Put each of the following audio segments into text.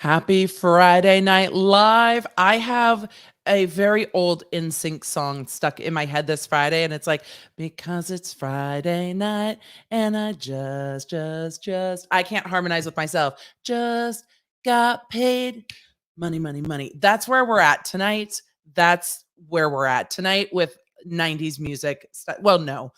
Happy Friday Night Live. I have a very old NSYNC song stuck in my head this Friday, and it's like, because it's Friday night, and I I can't harmonize with myself. Just got paid. Money, money, money. That's where we're at tonight. That's where we're at tonight with 90s music. Well, no,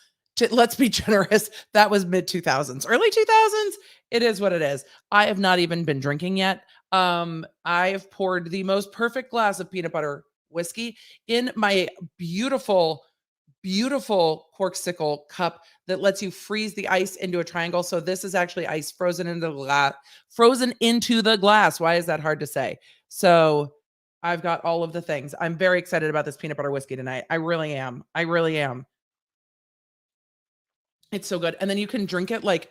let's be generous. That was mid 2000s, early 2000s. It is what it is. I have not even been drinking yet. I have poured the most perfect glass of peanut butter whiskey in my beautiful, beautiful corksicle cup that lets you freeze the ice into a triangle. So this is actually ice frozen into the glass. Why is that hard to say? So I've got all of the things. I'm very excited about this peanut butter whiskey tonight. I really am. I really am. It's so good. And then you can drink it like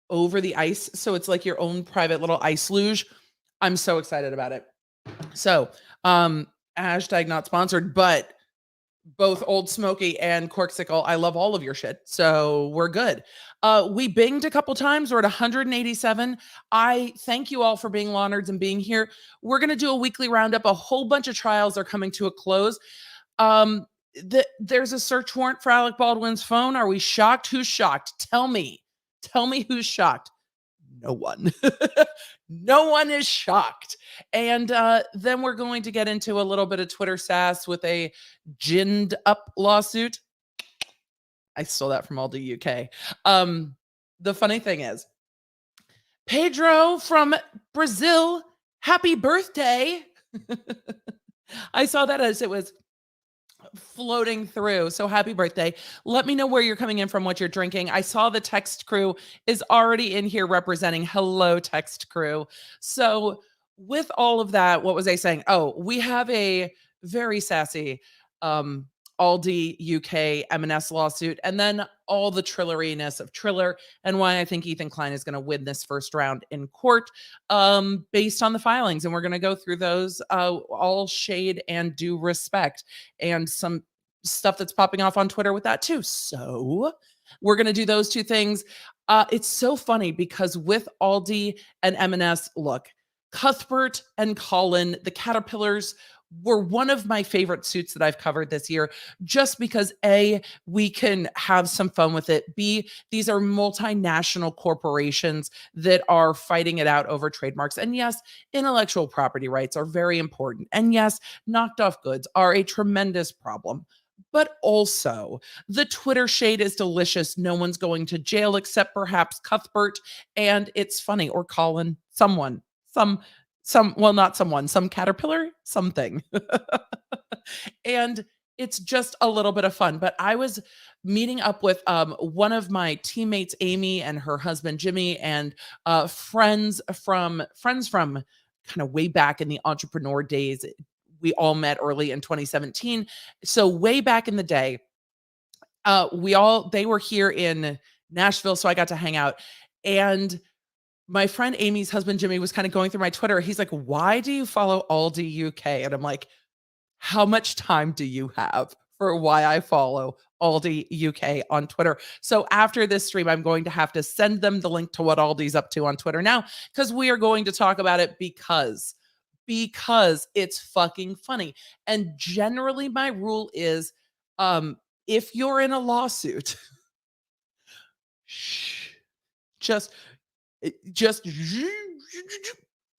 over the ice. So it's like your own private little ice luge. I'm so excited about it. So, hashtag not sponsored, but both Old Smoky and Corksicle, I love all of your shit. So we're good. We binged a couple times. We're at 187. I thank you all for being law nerds and being here. We're going to do a weekly roundup. A whole bunch of trials are coming to a close. There's a search warrant for Alec Baldwin's phone. Are we shocked? Who's shocked? Tell me who's shocked. No one. No one is shocked. And then we're going to get into a little bit of Twitter sass with a ginned up lawsuit. I stole that from Aldi UK. The funny thing is, Pedro from Brazil, happy birthday. I saw that as it was floating through. So happy birthday. Let me know where you're coming in from, what you're drinking. I saw the text crew is already in here representing. Hello, text crew. So with all of that, what was I saying? Oh, we have a very sassy Aldi UK M&S lawsuit, and then all the trilleriness of Triller and why I think Ethan Klein is going to win this first round in court based on the filings. And we're going to go through those all shade and due respect, and some stuff that's popping off on Twitter with that too. So we're going to do those two things. It's so funny because with Aldi and M&S, look, Cuthbert and Colin, the Caterpillars, were one of my favorite suits that I've covered this year, just because A, we can have some fun with it. B, these are multinational corporations that are fighting it out over trademarks. And yes, intellectual property rights are very important. And yes, knocked off goods are a tremendous problem. But also, the Twitter shade is delicious. No one's going to jail except perhaps Cuthbert. And it's funny, or Colin, someone, some caterpillar, something. And it's just a little bit of fun. But I was meeting up with one of my teammates, Amy, and her husband, Jimmy, and friends from kind of way back in the entrepreneur days. We all met early in 2017. So way back in the day, they were here in Nashville. So I got to hang out. And my friend Amy's husband, Jimmy, was kind of going through my Twitter. He's like, why do you follow Aldi UK? And I'm like, how much time do you have for why I follow Aldi UK on Twitter? So after this stream, I'm going to have to send them the link to what Aldi's up to on Twitter now, because we are going to talk about it because it's fucking funny. And generally my rule is, if you're in a lawsuit, just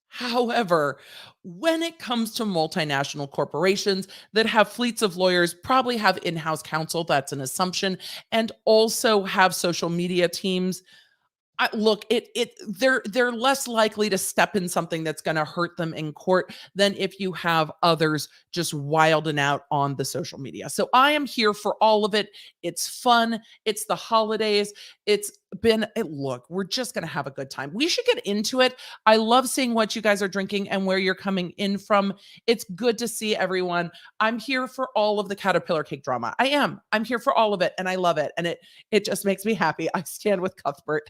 however, when it comes to multinational corporations that have fleets of lawyers, probably have in-house counsel, that's an assumption, and also have social media teams, they're less likely to step in something that's going to hurt them in court than if you have others just wilding out on the social media. So I am here for all of it. It's fun. It's the holidays. Look, we're just going to have a good time. We should get into it. I love seeing what you guys are drinking and where you're coming in from. It's good to see everyone. I'm here for all of the caterpillar cake drama. I am. I'm here for all of it, and I love it. And it just makes me happy. I stand with Cuthbert.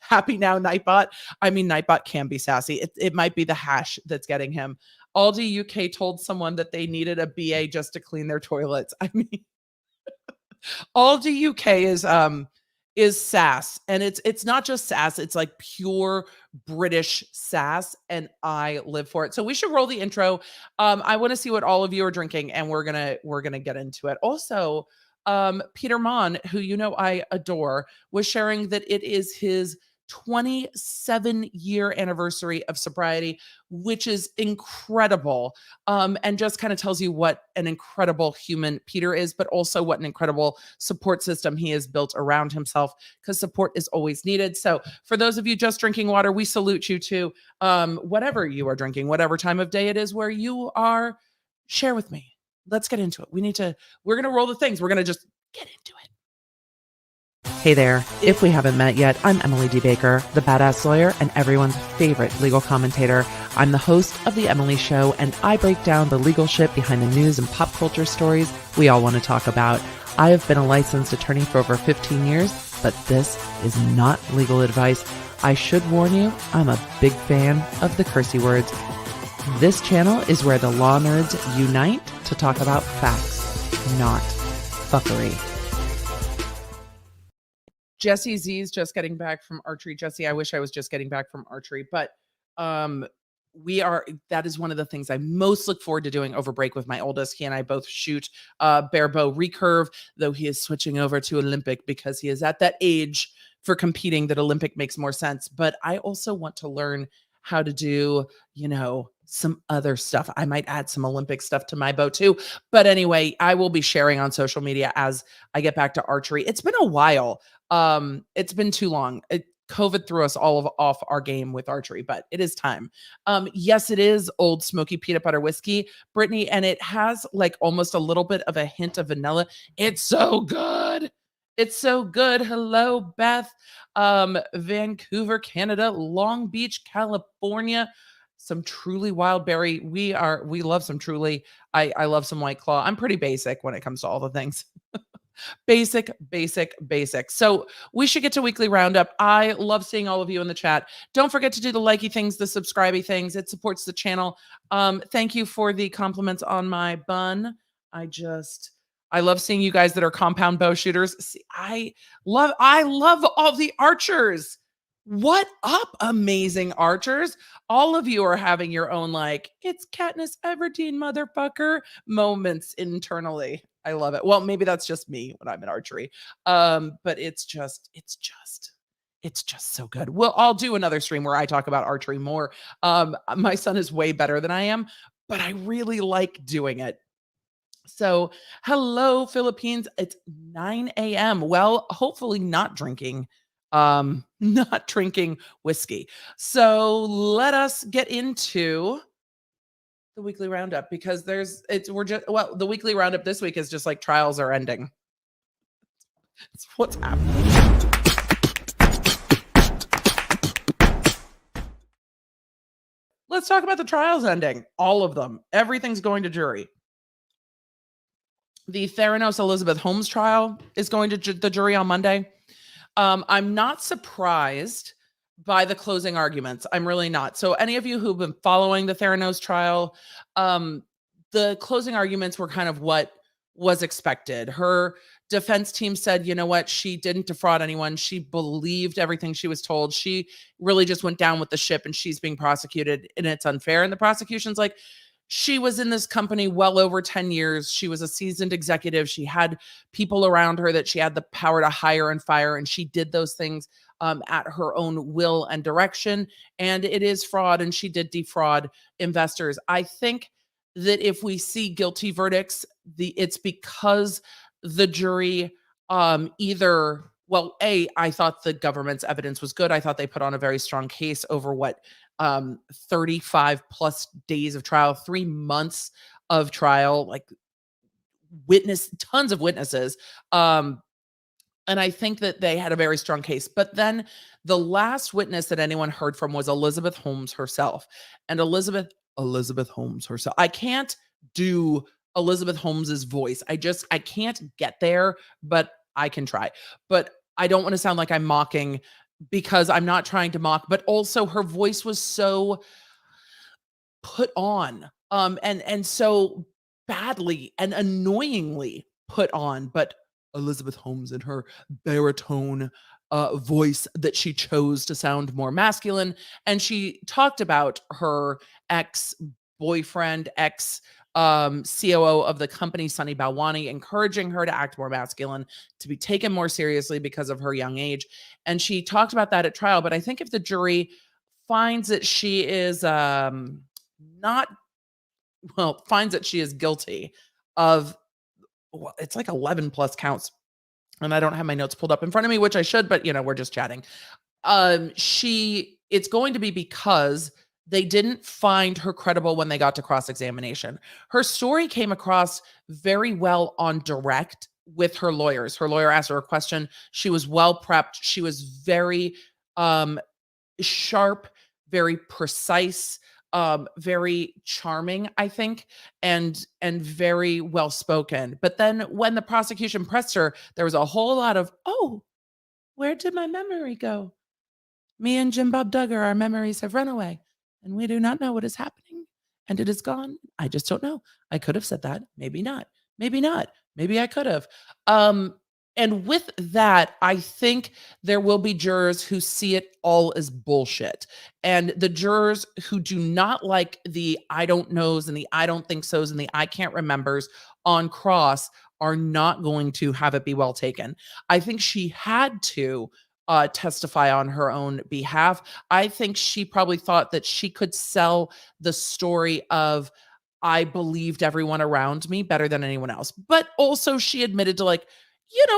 Happy now, Nightbot. I mean, Nightbot can be sassy. It might be the hash that's getting him. Aldi UK told someone that they needed a BA just to clean their toilets. I mean, Aldi UK is sass. And it's not just sass, it's like pure British sass, and I live for it. So we should roll the intro. I want to see what all of you are drinking, and we're gonna get into it. Also, Peter Mon, who you know I adore, was sharing that it is his 27-year anniversary of sobriety, which is incredible. And just kind of tells you what an incredible human Peter is, but also what an incredible support system he has built around himself, because support is always needed. So for those of you just drinking water, we salute you too. Whatever you are drinking, whatever time of day it is where you are, share with me. Let's get into it. We're going to roll the things. We're going to just get into it. Hey there. If we haven't met yet, I'm Emily D. Baker, the badass lawyer and everyone's favorite legal commentator. I'm the host of The Emily Show, and I break down the legal shit behind the news and pop culture stories we all want to talk about. I have been a licensed attorney for over 15 years, but this is not legal advice. I should warn you, I'm a big fan of the cursey words. This channel is where the law nerds unite to talk about facts, not fuckery. Jesse Z's just getting back from archery. Jesse, I wish I was just getting back from archery, but that is one of the things I most look forward to doing over break with my oldest. He and I both shoot bare bow recurve, though he is switching over to Olympic because he is at that age for competing that Olympic makes more sense. But I also want to learn how to do, some other stuff. I might add some Olympic stuff to my bow too. But anyway, I will be sharing on social media as I get back to archery. It's been a while. It's been too long. COVID threw us all off our game with archery, but it is time. Yes, it is Old Smoky peanut butter whiskey, Brittany, and it has like almost a little bit of a hint of vanilla. It's so good. It's so good. Hello, Beth. Vancouver, Canada, Long Beach, California. Some Truly Wild Berry. We love some Truly. I love some White Claw. I'm pretty basic when it comes to all the things. Basic. So we should get to weekly roundup. I love seeing all of you in the chat. Don't forget to do the likey things, the subscribey things. It supports the channel. Thank you for the compliments on my bun. I love seeing you guys that are compound bow shooters. See, I love all the archers. What up, amazing archers? All of you are having your own it's Katniss Everdeen, motherfucker, moments internally. I love it. Well, maybe that's just me when I'm in archery. But it's just so good. Well, I'll do another stream where I talk about archery more. My son is way better than I am, but I really like doing it. So hello, Philippines. It's 9 a.m. Well, hopefully not drinking whiskey. So let us get into the weekly roundup, because the weekly roundup this week is just like trials are ending. It's what's happening. Let's talk about the trials ending. All of them. Everything's going to jury. The Theranos Elizabeth Holmes trial is going to the jury on Monday. I'm not surprised by the closing arguments. I'm really not. So any of you who've been following the Theranos trial, the closing arguments were kind of what was expected. Her defense team said, you know what? She didn't defraud anyone. She believed everything she was told. She really just went down with the ship, and she's being prosecuted, and it's unfair. And the prosecution's like, she was in this company well over 10 years. She was a seasoned executive. She had people around her that she had the power to hire and fire, and she did those things at her own will and direction. And it is fraud, and she did defraud investors. I think that if we see guilty verdicts, it's because the jury I thought the government's evidence was good. I thought they put on a very strong case over 35 plus days of trial, 3 months of trial, tons of witnesses. And I think that they had a very strong case. But then the last witness that anyone heard from was Elizabeth Holmes herself. And Elizabeth Holmes herself. I can't do Elizabeth Holmes's voice. I can't get there, but I can try. But I don't want to sound like I'm mocking, because I'm not trying to mock, but also her voice was so put on, and so badly and annoyingly put on. But Elizabeth Holmes in her baritone voice that she chose to sound more masculine. And she talked about her ex boyfriend, ex COO of the company, Sunny Balwani, encouraging her to act more masculine, to be taken more seriously because of her young age. And she talked about that at trial. But I think if the jury finds that she is not, well, finds that she is guilty of, well, it's like 11 plus counts. And I don't have my notes pulled up in front of me, which I should, but we're just chatting. It's going to be because they didn't find her credible when they got to cross-examination. Her story came across very well on direct with her lawyers. Her lawyer asked her a question. She was well prepped. She was very sharp, very precise, very charming, I think, and very well spoken. But then when the prosecution pressed her, there was a whole lot of, "Oh, where did my memory go? Me and Jim Bob Duggar, our memories have run away, and we do not know what is happening, and it is gone. I just don't know. I could have said that. Maybe not. Maybe not. Maybe I could have." And with that, I think there will be jurors who see it all as bullshit. And the jurors who do not like the I don't knows and the I don't think so's and the I can't remembers on cross are not going to have it be well taken. I think she had to testify on her own behalf. I think she probably thought that she could sell the story of I believed everyone around me better than anyone else. But also she admitted to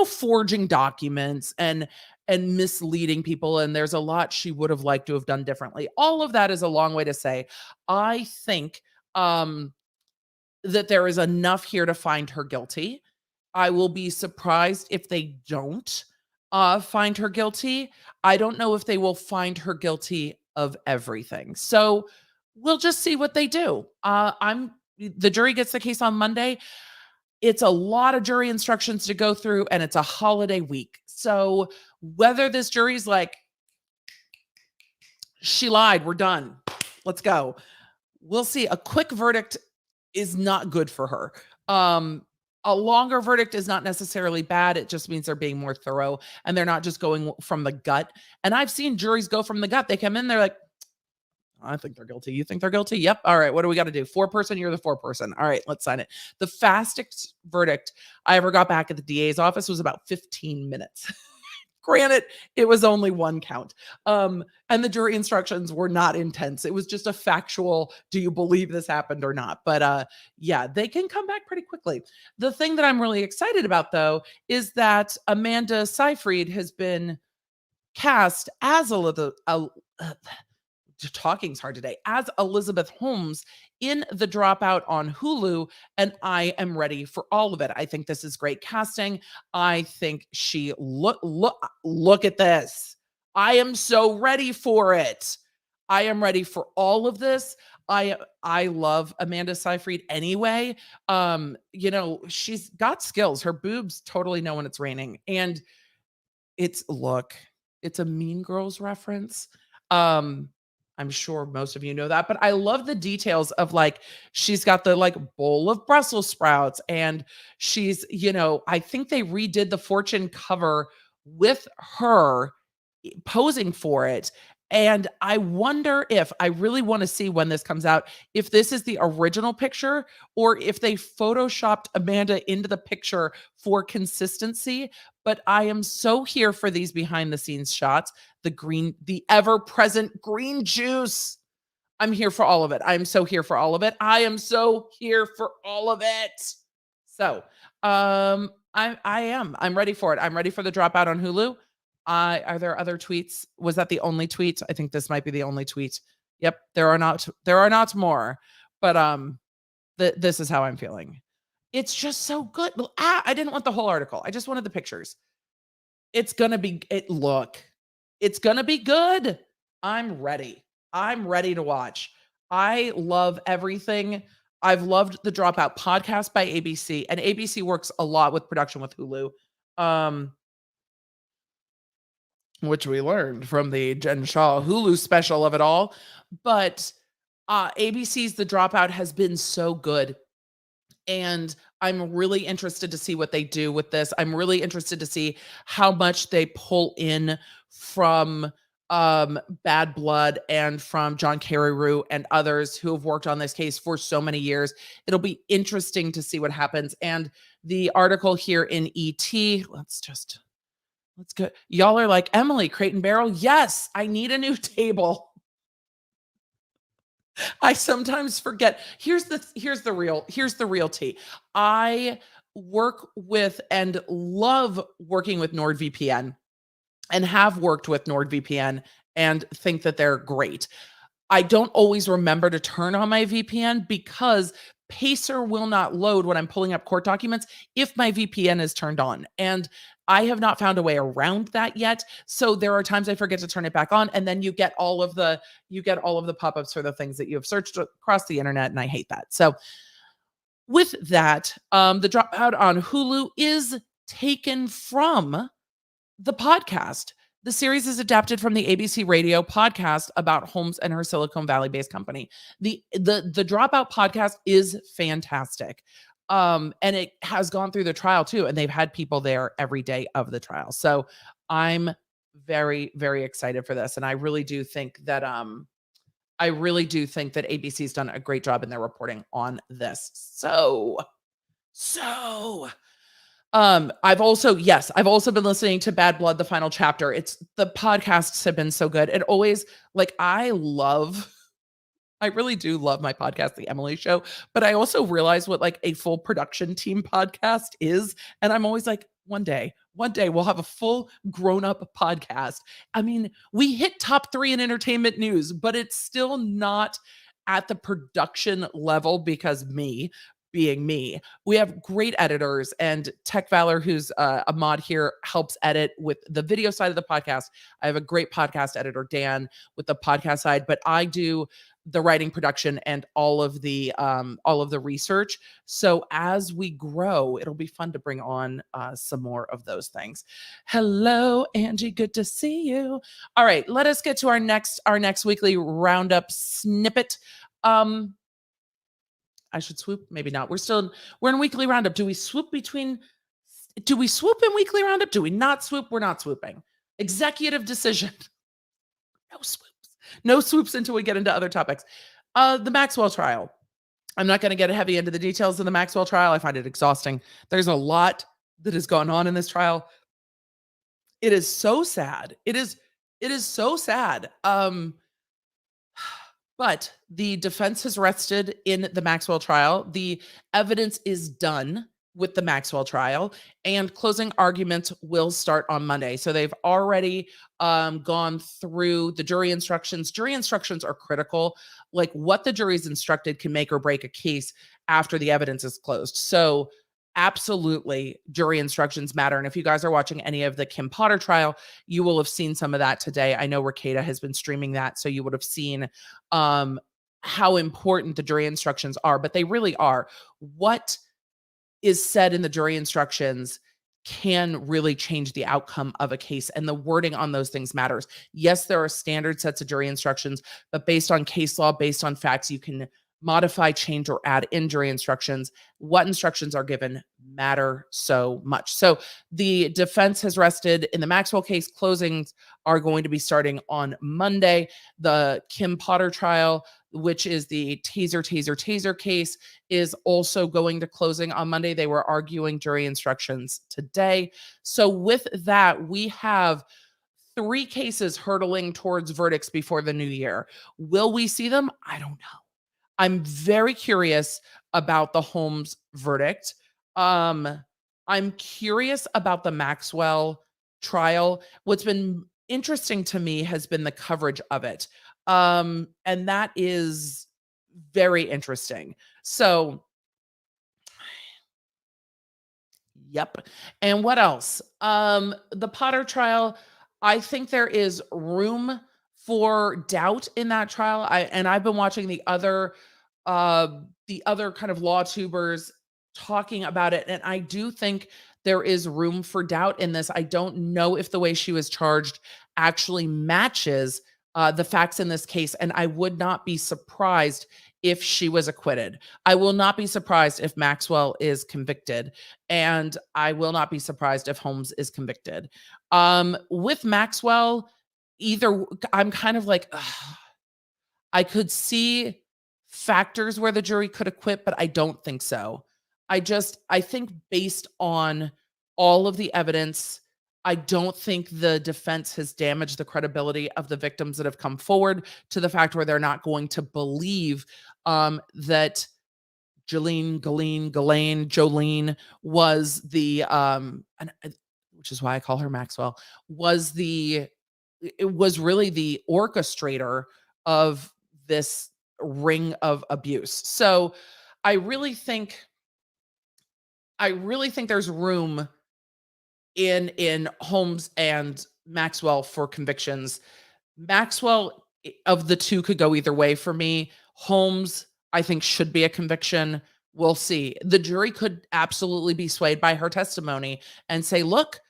forging documents and misleading people, and there's a lot she would have liked to have done differently. All of that is a long way to say I think that there is enough here to find her guilty. I will be surprised if they don't find her guilty. I don't know if they will find her guilty of everything. So we'll just see what they do. The jury gets the case on Monday. It's a lot of jury instructions to go through, and it's a holiday week. So whether this jury's like, she lied, we're done, let's go, we'll see. A quick verdict is not good for her. A longer verdict is not necessarily bad. It just means they're being more thorough and they're not just going from the gut. And I've seen juries go from the gut. They come in, they're like, I think they're guilty. You think they're guilty? Yep. All right. What do we got to do? 4-person, you're the 4-person. All right, let's sign it. The fastest verdict I ever got back at the DA's office was about 15 minutes. Granted, it was only one count. And the jury instructions were not intense. It was just a factual, do you believe this happened or not? But yeah, they can come back pretty quickly. The thing that I'm really excited about, though, is that Amanda Seyfried has been cast as talking's hard today, as Elizabeth Holmes in The Dropout on Hulu, and I am ready for all of it. I think this is great casting. I think she look at this. I am so ready for it. I am ready for all of this. I love Amanda Seyfried anyway. She's got skills. Her boobs totally know when it's raining. And it's a Mean Girls reference. I'm sure most of you know that, but I love the details of she's got the bowl of Brussels sprouts, and she's, I think they redid the Fortune cover with her posing for it. And I wonder if, I really want to see when this comes out, if this is the original picture or if they photoshopped Amanda into the picture for consistency. But I am so here for these behind the scenes shots. The ever present green juice. I'm here for all of it. I'm so here for all of it. I am so here for all of it. So, I'm ready for it. I'm ready for The Dropout on Hulu. Are there other tweets? Was that the only tweet? I think this might be the only tweet. Yep, there are not more. But this is how I'm feeling. It's just so good. I didn't want the whole article. I just wanted the pictures. It's gonna be It's gonna be good. I'm ready. I'm ready to watch. I love everything. I've loved the Dropout podcast by ABC, and ABC works a lot with production with Hulu. Which we learned from the Jen Shaw Hulu special of it all. But ABC's The Dropout has been so good. And I'm really interested to see what they do with this. I'm really interested to see how much they pull in from Bad Blood and from John Carreyrou and others who have worked on this case for so many years. It'll be interesting to see what happens. And the article here in ET, let's go. Y'all are like, Emily, Crate and Barrel. Yes, I need a new table. I sometimes forget. Here's the real tea. I work with and love working with NordVPN and have worked with NordVPN and think that they're great. I don't always remember to turn on my VPN because Pacer will not load when I'm pulling up court documents if my VPN is turned on. And I have not found a way around that yet. So there are times I forget to turn it back on, and then you get all of the pop-ups for the things that you have searched across the internet, and I hate that. So with that, the Dropout on Hulu is taken from the podcast. The series is adapted from the ABC radio podcast about Holmes and her Silicon Valley-based company. The Dropout podcast is fantastic. And it has gone through the trial too, and they've had people there every day of the trial. So I'm very, very excited for this. And I really do think that ABC's done a great job in their reporting on this. So I've also been listening to Bad Blood, the final chapter. The podcasts have been so good. It always, like, I really do love my podcast, The Emily Show, but I also realize what like a full production team podcast is. And I'm always like, one day we'll have a full grown-up podcast. I mean, we hit top 3 in entertainment news, but it's still not at the production level because being me. We have great editors, and Tech Valor, who's a mod here, helps edit with the video side of the podcast. I have a great podcast editor, Dan, with the podcast side, but I do the writing, production, and all of the research. So as we grow, it'll be fun to bring on some more of those things. Hello, Angie. Good to see you. All right, let us get to our next weekly roundup snippet. I should swoop, maybe not. We're in weekly roundup. Do we swoop in weekly roundup? Do we not swoop? We're not swooping. Executive decision. No swoops. No swoops until we get into other topics. The Maxwell trial. I'm not going to get heavy into the details of the Maxwell trial. I find it exhausting. There's a lot that has gone on in this trial. It is so sad. It is so sad. But the defense has rested in the Maxwell trial. The evidence is done with the Maxwell trial, and closing arguments will start on Monday. So they've already gone through the jury instructions. Jury instructions are critical. Like, what the jury's instructed can make or break a case after the evidence is closed. So absolutely, jury instructions matter. And if you guys are watching any of the Kim Potter trial, you will have seen some of that today. I know Rakeda has been streaming that, so you would have seen how important the jury instructions are, but they really are. What is said in the jury instructions can really change the outcome of a case, and the wording on those things matters. Yes, there are standard sets of jury instructions, but based on case law, based on facts, you can modify, change, or add in jury instructions. What instructions are given matter so much. So the defense has rested in the Maxwell case. Closings are going to be starting on Monday. The Kim Potter trial, which is the taser case, is also going to closing on Monday. They were arguing jury instructions today. So with that, we have 3 cases hurtling towards verdicts before the new year. Will we see them? I don't know. I'm very curious about the Holmes verdict. I'm curious about the Maxwell trial. What's been interesting to me has been the coverage of it. And that is very interesting. So, yep. And what else? The Potter trial, I think there is room for doubt in that trial. I've been watching the other kind of law tubers talking about it, and I do think there is room for doubt in this. I don't know if the way she was charged actually matches the facts in this case, and I would not be surprised if she was acquitted. I will not be surprised if Maxwell is convicted, and I will not be surprised if Holmes is convicted. With Maxwell, either I'm kind of like, ugh, I could see factors where the jury could acquit, but I don't think so. I think based on all of the evidence, I don't think the defense has damaged the credibility of the victims that have come forward to the fact where they're not going to believe that Jolene was which is why I call her Maxwell, was it was really the orchestrator of this ring of abuse. So I really think there's room in Holmes and Maxwell for convictions. Maxwell of the two could go either way for me. Holmes, I think, should be a conviction. We'll see. The jury could absolutely be swayed by her testimony and say, look,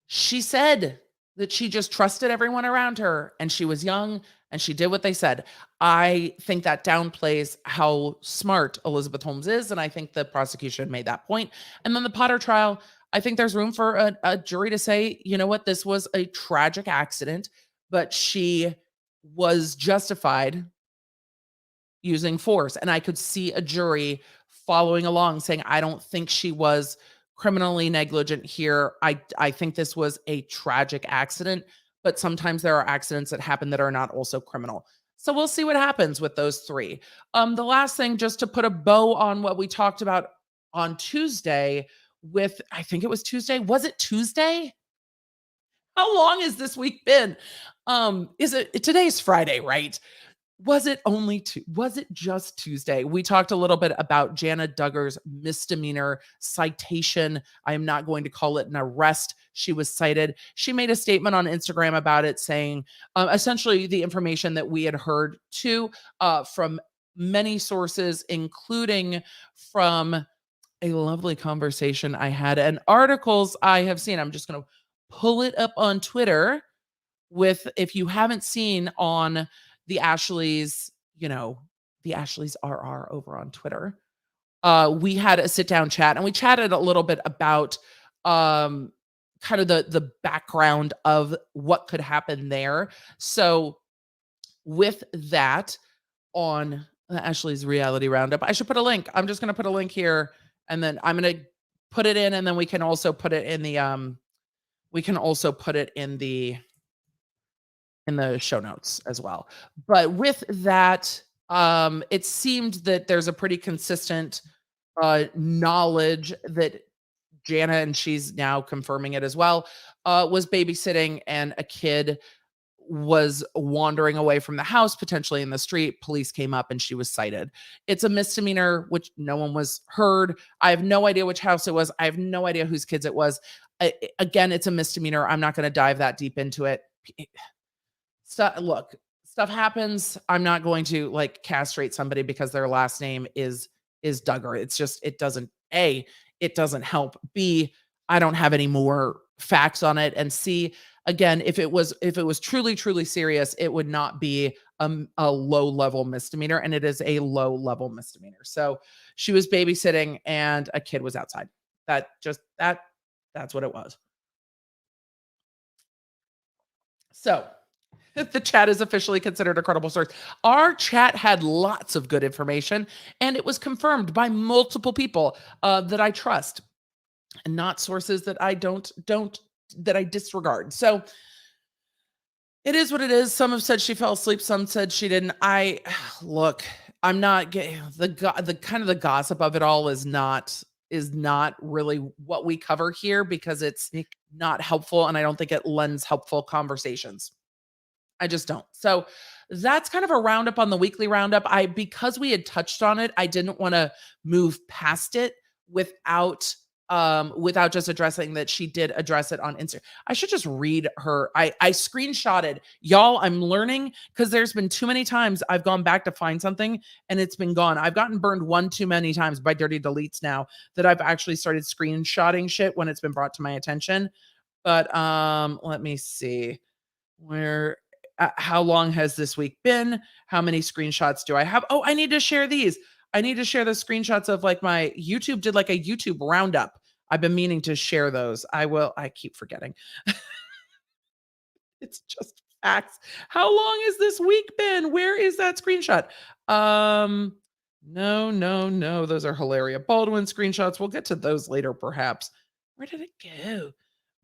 she said that she just trusted everyone around her and she was young and she did what they said. I think that downplays how smart Elizabeth Holmes is, and I think the prosecution made that point. And then the Potter trial, I think there's room for a jury to say, you know what, this was a tragic accident, but she was justified using force. And I could see a jury following along saying, I don't think she was criminally negligent here. I think this was a tragic accident, but sometimes there are accidents that happen that are not also criminal. So we'll see what happens with those three. The last thing, just to put a bow on what we talked about on Tuesday I think it was Tuesday. Was it Tuesday? How long has this week been? Today's Friday, right? Was it just Tuesday? We talked a little bit about Jana Duggar's misdemeanor citation. I am not going to call it an arrest. She was cited. She made a statement on Instagram about it saying, essentially the information that we had heard too, from many sources, including from a lovely conversation I had and articles I have seen. I'm just going to pull it up on Twitter if you haven't seen on the Ashleys, the Ashleys RR over on Twitter. We had a sit down chat and we chatted a little bit about kind of the background of what could happen there. So with that on the Ashley's reality roundup, I should put a link. I'm just going to put a link here and then I'm going to put it in, and then we can also put it in the in the show notes as well. But with that, it seemed that there's a pretty consistent knowledge that Jana, and she's now confirming it as well, was babysitting and a kid was wandering away from the house, potentially in the street. Police came up and she was cited. It's a misdemeanor, which no one was heard. I have no idea which house it was. I have no idea whose kids it was. Again, it's a misdemeanor. I'm not going to dive that deep into it. Stuff happens. I'm not going to castrate somebody because their last name is Duggar. It's just, it doesn't help. B, I don't have any more facts on it. And C, again, if it was truly, truly serious, it would not be a low level misdemeanor, and it is a low level misdemeanor. So she was babysitting and a kid was outside. That's what it was. So the chat is officially considered a credible source. Our chat had lots of good information, and it was confirmed by multiple people that I trust, and not sources that I that I disregard. So it is what it is. Some have said she fell asleep. Some said she didn't. I'm not getting the kind of the gossip of it all is not really what we cover here, because it's not helpful, and I don't think it lends helpful conversations. I just don't. So that's kind of a roundup on the weekly roundup. Because we had touched on it, I didn't want to move past it without just addressing that she did address it on Instagram. I should just read her. I screenshotted. Y'all, I'm learning, because there's been too many times I've gone back to find something and it's been gone. I've gotten burned one too many times by dirty deletes now that I've actually started screenshotting shit when it's been brought to my attention. But let me see. Where how long has this week been? How many screenshots do I have? Oh, I need to share these. I need to share the screenshots of like my YouTube did like a YouTube roundup. I've been meaning to share those. I will. I keep forgetting. It's just facts. How long has this week been? Where is that screenshot? No, no, no. Those are Hilaria Baldwin screenshots. We'll get to those later, perhaps. Where did it go?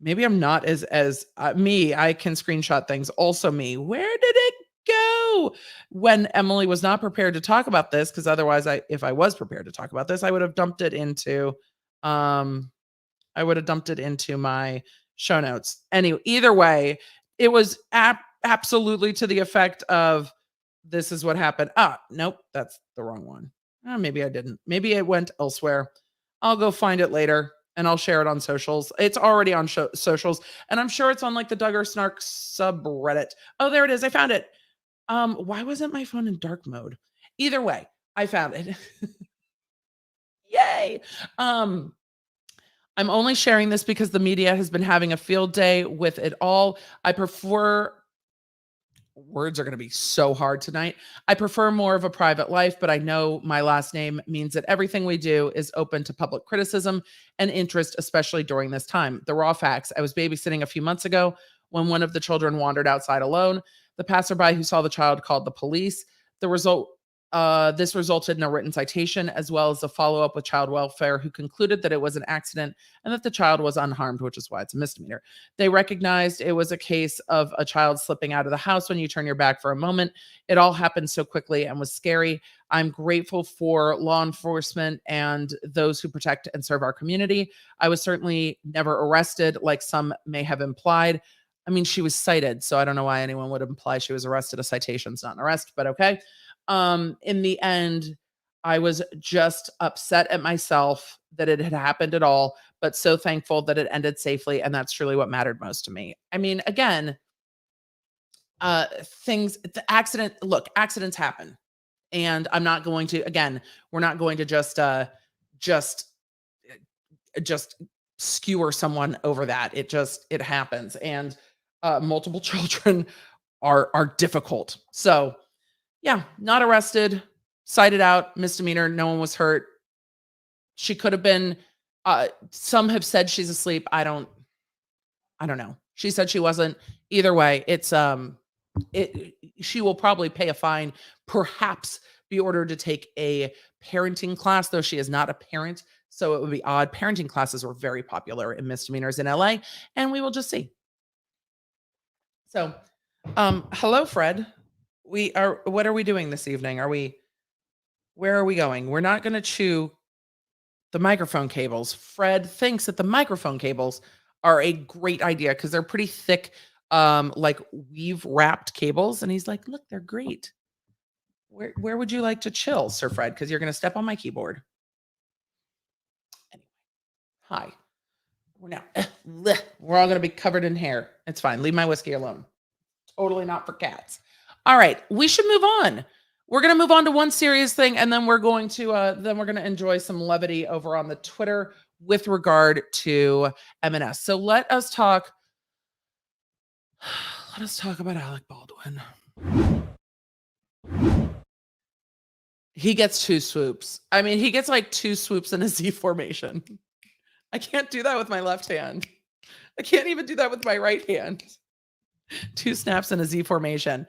Maybe I'm not as me. I can screenshot things. Also, me. Where did it go? When Emily was not prepared to talk about this, because otherwise, if I was prepared to talk about this, I would have dumped it into my show notes. Anyway, either way, it was absolutely to the effect of this is what happened. Ah, nope, that's the wrong one. Maybe I didn't. Maybe it went elsewhere. I'll go find it later and I'll share it on socials. It's already on socials, and I'm sure it's on like the Duggar Snark subreddit. Oh, there it is. I found it. Why wasn't my phone in dark mode? Either way, I found it. Yay. I'm only sharing this because the media has been having a field day with it all. I prefer words are going to be so hard tonight. I prefer more of a private life, but I know my last name means that everything we do is open to public criticism and interest, especially during this time. The raw facts. I was babysitting a few months ago when one of the children wandered outside alone. The passerby who saw the child called the police. This resulted in a written citation, as well as a follow-up with child welfare, who concluded that it was an accident and that the child was unharmed, which is why it's a misdemeanor. They recognized it was a case of a child slipping out of the house when you turn your back for a moment. It all happened so quickly and was scary. I'm grateful for law enforcement and those who protect and serve our community. I was certainly never arrested, like some may have implied. I mean, she was cited, so I don't know why anyone would imply she was arrested. A citation's not an arrest, but okay. In the end, I was just upset at myself that it had happened at all, but so thankful that it ended safely. And that's truly what mattered most to me. I mean, again, accidents happen. And I'm not going to, again, we're not going to just skewer someone over that. It happens. And multiple children are difficult. So yeah, not arrested, cited out, misdemeanor, no one was hurt. She could have been, some have said she's asleep. I don't know. She said she wasn't. Either way, she will probably pay a fine, perhaps be ordered to take a parenting class, though she is not a parent. So it would be odd. Parenting classes were very popular in misdemeanors in LA, and we will just see. So, hello, Fred. What are we doing this evening? Where are we going? We're not going to chew the microphone cables. Fred thinks that the microphone cables are a great idea because they're pretty thick, like weave wrapped cables. And he's like, look, they're great. Where would you like to chill, Sir Fred? Because you're going to step on my keyboard. Anyway, hi. We're all going to be covered in hair. It's fine. Leave my whiskey alone. Totally not for cats. All right, we should move on. We're going to move on to one serious thing, and then we're going to enjoy some levity over on the Twitter with regard to M&S. So let us talk about Alec Baldwin. He gets 2 swoops. I mean, he gets like 2 swoops in a Z formation. I can't do that with my left hand. I can't even do that with my right hand. 2 snaps in a Z formation.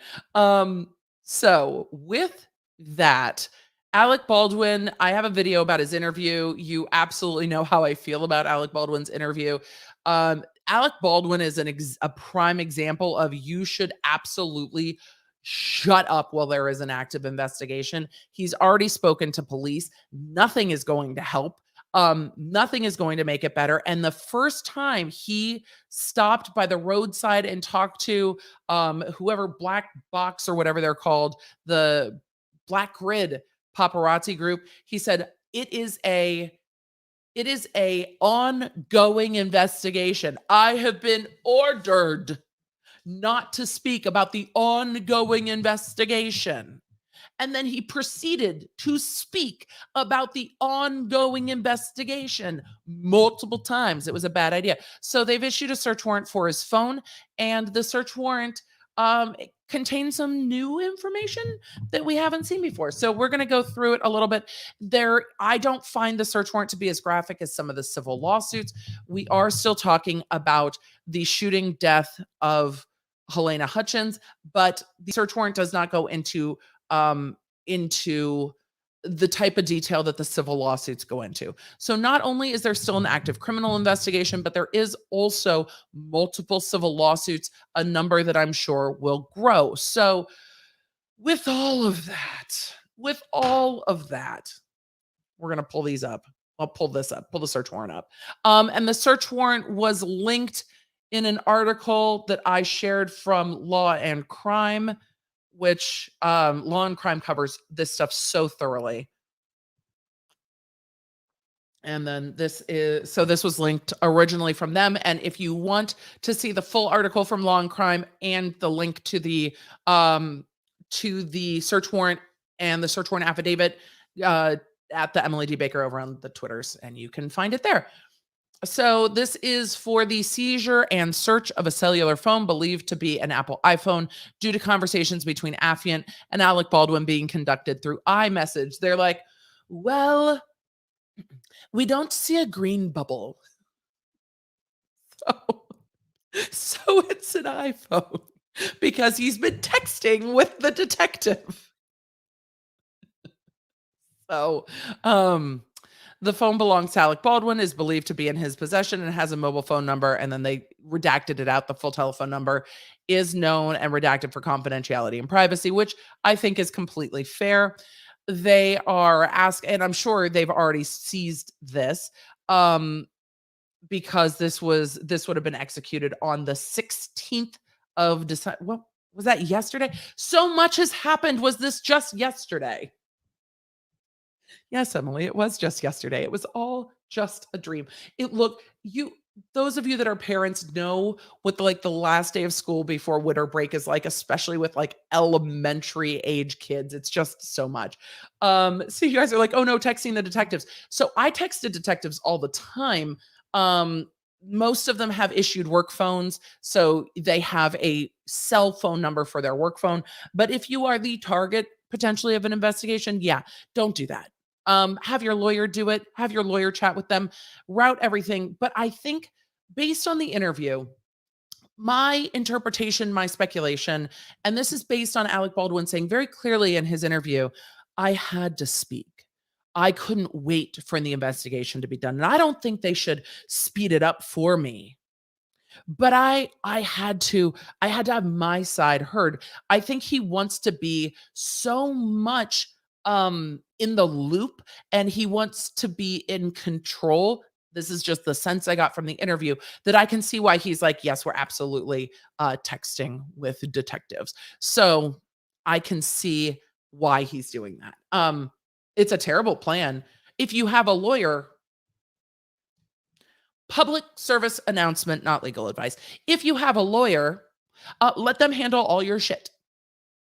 So with that, Alec Baldwin, I have a video about his interview. You absolutely know how I feel about Alec Baldwin's interview. Alec Baldwin is a prime example of you should absolutely shut up while there is an active investigation. He's already spoken to police. Nothing is going to help. Nothing is going to make it better. And the first time he stopped by the roadside and talked to whoever, Black Box or whatever they're called, the Black Grid paparazzi group, he said, it is a ongoing investigation. I have been ordered not to speak about the ongoing investigation. And then he proceeded to speak about the ongoing investigation multiple times. It was a bad idea. So they've issued a search warrant for his phone, and the search warrant it contains some new information that we haven't seen before. So we're going to go through it a little bit. I don't find the search warrant to be as graphic as some of the civil lawsuits. We are still talking about the shooting death of Helena Hutchins, but the search warrant does not go into the type of detail that the civil lawsuits go into. So not only is there still an active criminal investigation, but there is also multiple civil lawsuits, a number that I'm sure will grow. So with all of that, we're going to pull these up. I'll pull this up, pull the search warrant up. And the search warrant was linked in an article that I shared from Law and Crime, which Law and Crime covers this stuff so thoroughly. And then this was linked originally from them. And if you want to see the full article from Law and Crime and the link to the search warrant and the search warrant affidavit at the Emily D. Baker over on the Twitters, and you can find it there. So this is for the seizure and search of a cellular phone believed to be an Apple iPhone due to conversations between Affiant and Alec Baldwin being conducted through iMessage. They're like, well, we don't see a green bubble. So it's an iPhone because he's been texting with the detective. So, the phone belongs to Alec Baldwin, is believed to be in his possession, and has a mobile phone number, and then they redacted it out. The full telephone number is known and redacted for confidentiality and privacy, which I think is completely fair. They are asked, and I'm sure they've already seized this, because this would have been executed on the 16th of December. Well, was that yesterday? So much has happened. Was this just yesterday? Yes, Emily, it was just yesterday. It was all just a dream. Those of you that are parents know what the last day of school before winter break is like, especially with like elementary age kids. It's just so much. So you guys are like, oh no, texting the detectives. So I texted detectives all the time. Most of them have issued work phones, so they have a cell phone number for their work phone. But if you are the target potentially of an investigation, yeah, don't do that. Have your lawyer do it, have your lawyer chat with them, route everything. But I think based on the interview, my interpretation, my speculation, and this is based on Alec Baldwin saying very clearly in his interview, I had to speak. I couldn't wait for the investigation to be done. And I don't think they should speed it up for me. But I had to have my side heard. I think he wants to be so much in the loop, and he wants to be in control. This is just the sense I got from the interview, that I can see why he's like, yes, we're absolutely texting with detectives. So I can see why he's doing that. It's a terrible plan. If you have a lawyer, public service announcement, not legal advice. If you have a lawyer, let them handle all your shit.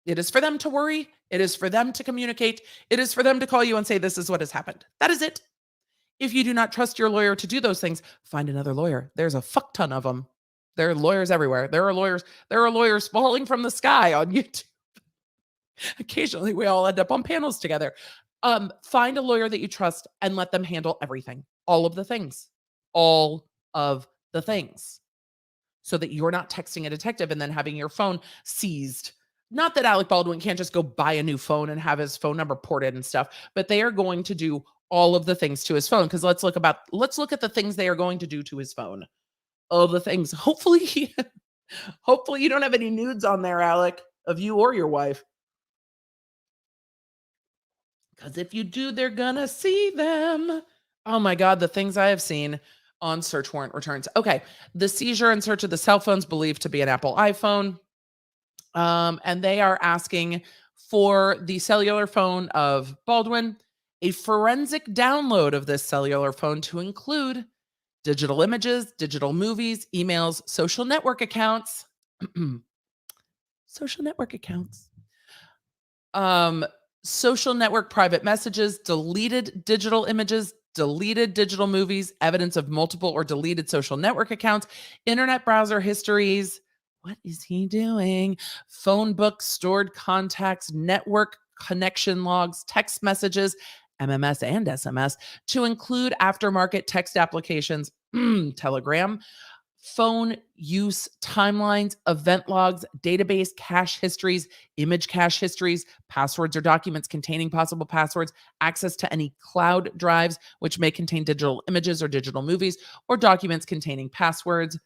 It is for them to worry. It is for them to communicate. It is for them to call you and say, this is what has happened. That is it. If you do not trust your lawyer to do those things, find another lawyer. There's a fuck ton of them. There are lawyers everywhere. There are lawyers falling from the sky on YouTube. Occasionally, we all end up on panels together. Find a lawyer that you trust and let them handle everything. All of the things. All of the things. So that you're not texting a detective and then having your phone seized. Not that Alec Baldwin can't just go buy a new phone and have his phone number ported and stuff, but they are going to do all of the things to his phone. Because let's look at the things they are going to do to his phone. All the things. Hopefully you don't have any nudes on there, Alec, of you or your wife. Because if you do, they're gonna see them. Oh my God, the things I have seen on search warrant returns. Okay, the seizure and search of the cell phones believed to be an Apple iPhone. And they are asking for the cellular phone of Baldwin, a forensic download of this cellular phone to include digital images, digital movies, emails, social network accounts. Social network accounts. social network private messages, deleted digital images, deleted digital movies, evidence of multiple or deleted social network accounts, internet browser histories. What is he doing? Phone books, stored contacts, network connection logs, text messages, MMS and SMS, to include aftermarket text applications, Telegram, phone use timelines, event logs, database cache histories, image cache histories, passwords or documents containing possible passwords, access to any cloud drives, which may contain digital images or digital movies, or documents containing passwords,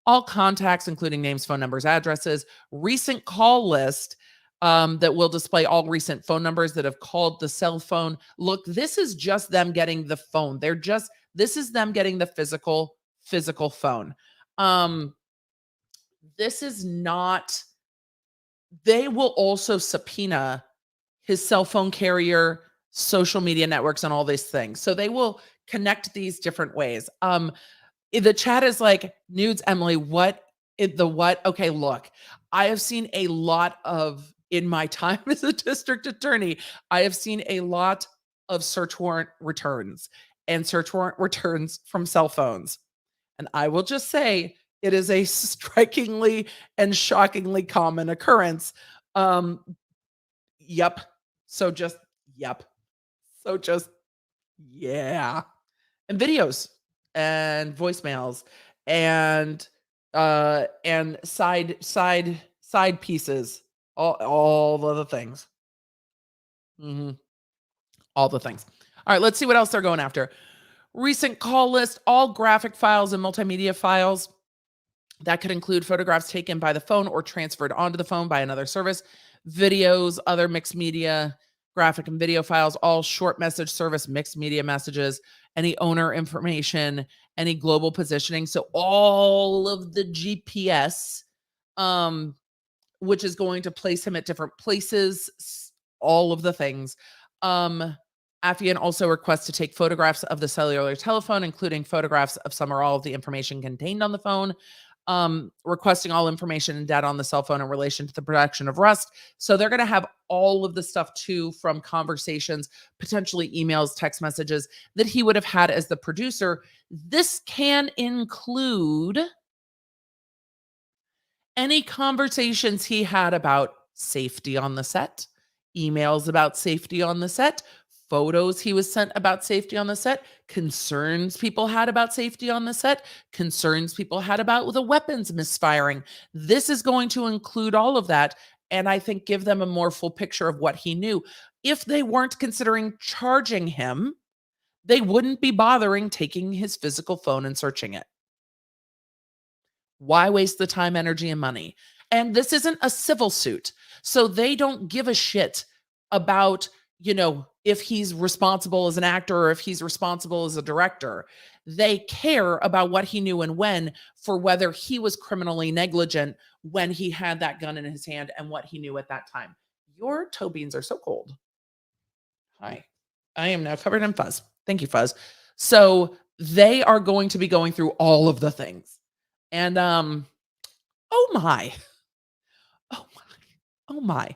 all contacts, including names, phone numbers, addresses, recent call list. That will display all recent phone numbers that have called the cell phone. Look, this is just them getting the phone. This is them getting the physical phone. This is not, they will also subpoena his cell phone carrier, social media networks, and all these things. So they will connect these different ways. The chat is like, nudes, Emily, what? Okay, look, I have seen a lot of, in my time as a district attorney, I have seen a lot of search warrant returns and search warrant returns from cell phones. And I will just say it is a strikingly and shockingly common occurrence. Yep. So just, yep. So just, yeah. And videos and voicemails and side pieces, all of the things. All the things. All right, let's see what else they're going after. Recent call list, all graphic files and multimedia files. That could include photographs taken by the phone or transferred onto the phone by another service, videos, other mixed media, graphic and video files, all short message service, mixed media messages, any owner information, any global positioning. So all of the GPS, which is going to place him at different places, all of the things. Affian also requests to take photographs of the cellular telephone, including photographs of some or all of the information contained on the phone, requesting all information and data on the cell phone in relation to the production of Rust. So they're going to have all of the stuff too, from conversations, potentially emails, text messages that he would have had as the producer. This can include any conversations he had about safety on the set, emails about safety on the set, photos he was sent about safety on the set, concerns people had about safety on the set, concerns people had about the weapons misfiring. This is going to include all of that, and I think give them a more full picture of what he knew. If they weren't considering charging him, they wouldn't be bothering taking his physical phone and searching it. Why waste the time, energy, and money? And this isn't a civil suit. So they don't give a shit about, if he's responsible as an actor or if he's responsible as a director. They care about what he knew and when, for whether he was criminally negligent when he had that gun in his hand and what he knew at that time. Your toe beans are so cold. Hi. I am now covered in fuzz. Thank you, Fuzz. So they are going to be going through all of the things. And oh my. Oh my.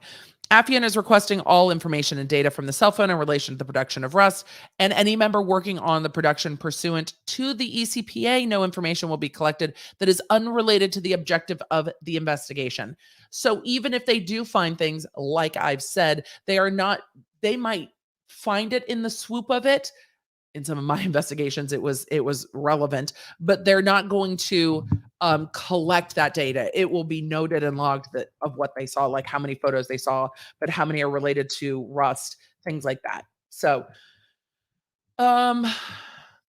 Affian is requesting all information and data from the cell phone in relation to the production of Rust, and any member working on the production pursuant to the ECPA, no information will be collected that is unrelated to the objective of the investigation. So even if they do find things, like I've said, they might find it in the swoop of it. In some of my investigations, it was relevant, but they're not going to collect that data. It will be noted and logged of what they saw, like how many photos they saw, but how many are related to Rust, things like that. So,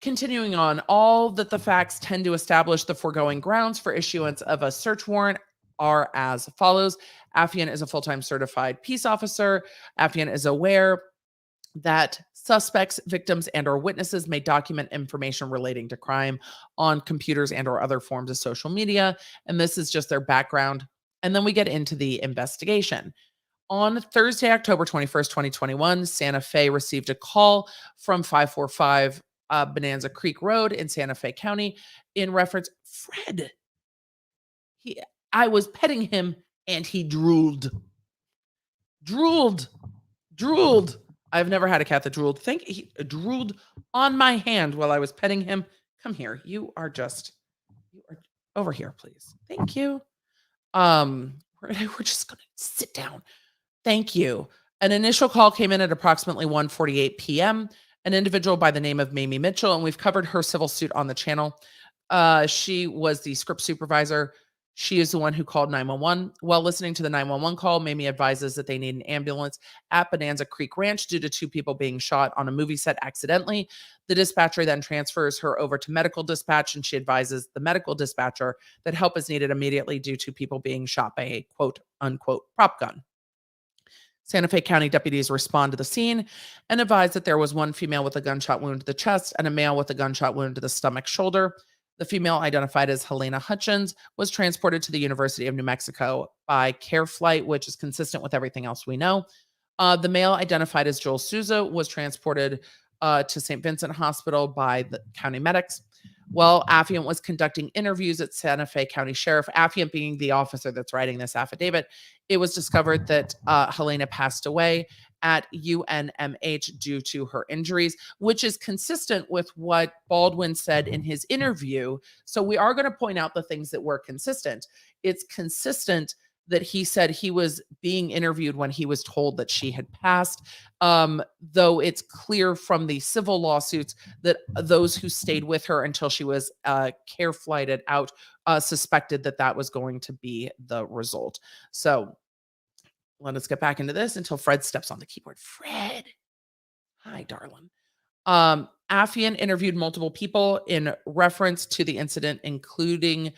continuing on, all that the facts tend to establish the foregoing grounds for issuance of a search warrant are as follows. Affian is a full-time certified peace officer. Affian is aware that suspects, victims, and or witnesses may document information relating to crime on computers and or other forms of social media. And this is just their background. And then we get into the investigation. On Thursday, October 21st, 2021, Santa Fe received a call from 545 Bonanza Creek Road in Santa Fe County in reference, Fred. I was petting him and he drooled. drooled. I've never had a cat that drooled. He drooled on my hand while I was petting him. Come here. You are over here, please. Thank you. We're just gonna sit down. Thank you. An initial call came in at approximately 1:48 p.m. An individual by the name of Mamie Mitchell, and we've covered her civil suit on the channel. She was the script supervisor. She is the one who called 911. While listening to the 911 call, Mamie advises that they need an ambulance at Bonanza Creek Ranch due to 2 people being shot on a movie set accidentally. The dispatcher then transfers her over to medical dispatch, and she advises the medical dispatcher that help is needed immediately due to people being shot by a quote unquote prop gun. Santa Fe County deputies respond to the scene and advise that there was one female with a gunshot wound to the chest and a male with a gunshot wound to the stomach shoulder. The female, identified as Helena Hutchins, was transported to the University of New Mexico by care flight, which is consistent with everything else we know. The male, identified as Joel Souza, was transported to St. Vincent Hospital by the county medics. While Affiant was conducting interviews at Santa Fe County Sheriff, Affiant being the officer that's writing this affidavit, it was discovered that Helena passed away at UNMH due to her injuries, which is consistent with what Baldwin said in his interview. So we are going to point out the things that were consistent. It's consistent that he said he was being interviewed when he was told that she had passed, though it's clear from the civil lawsuits that those who stayed with her until she was care flighted out suspected that that was going to be the result. So let us get back into this until Fred steps on the keyboard. Fred. Hi, darling. Affiant interviewed multiple people in reference to the incident, including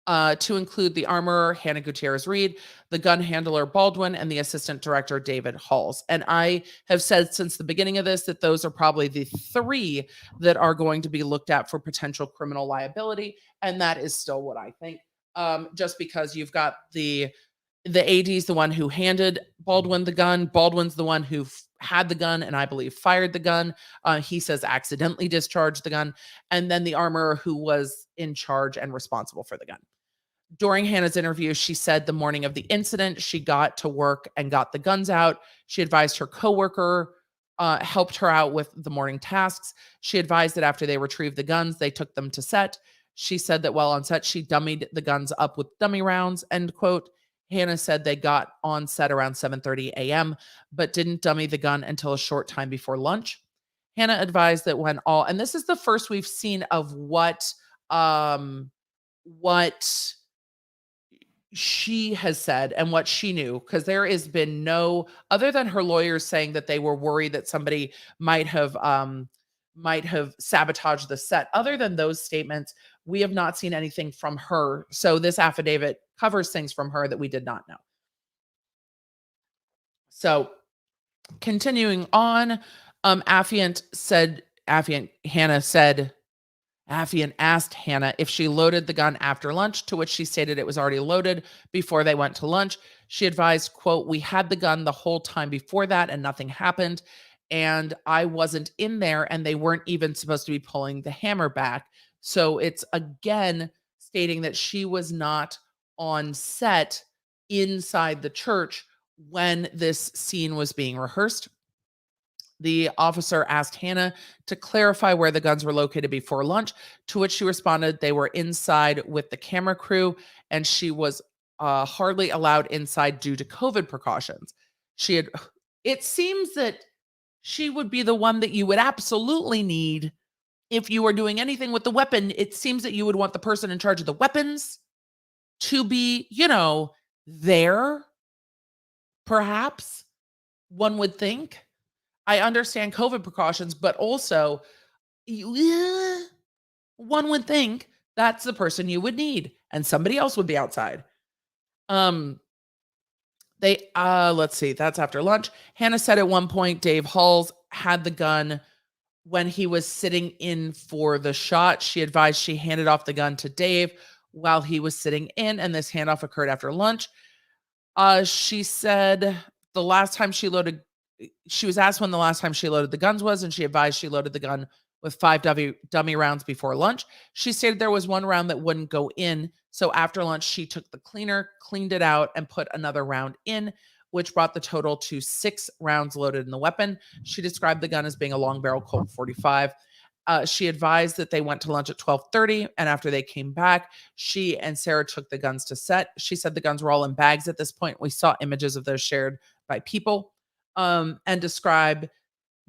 to include the armorer, Hannah Gutierrez Reed, the gun handler, Baldwin, and the assistant director, David Halls. And I have said since the beginning of this that those are probably the 3 that are going to be looked at for potential criminal liability. And that is still what I think. Just because you've got the AD is the one who handed Baldwin the gun. Baldwin's the one who had the gun and I believe fired the gun. He says accidentally discharged the gun. And then the armorer who was in charge and responsible for the gun. During Hannah's interview, she said the morning of the incident, she got to work and got the guns out. She advised her coworker helped her out with the morning tasks. She advised that after they retrieved the guns, they took them to set. She said that while on set, she dummied the guns up with dummy rounds, end quote. Hannah said they got on set around 7:30 a.m., but didn't dummy the gun until a short time before lunch. Hannah advised that and this is the first we've seen of what she has said and what she knew, because there has been no, other than her lawyers saying that they were worried that somebody might have sabotaged the set. Other than those statements, we have not seen anything from her. So this affidavit covers things from her that we did not know. So continuing on, Affiant asked Hannah if she loaded the gun after lunch, to which she stated it was already loaded before they went to lunch. She advised, quote, "We had the gun the whole time before that and nothing happened. And I wasn't in there and they weren't even supposed to be pulling the hammer back." So it's again stating that she was not on set inside the church when this scene was being rehearsed. The officer asked Hannah to clarify where the guns were located before lunch, to which she responded they were inside with the camera crew, and she was hardly allowed inside due to COVID precautions. It seems that she would be the one that you would absolutely need if you were doing anything with the weapon. It seems that you would want the person in charge of the weapons to be, there, perhaps, one would think. I understand COVID precautions, but also one would think that's the person you would need and somebody else would be outside. Let's see, that's after lunch. Hannah said at one point Dave Halls had the gun when he was sitting in for the shot. She advised she handed off the gun to Dave while he was sitting in, and this handoff occurred after lunch. She said the last time she was asked when the last time she loaded the guns was, and she advised she loaded the gun with 5 dummy rounds before lunch. She stated there was one round that wouldn't go in. So after lunch, she took the cleaner, cleaned it out, and put another round in. which brought the total to 6 rounds loaded in the weapon. She described the gun as being a long barrel Colt 45. She advised that they went to lunch at 12:30, and after they came back, she and Sarah took the guns to set. She said the guns were all in bags at this point. We saw images of those shared by people, and describe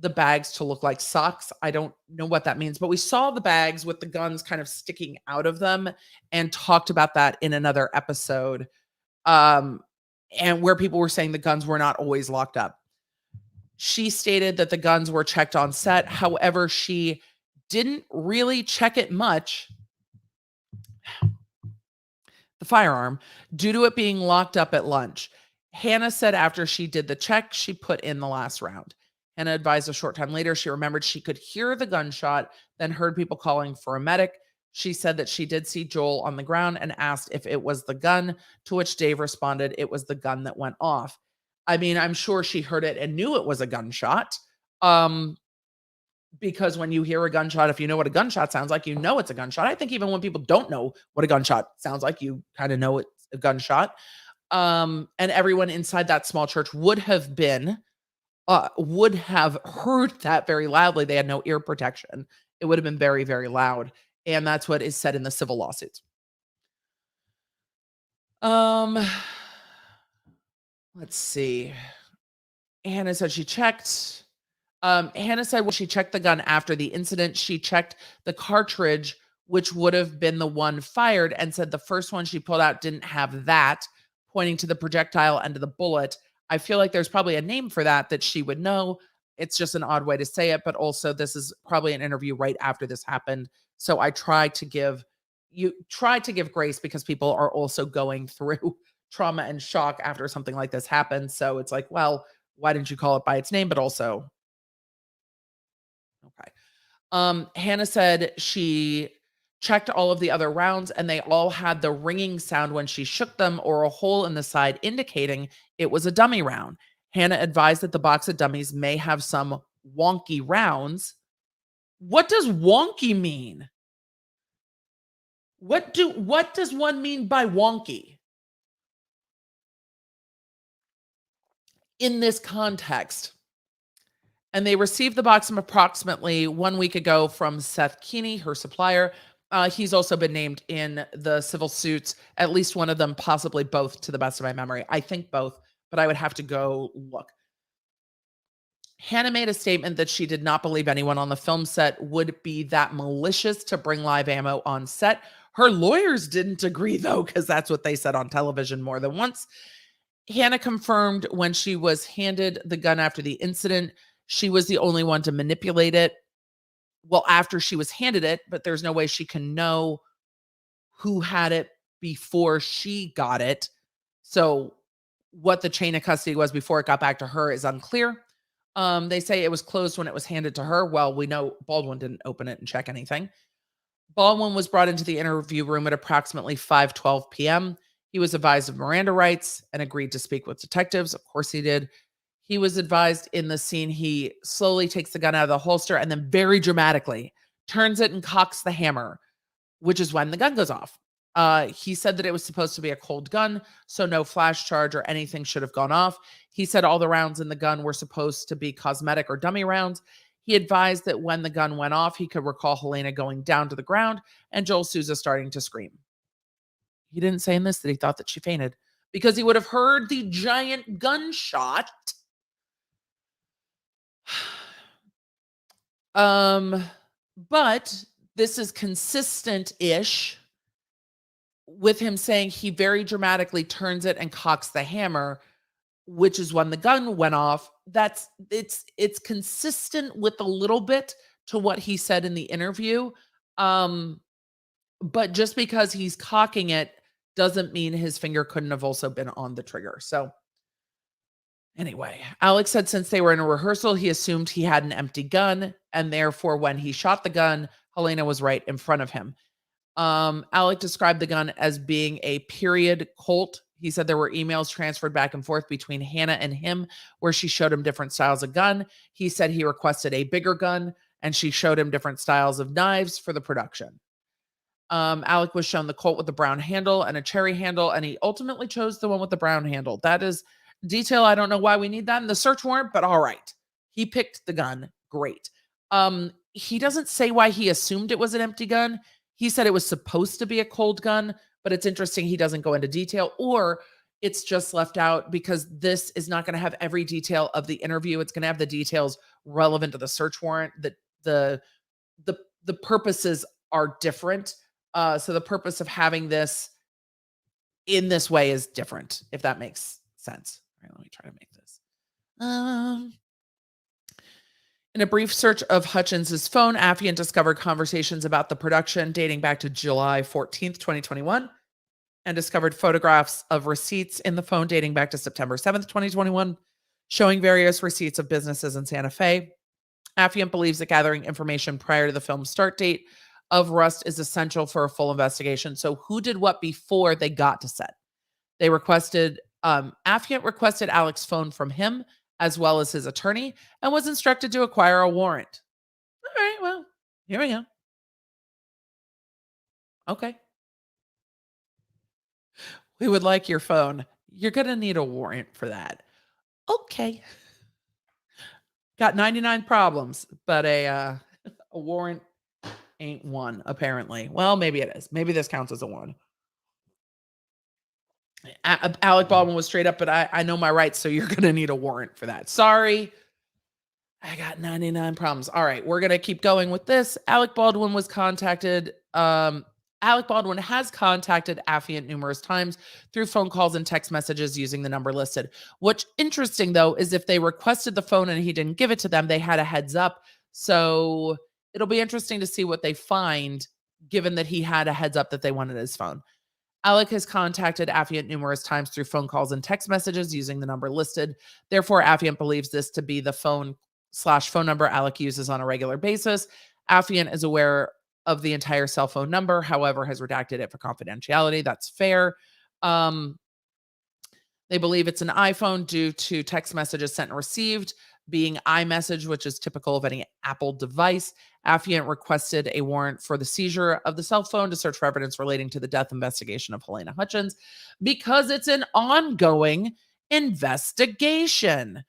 the bags to look like socks. I don't know what that means, but we saw the bags with the guns kind of sticking out of them and talked about that in another episode, and where people were saying the guns were not always locked up. She stated that the guns were checked on set. However, she didn't really check it much, the firearm, due to it being locked up at lunch. Hannah said after she did the check, she put in the last round. Hannah advised a short time later she remembered she could hear the gunshot, then heard people calling for a medic. She said that she did see Joel on the ground and asked if it was the gun, to which Dave responded it was the gun that went off. I mean, I'm sure she heard it and knew it was a gunshot. Because when you hear a gunshot, if you know what a gunshot sounds like, you know it's a gunshot. I think even when people don't know what a gunshot sounds like, you kind of know it's a gunshot. And everyone inside that small church would have heard that very loudly. They had no ear protection. It would have been very, very loud. And that's what is said in the civil lawsuits. Let's see. Hannah said she checked. Hannah said when she checked the gun after the incident, she checked the cartridge, which would have been the one fired, and said the first one she pulled out didn't have that, pointing to the projectile and to the bullet. I feel like there's probably a name for that she would know. It's just an odd way to say it, but also this is probably an interview right after this happened. So I try to give grace because people are also going through trauma and shock after something like this happens. So it's like, well, why didn't you call it by its name? But also, okay. Hannah said she checked all of the other rounds and they all had the ringing sound when she shook them or a hole in the side indicating it was a dummy round. Hannah advised that the box of dummies may have some wonky rounds. What does wonky mean? What does one mean by wonky in this context? And they received the box approximately 1 week ago from Seth Keeney, her supplier. He's also been named in the civil suits, at least one of them, possibly both, to the best of my memory. I think both, but I would have to go look. Hannah made a statement that she did not believe anyone on the film set would be that malicious to bring live ammo on set. Her lawyers didn't agree, though, because that's what they said on television more than once. Hannah confirmed when she was handed the gun after the incident, she was the only one to manipulate it. Well, after she was handed it, but there's no way she can know who had it before she got it. So what the chain of custody was before it got back to her is unclear. They say it was closed when it was handed to her. Well, we know Baldwin didn't open it and check anything. Baldwin was brought into the interview room at approximately 5:12 p.m. He was advised of Miranda rights and agreed to speak with detectives. Of course he did. He was advised in the scene, he slowly takes the gun out of the holster and then very dramatically turns it and cocks the hammer, which is when the gun goes off. He said that it was supposed to be a cold gun, so no flash charge or anything should have gone off. He said all the rounds in the gun were supposed to be cosmetic or dummy rounds. He advised that when the gun went off, he could recall Helena going down to the ground and Joel Souza starting to scream. He didn't say in this that he thought that she fainted because he would have heard the giant gunshot. But this is consistent-ish with him saying he very dramatically turns it and cocks the hammer, which is when the gun went off. It's consistent with a little bit to what he said in the interview. But just because he's cocking it doesn't mean his finger couldn't have also been on the trigger. So anyway, Alex said since they were in a rehearsal, he assumed he had an empty gun, and therefore when he shot the gun, Helena was right in front of him. Alec described the gun as being a period Colt. He said there were emails transferred back and forth between Hannah and him where she showed him different styles of gun. He said he requested a bigger gun, and she showed him different styles of knives for the production. Alec was shown the Colt with the brown handle and a cherry handle, and he ultimately chose the one with the brown handle. That is detail. I don't know why we need that in the search warrant, but all right. He picked the gun. Great. He doesn't say why he assumed it was an empty gun. He said it was supposed to be a cold gun, but it's interesting he doesn't go into detail, or it's just left out because this is not going to have every detail of the interview. It's going to have the details relevant to the search warrant. That the purposes are different. So the purpose of having this in this way is different, if that makes sense. All right, let me try to make this. In a brief search of Hutchins's phone, Affiant discovered conversations about the production dating back to July 14th, 2021, and discovered photographs of receipts in the phone dating back to September 7th, 2021, showing various receipts of businesses in Santa Fe. Affiant believes that gathering information prior to the film's start date of Rust is essential for a full investigation. So who did what before they got to set? They requested, Affiant requested Alec's phone from him, as well as his attorney, and was instructed to acquire a warrant. All right, well, here we go. Okay. We would like your phone. You're going to need a warrant for that. Okay. Got 99 problems, but a warrant ain't one, apparently. Well, maybe it is. Maybe this counts as a one. Alec Baldwin was straight up, but I know my rights, so you're going to need a warrant for that. Sorry. I got 99 problems. All right, we're going to keep going with this. Alec Baldwin was contacted. Alec Baldwin has contacted Affiant numerous times through phone calls and text messages using the number listed. What's interesting, though, is if they requested the phone and he didn't give it to them, they had a heads up. So it'll be interesting to see what they find, given that he had a heads up that they wanted his phone. Alec has contacted Affiant numerous times through phone calls and text messages using the number listed. Therefore, Affiant believes this to be the phone number Alec uses on a regular basis. Affiant is aware of the entire cell phone number, however, has redacted it for confidentiality. That's fair. They believe it's an iPhone due to text messages sent and received being iMessage, which is typical of any Apple device. Affiant requested a warrant for the seizure of the cell phone to search for evidence relating to the death investigation of Helena Hutchins because it's an ongoing investigation.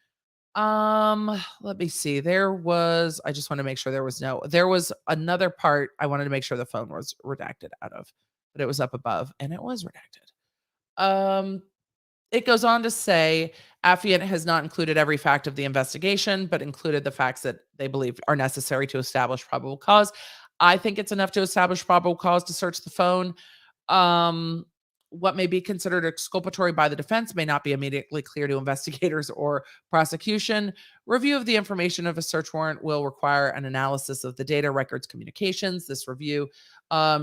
Let me see. I just want to make sure there was another part I wanted to make sure the phone was redacted out of, but it was up above and it was redacted. It goes on to say Affiant has not included every fact of the investigation, but included the facts that they believe are necessary to establish probable cause. I think it's enough to establish probable cause to search the phone. What may be considered exculpatory by the defense may not be immediately clear to investigators or prosecution. Review of the information of a search warrant will require an analysis of the data, records, communications. This review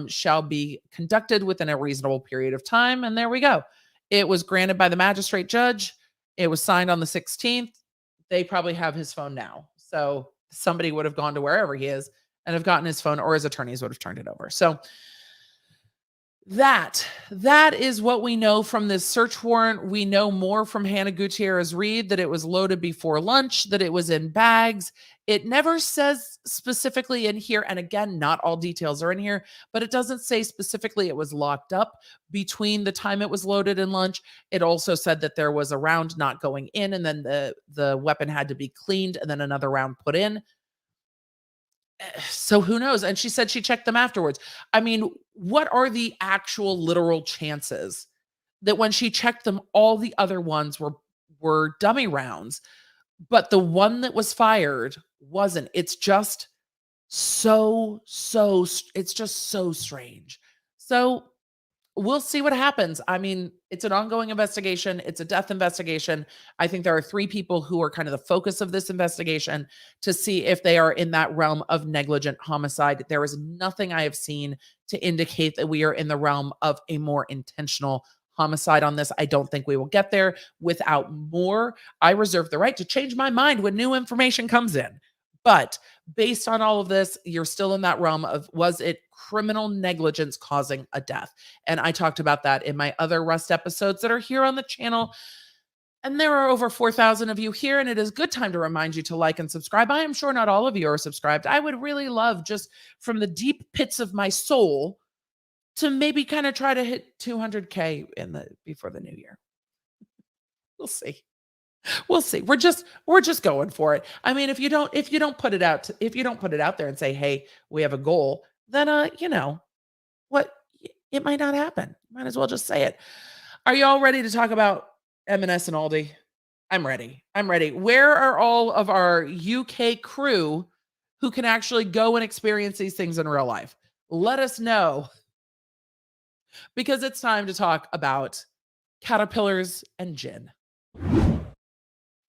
shall be conducted within a reasonable period of time. And there we go. It was granted by the magistrate judge. It was signed on the 16th. They probably have his phone now. So somebody would have gone to wherever he is and have gotten his phone, or his attorneys would have turned it over. So that is what we know from this search warrant. We know more from Hannah Gutierrez-Reed, that it was loaded before lunch, that it was in bags. It never says specifically in here, and again, not all details are in here, but it doesn't say specifically it was locked up between the time it was loaded and lunch. It also said that there was a round not going in, and then the weapon had to be cleaned and then another round put in. So who knows? And she said she checked them afterwards. I mean, what are the actual literal chances that when she checked them, all the other ones were dummy rounds, but the one that was fired wasn't? It's just it's just so strange. So we'll see what happens. I mean, it's an ongoing investigation. It's a death investigation. I think there are 3 people who are kind of the focus of this investigation to see if they are in that realm of negligent homicide. There is nothing I have seen to indicate that we are in the realm of a more intentional homicide on this. I don't think we will get there without more. I reserve the right to change my mind when new information comes in. But based on all of this, you're still in that realm of, was it criminal negligence causing a death? And I talked about that in my other Rust episodes that are here on the channel. And there are over 4,000 of you here, and it is a good time to remind you to like and subscribe. I am sure not all of you are subscribed. I would really love, just from the deep pits of my soul, to maybe kind of try to hit 200K before the new year. We'll see. We'll see. We're just going for it. I mean, if you don't put it out if you don't put it out there and say, "Hey, we have a goal," then what it might not happen. Might as well just say it. Are you all ready to talk about M&S and Aldi? I'm ready. I'm ready. Where are all of our UK crew who can actually go and experience these things in real life? Let us know because it's time to talk about caterpillars and gin.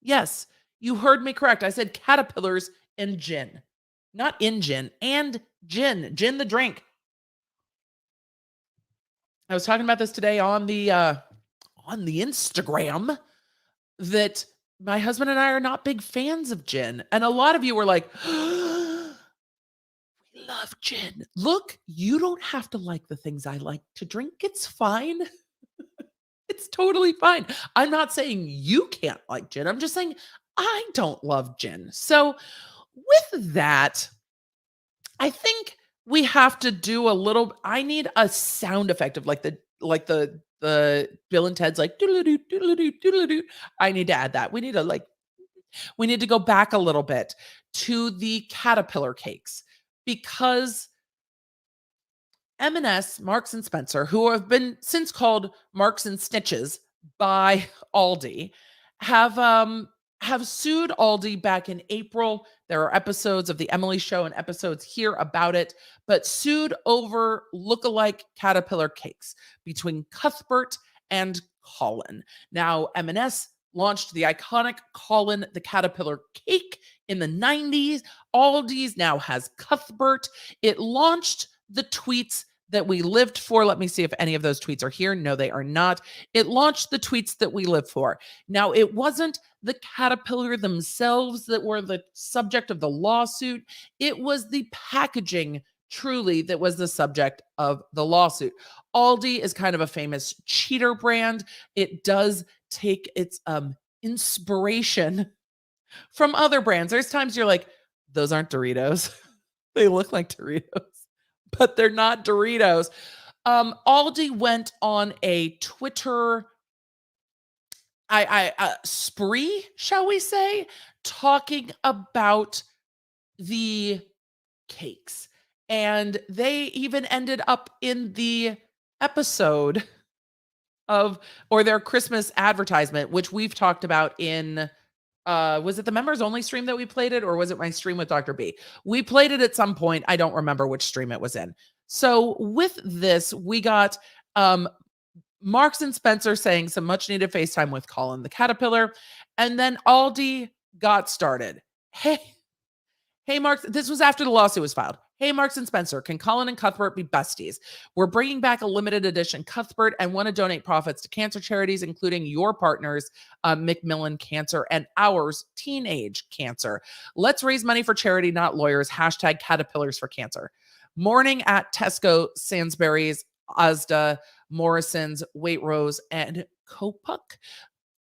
Yes, you heard me correct. I said caterpillars and gin, not in gin, and gin, gin the drink. I was talking about this today on the Instagram that my husband and I are not big fans of gin, and a lot of you were like, "We love gin." Look, you don't have to like the things I like to drink. It's fine. It's totally fine. I'm not saying you can't like gin. I'm just saying I don't love gin. So, with that, I think we have to do a little I need a sound effect of like the Bill and Ted's like doodle-doo, doodle-doo, doodle-doo. I need to add that. We need to go back a little bit to the caterpillar cakes because M&S, Marks and Spencer, who have been since called Marks and Snitches by Aldi, have sued Aldi back in April. There are episodes of the Emily Show and episodes here about it, but sued over lookalike caterpillar cakes between Cuthbert and Colin. Now, M&S launched the iconic Colin the Caterpillar cake in the 90s. Aldi's now has Cuthbert. It launched the tweets that we lived for. Let me see if any of those tweets are here. No, they are not. It launched the tweets that we live for. Now, it wasn't the caterpillar themselves that were the subject of the lawsuit. It was the packaging, truly, that was the subject of the lawsuit. Aldi is kind of a famous cheater brand. It does take its inspiration from other brands. There's times you're like, those aren't Doritos. They look like Doritos, but they're not Doritos. Aldi went on a Twitter spree, shall we say, talking about the cakes. And they even ended up in the episode or their Christmas advertisement, which we've talked about in was it the members only stream that we played it, or was it my stream with Dr. B? We played it at some point. I don't remember which stream it was in. So with this, we got Marks and Spencer saying some much needed FaceTime with Colin the Caterpillar. And then Aldi got started. Hey, Marks, this was after the lawsuit was filed. Hey, Marks and Spencer, can Colin and Cuthbert be besties? We're bringing back a limited edition Cuthbert and want to donate profits to cancer charities, including your partners, Macmillan Cancer, and ours, Teenage Cancer. Let's raise money for charity, not lawyers. Hashtag Caterpillars for Cancer. Morning at Tesco, Sainsbury's, Asda, Morrison's, Waitrose, and Kopuk.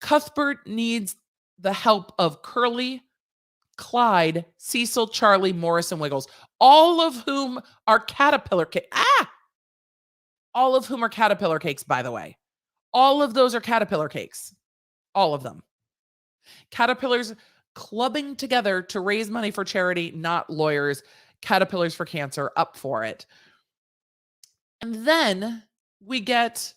Cuthbert needs the help of Curly, Clyde, Cecil, Charlie, Morris, and Wiggles, all of whom are caterpillar cakes. All of whom are caterpillar cakes, by the way. All of those are caterpillar cakes. All of them. Caterpillars clubbing together to raise money for charity, not lawyers. Caterpillars for Cancer, up for it. And then we get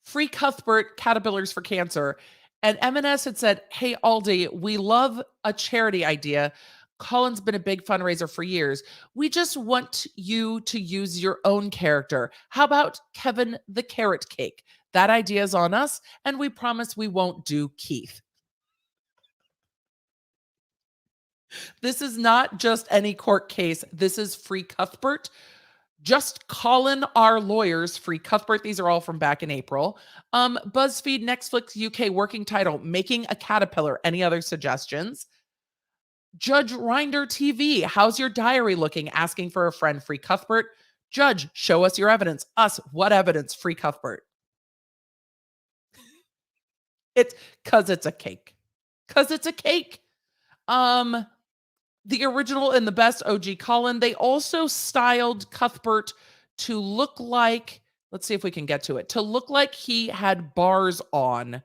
free Cuthbert Caterpillars for Cancer. And M&S had said, hey, Aldi, we love a charity idea. Colin's been a big fundraiser for years. We just want you to use your own character. How about Kevin the Carrot Cake? That idea is on us, and we promise we won't do Keith. This is not just any court case. This is free Cuthbert. Just Colin our lawyers, free Cuthbert. These are all from back in April. BuzzFeed, Netflix UK working title, Making a Caterpillar. Any other suggestions? Judge Rinder TV, how's your diary looking? Asking for a friend, free Cuthbert. Judge, show us your evidence. Us, what evidence? Free Cuthbert. It's because it's a cake. Because it's a cake. The original and the best OG Colin. They also styled Cuthbert to look like, let's see if we can get to it, to look like he had bars on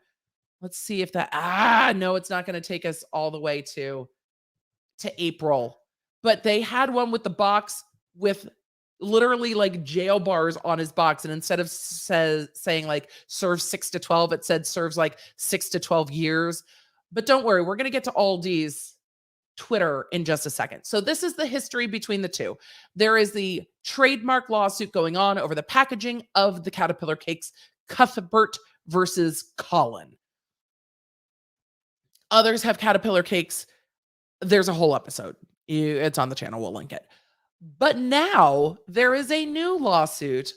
Let's see if that no, it's not gonna take us all the way to April. But they had one with the box with literally like jail bars on his box. And instead of saying like serves 6 to 12, it said serves like 6 to 12 years. But don't worry, we're going to get to Aldi's Twitter in just a second. So this is the history between the two. There is the trademark lawsuit going on over the packaging of the Caterpillar cakes, Cuthbert versus Colin. Others have Caterpillar cakes. There's a whole episode. It's on the channel. We'll link it. But now there is a new lawsuit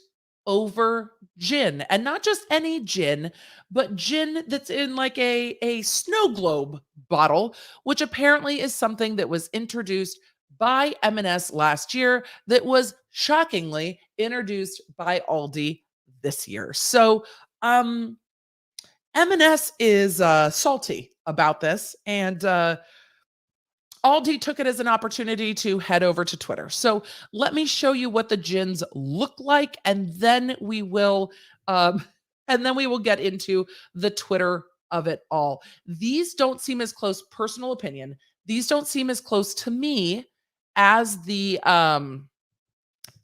over gin, and not just any gin, but gin that's in like a snow globe bottle, which apparently is something that was introduced by M&S last year that was shockingly introduced by Aldi this year. So M&S is salty about this, and Aldi took it as an opportunity to head over to Twitter. So let me show you what the gins look like, and then we will get into the Twitter of it all. These don't seem as close, personal opinion. These don't seem as close to me as the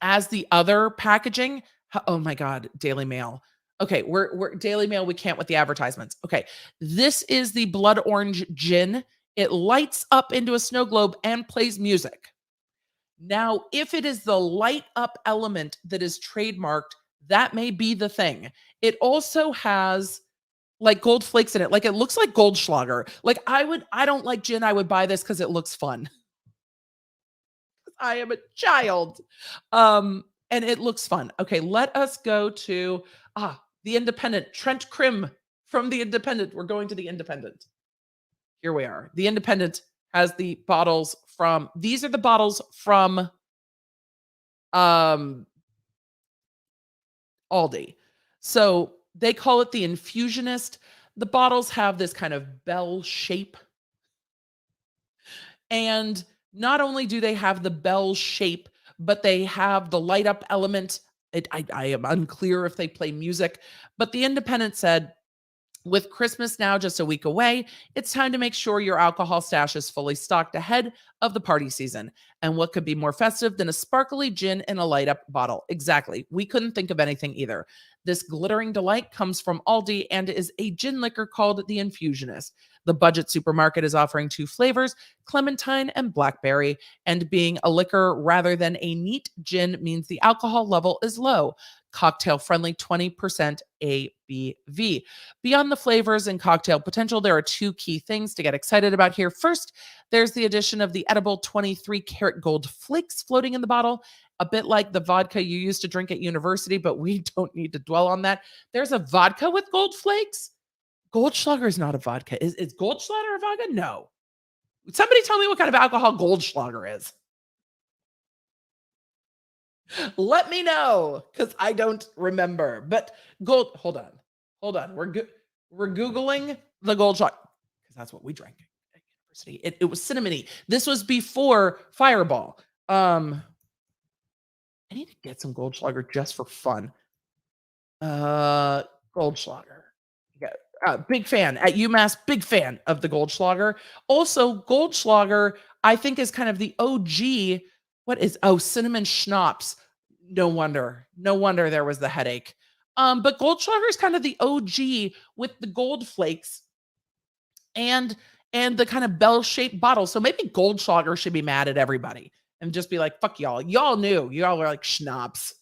other packaging. Oh my God, Daily Mail. Okay, we're Daily Mail. We can't with the advertisements. Okay, this is the blood orange gin. It lights up into a snow globe and plays music. Now, if it is the light up element that is trademarked, that may be the thing. It also has like gold flakes in it. Like it looks like Goldschlager. Like I don't like gin. I would buy this because it looks fun. I am a child. And it looks fun. Okay, let us go to the Independent. Trent Krim from the Independent. We're going to the Independent. Here we are. The Independent has the bottles from, these are the bottles from Aldi. So they call it the Infusionist. The bottles have this kind of bell shape. And not only do they have the bell shape, but they have the light up element. I am unclear if they play music, but the Independent said, with Christmas now just a week away, it's time to make sure your alcohol stash is fully stocked ahead of the party season. And what could be more festive than a sparkly gin in a light up bottle? Exactly. We couldn't think of anything either. This glittering delight comes from Aldi and is a gin liquor called the Infusionist. The budget supermarket is offering 2 flavors, clementine and blackberry, and being a liquor rather than a neat gin means the alcohol level is low. Cocktail friendly, 20% ABV. Beyond the flavors and cocktail potential, there are 2 key things to get excited about here. First, there's the addition of the edible 23-karat gold flakes floating in the bottle, a bit like the vodka you used to drink at university, but we don't need to dwell on that. There's a vodka with gold flakes? Goldschlager is not a vodka. Is Goldschlager a vodka? No. Somebody tell me what kind of alcohol Goldschlager is. Let me know, because I don't remember. But hold on. We're Googling the Goldschlager, because that's what we drank at university. It was cinnamony. This was before Fireball. I need to get some Goldschlager just for fun. Goldschlager. Yeah, big fan at UMass, big fan of the Goldschlager. Also, Goldschlager, I think, is kind of the OG. Cinnamon schnapps. No wonder there was the headache. But Goldschlager is kind of the OG with the gold flakes and the kind of bell-shaped bottle. So maybe Goldschlager should be mad at everybody and just be like, fuck y'all. Y'all knew. Y'all were like schnapps.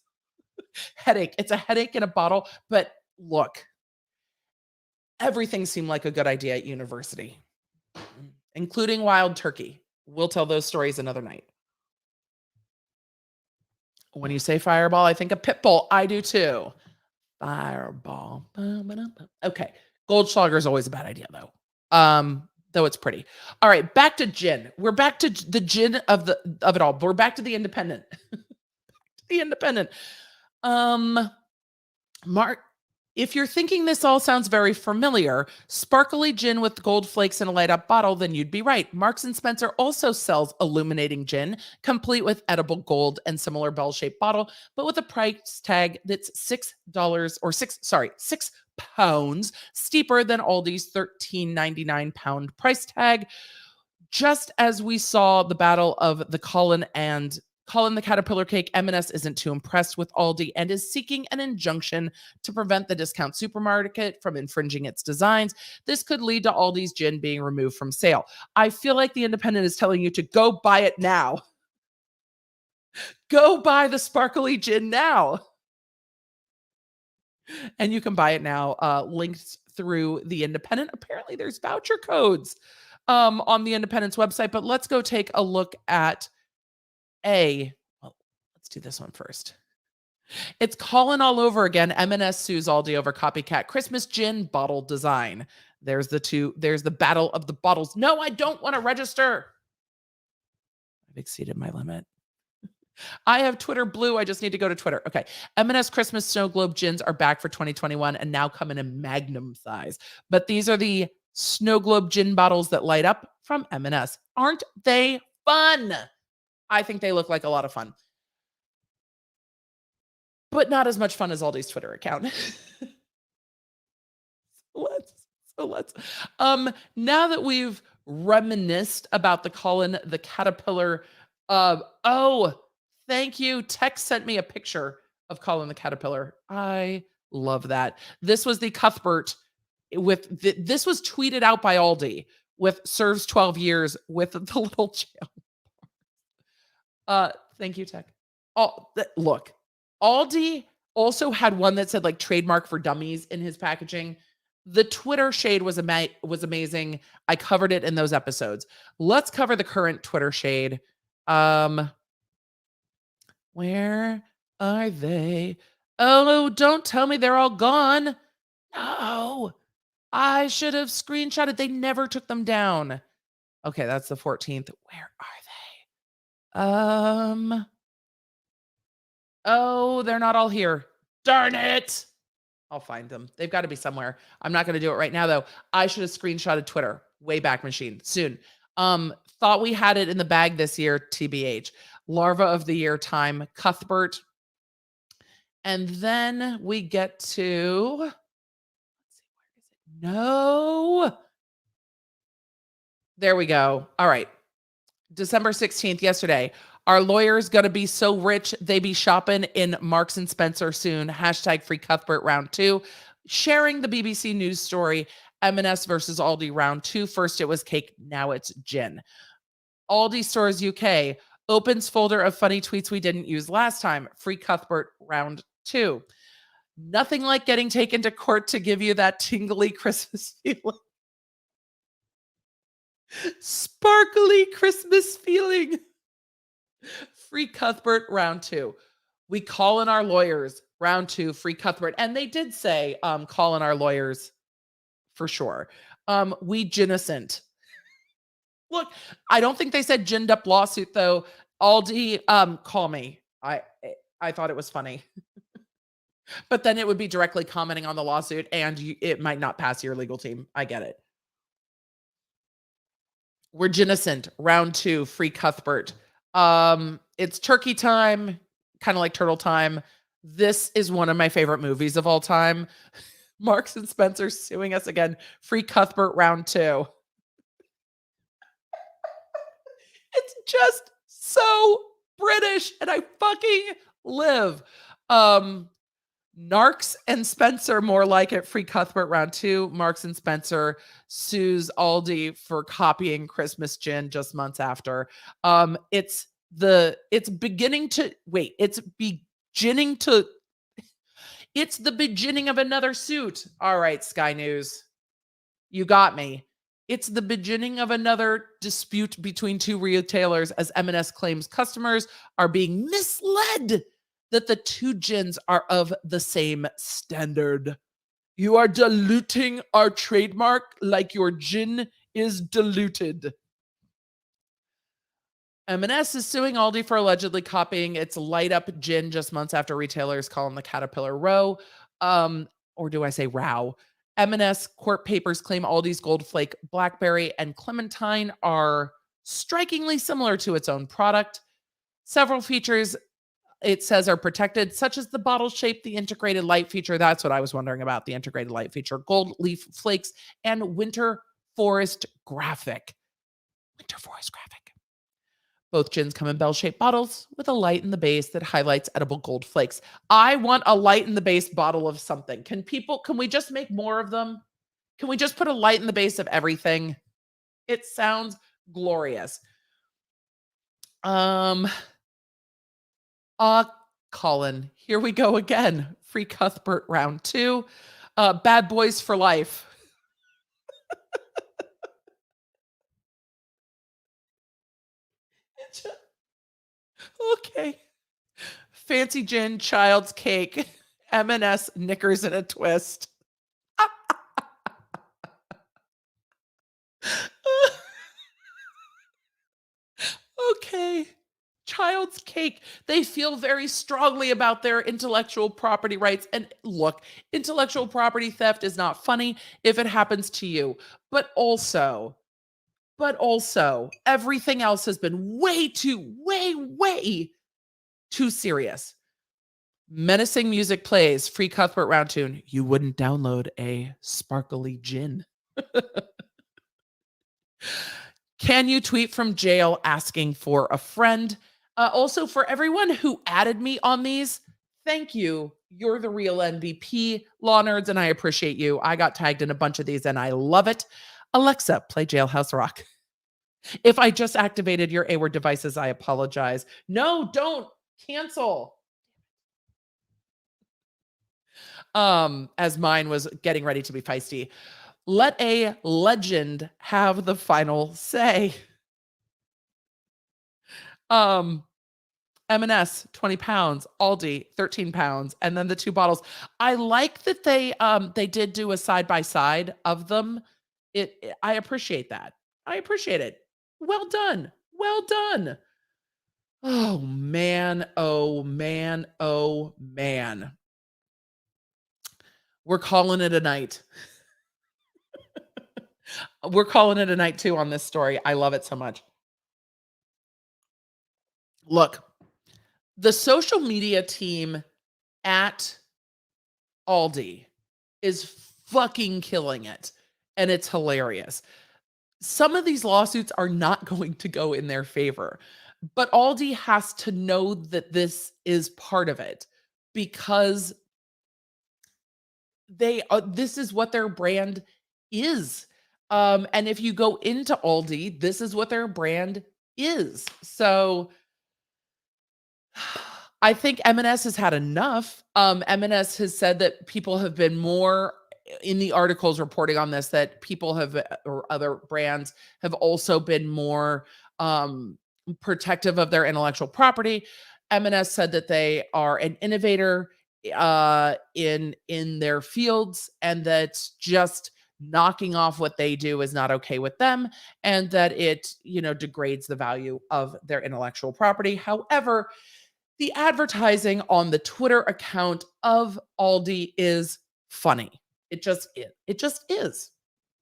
Headache. It's a headache in a bottle. But look, everything seemed like a good idea at university, including wild turkey. We'll tell those stories another night. When you say Fireball, I think of Pitbull. I do too. Fireball. Okay. Goldschlager is always a bad idea though. Though it's pretty. All right, back to gin. We're back to the gin of it all. We're back to the Independent. The Independent. If you're thinking this all sounds very familiar, sparkly gin with gold flakes in a light up bottle, then you'd be right. Marks and Spencer also sells illuminating gin, complete with edible gold and similar bell-shaped bottle, but with a price tag that's $6 or £6 steeper than Aldi's £13.99 price tag. Just as we saw the battle of the Colin the Caterpillar cake, M&S isn't too impressed with Aldi and is seeking an injunction to prevent the discount supermarket from infringing its designs. This could lead to Aldi's gin being removed from sale. I feel like the Independent is telling you to go buy it now. Go buy the sparkly gin now. And you can buy it now, linked through the Independent. Apparently there's voucher codes on the Independent's website, but let's go take a look at let's do this one first. It's Colin all over again. M&S sues Aldi over copycat Christmas gin bottle design. There's the battle of the bottles. No, I don't want to register. I've exceeded my limit. I have Twitter Blue. I just need to go to Twitter. Okay. M&S Christmas Snow Globe gins are back for 2021 and now come in a magnum size. But these are the Snow Globe gin bottles that light up from M&S. Aren't they fun? I think they look like a lot of fun. But not as much fun as Aldi's Twitter account. Let's now that we've reminisced about the Colin the Caterpillar, thank you. Tex sent me a picture of Colin the Caterpillar. I love that. This was the Cuthbert this was tweeted out by Aldi with serves 12 years with the little jail. Thank you, Tech. Look, Aldi also had one that said like trademark for dummies in his packaging. The Twitter shade was amazing. I covered it in those episodes. Let's cover the current Twitter shade. Where are they? Oh, don't tell me they're all gone. No, I should have screenshotted. They never took them down. Okay, that's the 14th. Where are they? Oh, they're not all here. Darn it. I'll find them. They've got to be somewhere. I'm not going to do it right now, though. I should have screenshotted Twitter. Wayback Machine. Soon. Thought we had it in the bag this year, TBH. Larva of the Year time, Cuthbert. And then we get to... Let's see, where is it? No. There we go. All right. December 16th, yesterday. Our lawyers gonna be so rich, they be shopping in Marks and Spencer soon. # free Cuthbert round 2. Sharing the BBC News story, M&S versus Aldi round 2. First it was cake, now it's gin. Aldi Stores UK opens folder of funny tweets we didn't use last time. Free Cuthbert round 2. Nothing like getting taken to court to give you that tingly Christmas feeling. Sparkly Christmas feeling. Free Cuthbert round 2. We call in our lawyers round 2. Free Cuthbert. And they did say call in our lawyers for sure. We ginnocent. Look, I don't think they said ginned up lawsuit though. Aldi, call me. I thought it was funny. But then it would be directly commenting on the lawsuit and it might not pass your legal team. I get it. We're ginnocent round 2. Free Cuthbert. It's turkey time, kind of like turtle time. This is one of my favorite movies of all time. Marks and Spencer suing us again. Free Cuthbert round 2. It's just so British and I fucking live. Narks and Spencer more like it. Free Cuthbert round 2. Marks and Spencer sues Aldi for copying Christmas gin just months after. It's the beginning of another suit. All right, Sky News. You got me. It's the beginning of another dispute between two retailers as M&S claims customers are being misled that the two gins are of the same standard. You are diluting our trademark like your gin is diluted. M&S is suing Aldi for allegedly copying its light up gin just months after retailers call them the Caterpillar Row. or do I say row? M&S court papers claim Aldi's Gold Flake Blackberry and Clementine are strikingly similar to its own product. Several features it says are protected, such as the bottle shape, the integrated light feature. That's what I was wondering about, the integrated light feature, gold leaf flakes, and winter forest graphic. Winter forest graphic. Both gins come in bell-shaped bottles with a light in the base that highlights edible gold flakes. I want a light in the base bottle of something. Can we just make more of them? Can we just put a light in the base of everything? It sounds glorious. Colin, here we go again. Free Cuthbert round 2. Bad boys for life. Okay. Fancy gin, child's cake, M&S knickers and a twist. Okay. Child's cake. They feel very strongly about their intellectual property rights. And look, intellectual property theft is not funny if it happens to you. But also, everything else has been way too serious. Menacing music plays, free Cuthbert round tune. You wouldn't download a sparkly gin. Can you tweet from jail asking for a friend? Also, for everyone who added me on these, thank you. You're the real MVP, law nerds, and I appreciate you. I got tagged in a bunch of these, and I love it. Alexa, play Jailhouse Rock. If I just activated your A-word devices, I apologize. No, don't. Cancel. As mine was getting ready to be feisty. Let a legend have the final say. M&S, 20 pounds, Aldi, 13 pounds, and then the 2 bottles. I like that they did do a side-by-side of them. I appreciate that. I appreciate it. Well done. Well done. Oh, man. Oh, man. Oh, man. We're calling it a night. We're calling it a night, too, on this story. I love it so much. Look, the social media team at Aldi is fucking killing it, and it's hilarious. Some of these lawsuits are not going to go in their favor, but Aldi has to know that this is part of it because this is what their brand is. And if you go into Aldi, this is what their brand is. So I think M&S has had enough. M&S has said that people have been more in the articles reporting on this, that people have, or other brands have also been more protective of their intellectual property. M&S said that they are an innovator in their fields, and that just knocking off what they do is not okay with them, and that it, degrades the value of their intellectual property. However, the advertising on the Twitter account of Aldi is funny. It just is. It just is.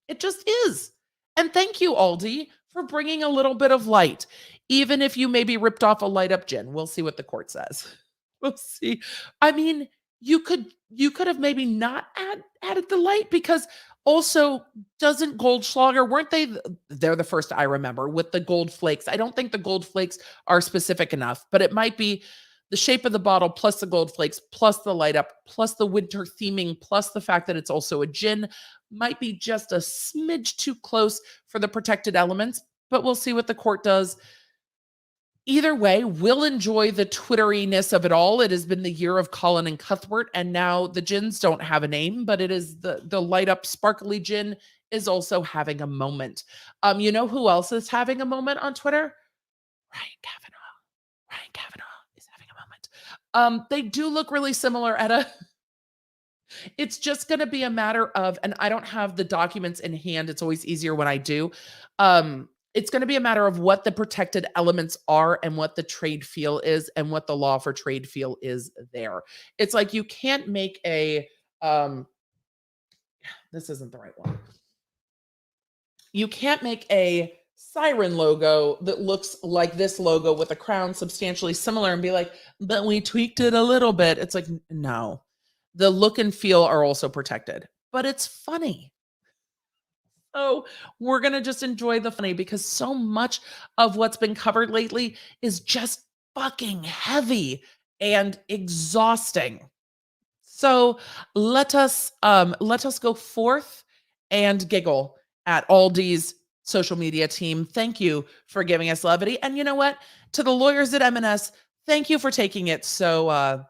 It just is. And thank you, Aldi, for bringing a little bit of light, even if you maybe ripped off a light up gin. We'll see what the court says. We'll see. I mean, you could have maybe not added the light, because also, doesn't Goldschlager, they're the first I remember with the gold flakes. I don't think the gold flakes are specific enough, but it might be the shape of the bottle plus the gold flakes plus the light up plus the winter theming plus the fact that it's also a gin might be just a smidge too close for the protected elements, but we'll see what the court does. Either way, we'll enjoy the Twitteriness of it all. It has been the year of Colin and Cuthbert, and now the gins don't have a name, but it is the light up sparkly gin is also having a moment. You know who else is having a moment on Twitter? Ryan Kavanaugh. Ryan Kavanaugh is having a moment. They do look really similar, Etta. It's just going to be a matter of, and I don't have the documents in hand. It's always easier when I do. It's going to be a matter of what the protected elements are and what the trade feel is and what the law for trade feel is there. It's like you can't make a this isn't the right one. You can't make a siren logo that looks like this logo with a crown substantially similar and be like, but we tweaked it a little bit. It's like, no, the look and feel are also protected, but it's funny. So we're going to just enjoy the funny because so much of what's been covered lately is just fucking heavy and exhausting. So let us go forth and giggle at Aldi's social media team. Thank you for giving us levity. And you know what? To the lawyers at M&S, thank you for taking it so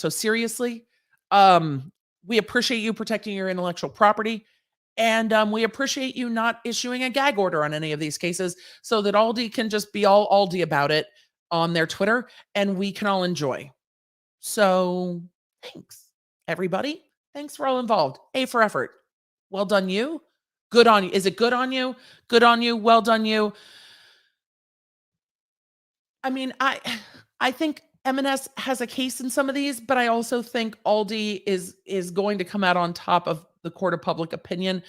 seriously. We appreciate you protecting your intellectual property. And we appreciate you not issuing a gag order on any of these cases so that Aldi can just be all Aldi about it on their Twitter and we can all enjoy. So thanks, everybody. Thanks for all involved. A for effort. Well done, you. Good on you. Is it good on you? Good on you. Well done, you. I mean, I think M&S has a case in some of these, but I also think Aldi is going to come out on top of the court of public opinion,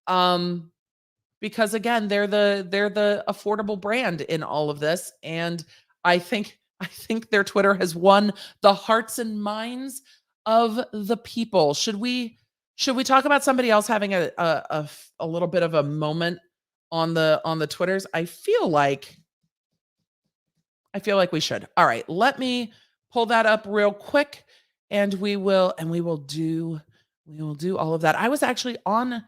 because again, they're the affordable brand in all of this, and I think their Twitter has won the hearts and minds of the people. Should we talk about somebody else having a little bit of a moment on the Twitters? I feel like we should. All right, let me pull that up real quick, and we will do all of that. I was actually on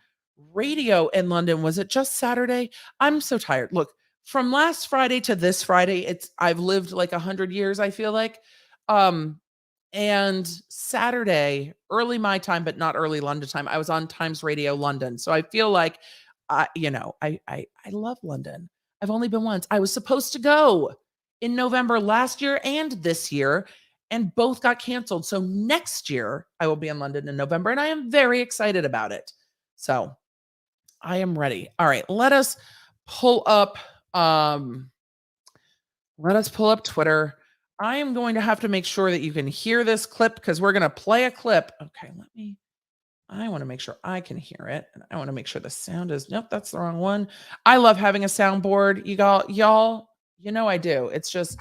radio in London. Was it just Saturday? I'm so tired. Look, from last Friday to this Friday, I've lived like 100 years, I feel like. And Saturday, early my time, but not early London time, I was on Times Radio London. So I feel like, I love London. I've only been once. I was supposed to go in November last year and this year, and both got canceled. So next year I will be in London in November, and I am very excited about it. So I am ready. All right, let us pull up Twitter. I am going to have to make sure that you can hear this clip because we're going to play a clip. Okay, I want to make sure I can hear it, and I want to make sure the sound is, nope, that's the wrong one. I love having a soundboard. Y'all, you know I do. It's just,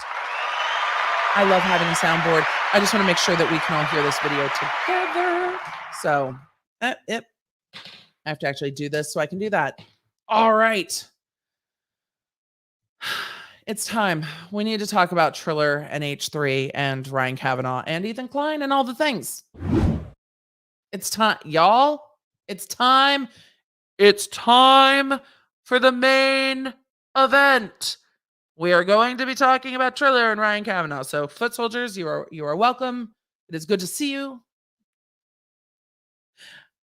I love having a soundboard. I just want to make sure that we can all hear this video together. So, I have to actually do this so I can do that. All right. It's time. We need to talk about Triller and H3 and Ryan Kavanaugh and Ethan Klein and all the things. It's time, y'all. It's time. It's time for the main event. We are going to be talking about Triller and Ryan Kavanaugh. So, foot soldiers, you are welcome. It is good to see you.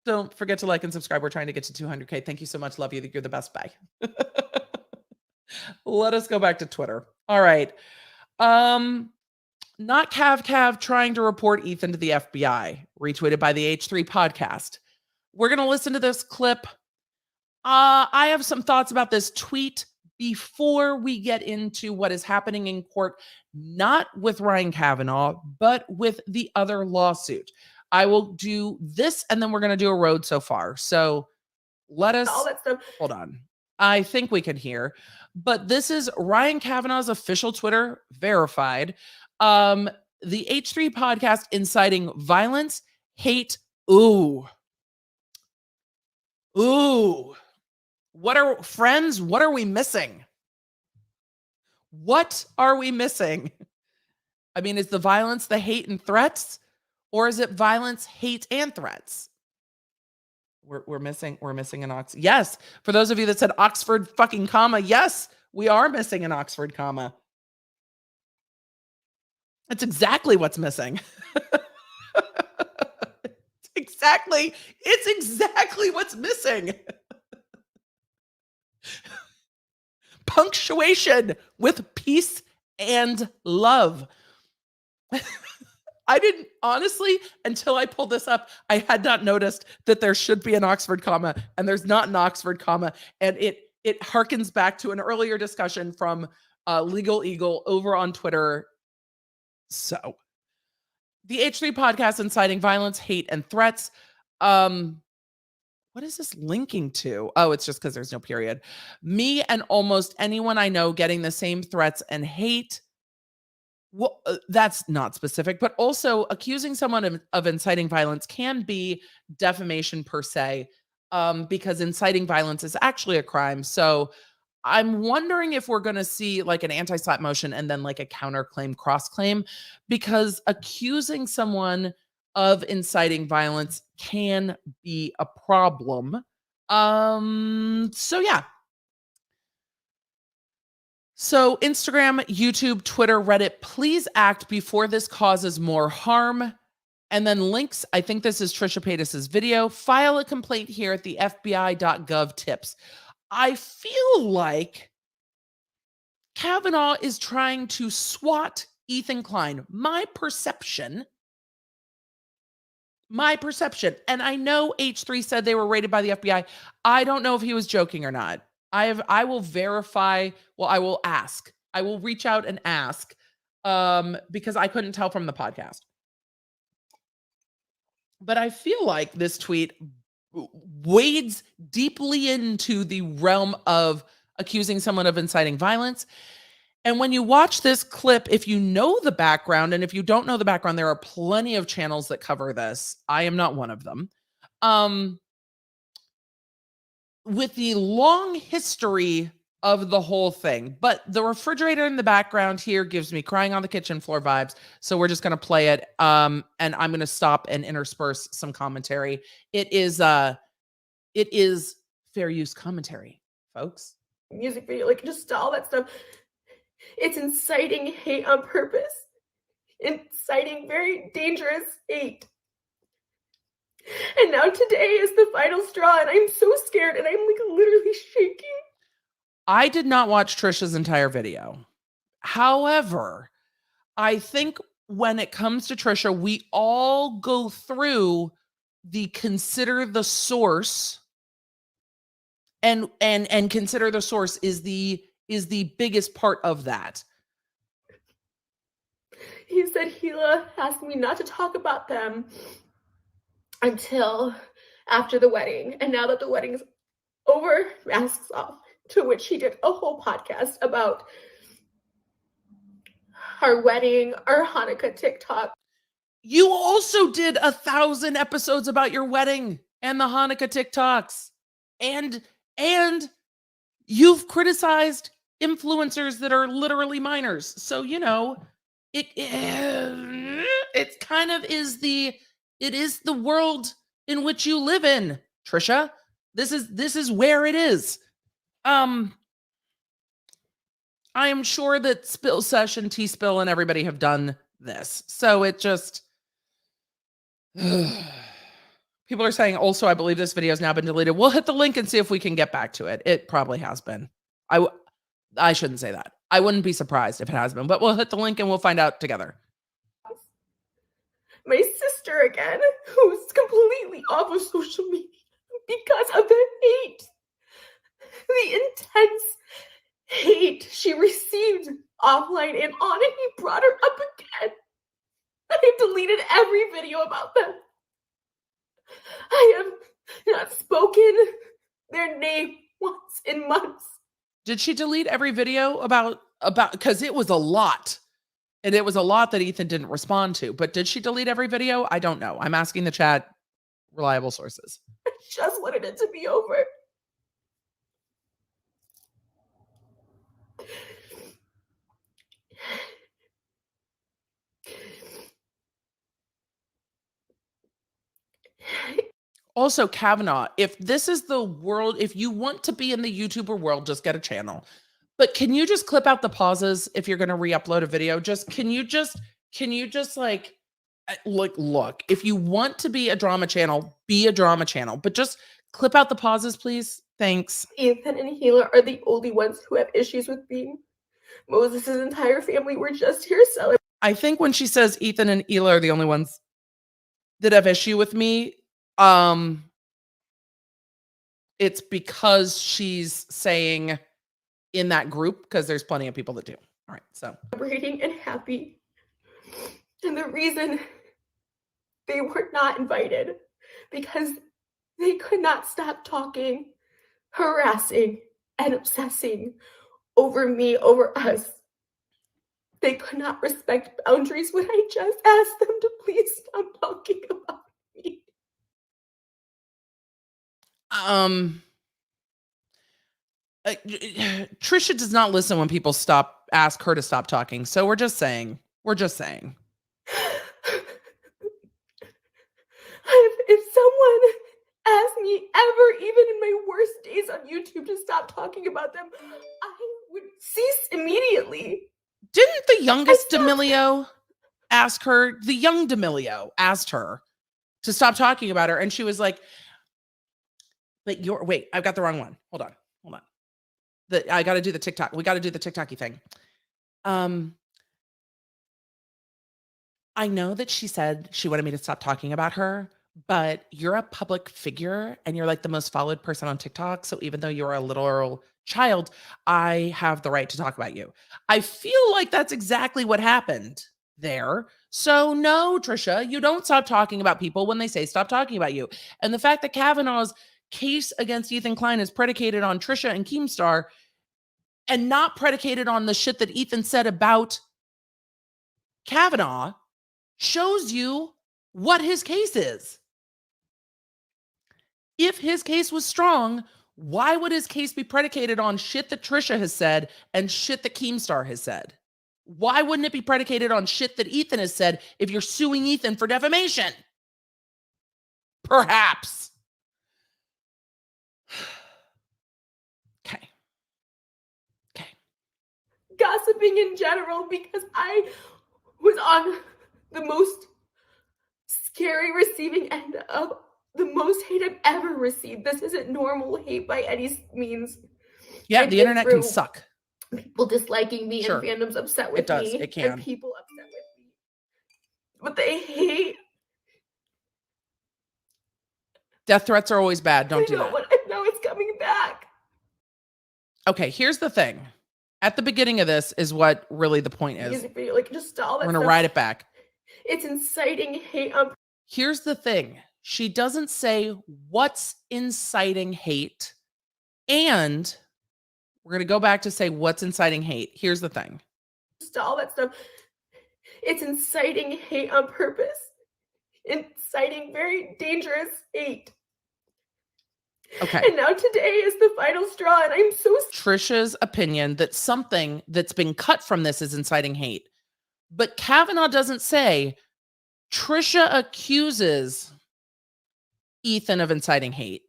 Don't forget to like and subscribe. We're trying to get to 200K. Thank you so much. Love you. You're the best. Bye. Let us go back to Twitter. All right. Not Cav trying to report Ethan to the FBI. Retweeted by the H3 podcast. We're going to listen to this clip. I have some thoughts about this tweet before we get into what is happening in court, not with Ryan Kavanaugh, but with the other lawsuit. I will do this, and then we're going to do a road so far. So let us, hold on. I think we can hear, but this is Ryan Kavanaugh's official Twitter, verified. The H3 podcast inciting violence, hate. Ooh. What are we missing? What are we missing? I mean, is the violence the hate and threats? Or is it violence, hate, and threats? We're missing an Ox. Yes. For those of you that said Oxford fucking comma, yes, we are missing an Oxford comma. It's exactly what's missing. It's exactly what's missing. Punctuation with peace and love. I didn't, honestly, until I pulled this up, I had not noticed that there should be an Oxford comma, and there's not an Oxford comma. And it harkens back to an earlier discussion from Legal Eagle over on Twitter. So, the H3 podcast inciting violence, hate, and threats. What is this linking to? Oh, it's just because there's no period. Me and almost anyone I know getting the same threats and hate. Well, that's not specific, but also accusing someone of inciting violence can be defamation per se, because inciting violence is actually a crime. So I'm wondering if we're going to see like an anti-slap motion and then like a counterclaim, cross claim, because accusing someone of inciting violence can be a problem. So yeah. So Instagram, YouTube, Twitter, Reddit, please act before this causes more harm. And then links, I think this is Trisha Paytas's video. File a complaint here at the FBI.gov tips. I feel like Kavanaugh is trying to swat Ethan Klein. My perception, and I know H3 said they were raided by the FBI. I don't know if he was joking or not. I will verify. Well, I will ask. I will reach out and ask, because I couldn't tell from the podcast. But I feel like this tweet wades deeply into the realm of accusing someone of inciting violence. And when you watch this clip, if you know the background, and if you don't know the background, there are plenty of channels that cover this. I am not one of them. With the long history of the whole thing, but the refrigerator in the background here gives me crying on the kitchen floor vibes. So we're just going to play it. And I'm going to stop and intersperse some commentary. It is fair use commentary, folks. Music video, like just all that stuff. It's inciting hate on purpose. Inciting very dangerous hate. And now today is the final straw, and I'm so scared, and I'm like literally shaking. I did not watch Trisha's entire video. However, I think when it comes to Trisha, we all go through the consider the source, and consider the source is the biggest part of that. He said Hila asked me not to talk about them until after the wedding. And now that the wedding's over, masks off. To which he did a whole podcast about our wedding, our Hanukkah TikTok. You also did 1,000 episodes about your wedding and the Hanukkah TikToks. And you've criticized influencers that are literally minors. So, you know, it kind of is the world in which you live in, Trisha. This is where it is. I am sure that Spill Session, T-Spill, and everybody have done this. So it just people are saying also, I believe this video has now been deleted. We'll hit the link and see if we can get back to it. It probably has been. I shouldn't say that. I wouldn't be surprised if it has been, but we'll hit the link and we'll find out together. My sister again, who's completely off of social media because of the hate. The intense hate she received offline and on, and he brought her up again. I deleted every video about them. I have not spoken their name once in months. Did she delete every video about because it was a lot, and it was a lot that Ethan didn't respond to, but did she delete every video? I don't know. I'm asking the chat, reliable sources. I just wanted it to be over. Also, Kavanaugh, if this is the world, if you want to be in the YouTuber world, just get a channel. But can you just clip out the pauses if you're going to re-upload a video? Can you just like, look, if you want to be a drama channel, be a drama channel, but just clip out the pauses, please. Thanks. Ethan and Hila are the only ones who have issues with being Moses' entire family. We're just here celebrating. I think when she says Ethan and Hila are the only ones that have issue with me, it's because she's saying in that group, because there's plenty of people that do. All right, so celebrating and happy. And the reason they were not invited because they could not stop talking, harassing, and obsessing over me, over us. They could not respect boundaries when I just asked them to please stop talking about me. Trisha does not listen when people ask her to stop talking. So we're just saying. If someone asked me ever, even in my worst days on YouTube, to stop talking about them, I would cease immediately. Didn't the youngest D'Amelio ask her? The young D'Amelio asked her to stop talking about her, and she was like, "But wait, I've got the wrong one. Hold on. I got to do the TikTok. We got to do the TikToky thing." I know that she said she wanted me to stop talking about her, but you're a public figure and you're like the most followed person on TikTok. So even though you're a literal child, I have the right to talk about you. I feel like that's exactly what happened there. So no, Trisha, you don't stop talking about people when they say stop talking about you. And the fact that Kavanaugh's case against Ethan Klein is predicated on Trisha and Keemstar and not predicated on the shit that Ethan said about Kavanaugh shows you what his case is. If his case was strong, why would his case be predicated on shit that Trisha has said and shit that Keemstar has said? Why wouldn't it be predicated on shit that Ethan has said if you're suing Ethan for defamation? Perhaps. Okay. Gossiping in general, because I was on the most scary receiving end of the most hate I've ever received. This isn't normal hate by any means. Yeah, the internet can suck. People disliking me and fandoms upset with me. It can. And people upset with me. But they hate. Death threats are always bad. Don't do that. Now it's coming back. Okay, here's the thing. At the beginning of this is what really the point is. Like, just stall that. We're going to ride it back. It's inciting hate. Here's the thing. She doesn't say what's inciting hate. And we're going to go back to say what's inciting hate. Here's the thing. Just all that stuff. It's inciting hate on purpose. Inciting very dangerous hate. Okay. And now today is the final straw, and I'm so... Trisha's opinion that something that's been cut from this is inciting hate. But Kavanaugh doesn't say Trisha accuses Ethan of inciting hate.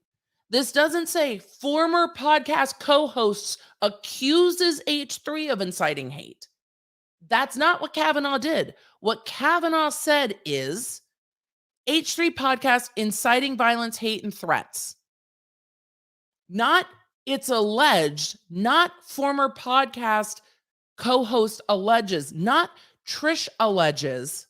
This doesn't say former podcast co-hosts accuses H3 of inciting hate. That's not what Kavanaugh did. What Kavanaugh said is H3 podcast inciting violence, hate, and threats. Not it's alleged, not former podcast co-host alleges, not Trish alleges.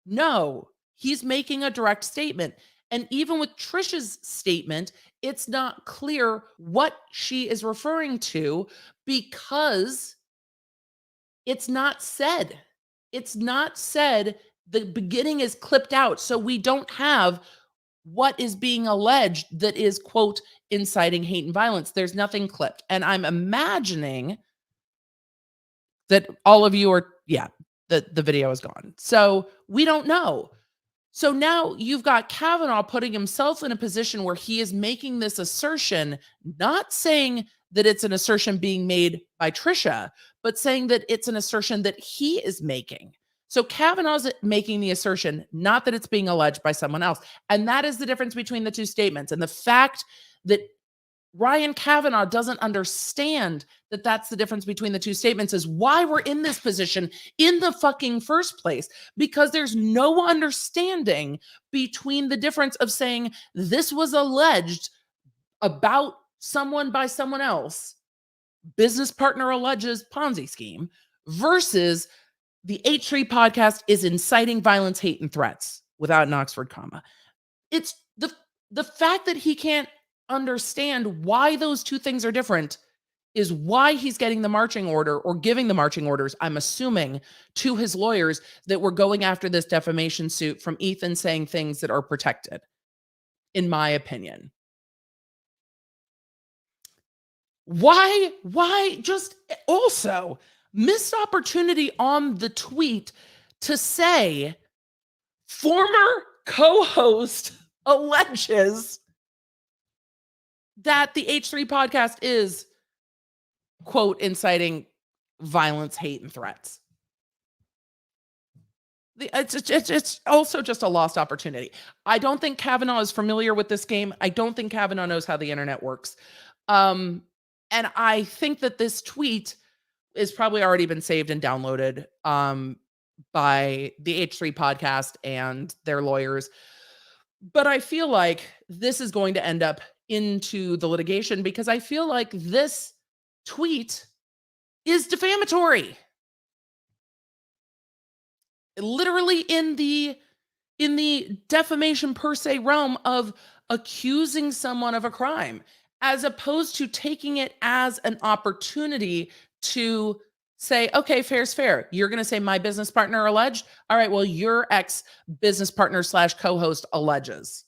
No, he's making a direct statement. And even with Trish's statement, it's not clear what she is referring to because it's not said. It's not said. The beginning is clipped out. So we don't have what is being alleged that is, quote, inciting hate and violence. There's nothing clipped. And I'm imagining that all of you are, the video is gone. So we don't know. So now you've got Kavanaugh putting himself in a position where he is making this assertion, not saying that it's an assertion being made by Trisha, but saying that it's an assertion that he is making. So Kavanaugh's making the assertion, not that it's being alleged by someone else. And that is the difference between the two statements. And the fact that Ryan Kavanaugh doesn't understand that that's the difference between the two statements is why we're in this position in the fucking first place, because there's no understanding between the difference of saying this was alleged about someone by someone else, business partner alleges Ponzi scheme, versus the H3 podcast is inciting violence, hate, and threats without an Oxford comma. It's the fact that he can't understand why those two things are different is why he's getting the marching order or giving the marching orders, I'm assuming, to his lawyers that were going after this defamation suit from Ethan saying things that are protected, in my opinion. Why just also missed opportunity on the tweet to say former co-host alleges that the H3 podcast is, quote, inciting violence, hate, and threats. It's also just a lost opportunity. I don't think Kavanaugh is familiar with this game. I don't think Kavanaugh knows how the internet works. And I think that this tweet is probably already been saved and downloaded by the H3 podcast and their lawyers. But I feel like this is going to end up into the litigation because I feel like this tweet is defamatory. Literally in the defamation per se realm of accusing someone of a crime, as opposed to taking it as an opportunity to say, okay, fair's fair. You're going to say my business partner alleged. All right, well, your ex-business partner / co-host alleges.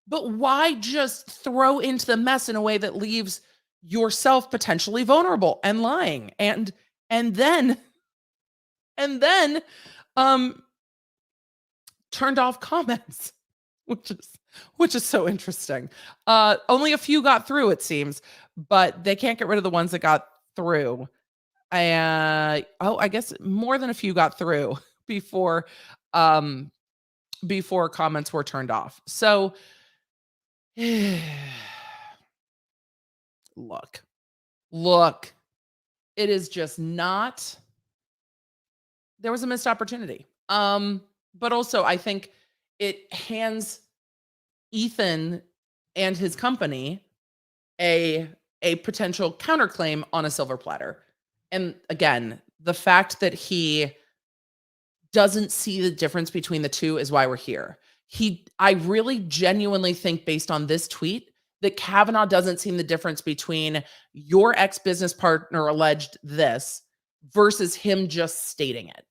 But why just throw into the mess in a way that leaves yourself potentially vulnerable and lying and then turned off comments, which is so interesting. Only a few got through, it seems, but they can't get rid of the ones that got through. I guess more than a few got through before comments were turned off. So look, it is just not. There was a missed opportunity. But also I think it hands Ethan and his company a potential counterclaim on a silver platter. And again, the fact that he doesn't see the difference between the two is why we're here. I really genuinely think, based on this tweet, that Kavanaugh doesn't see the difference between your ex-business partner alleged this versus him just stating it.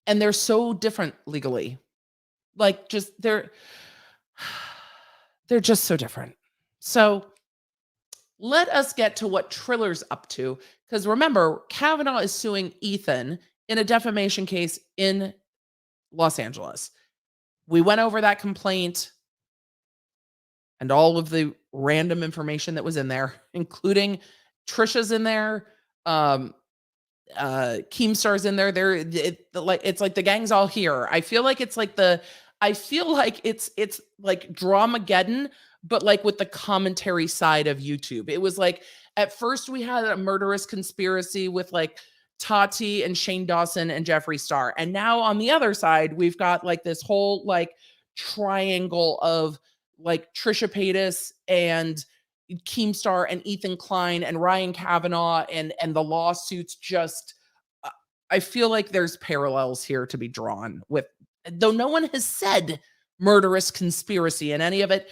And they're so different legally. Like, just they're just so different. So let us get to what Triller's up to. Because remember, Kavanaugh is suing Ethan in a defamation case in Los Angeles. We went over that complaint and all of the random information that was in there, including Trisha's in there, Keemstar's in there. It's like the gang's all here. I feel like it's like it's like Dramageddon, but like with the commentary side of YouTube. It was like, at first we had a murderous conspiracy with like Tati and Shane Dawson and Jeffree Star. And now on the other side, we've got like this whole like triangle of like Trisha Paytas and Keemstar and Ethan Klein and Ryan Kavanaugh and the lawsuits. Just, I feel like there's parallels here to be drawn with, though no one has said murderous conspiracy in any of it.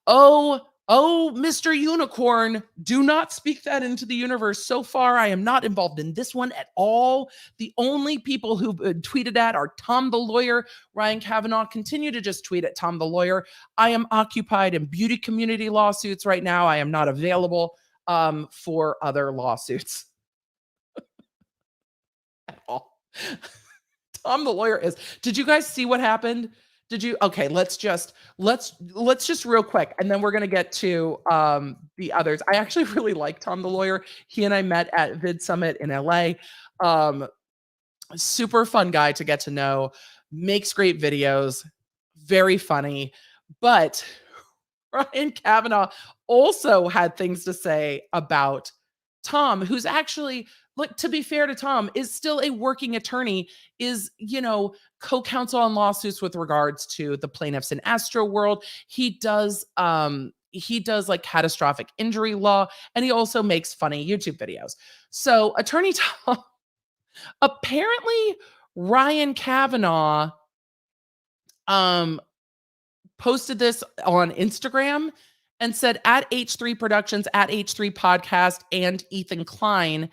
Oh, Mr. Unicorn, do not speak that into the universe. So far, I am not involved in this one at all. The only people who tweeted at are Tom the lawyer, Ryan Kavanaugh. Continue to just tweet at Tom the lawyer. I am occupied in beauty community lawsuits right now. I am not available for other lawsuits at all. Tom the lawyer is. Did you guys see what happened? Did you? Okay, let's just real quick, and then we're gonna get to the others. I actually really like Tom the lawyer. He and I met at Vid Summit in LA. Super fun guy to get to know. Makes great videos. Very funny. But Ryan Kavanaugh also had things to say about Tom, who's actually, look, to be fair to Tom, is still a working attorney, is, co-counsel on lawsuits with regards to the plaintiffs in Astro World. He does like catastrophic injury law, and he also makes funny YouTube videos. So Attorney Tom, apparently Ryan Kavanaugh posted this on Instagram and said at H3 Productions, at H3 Podcast, and Ethan Klein,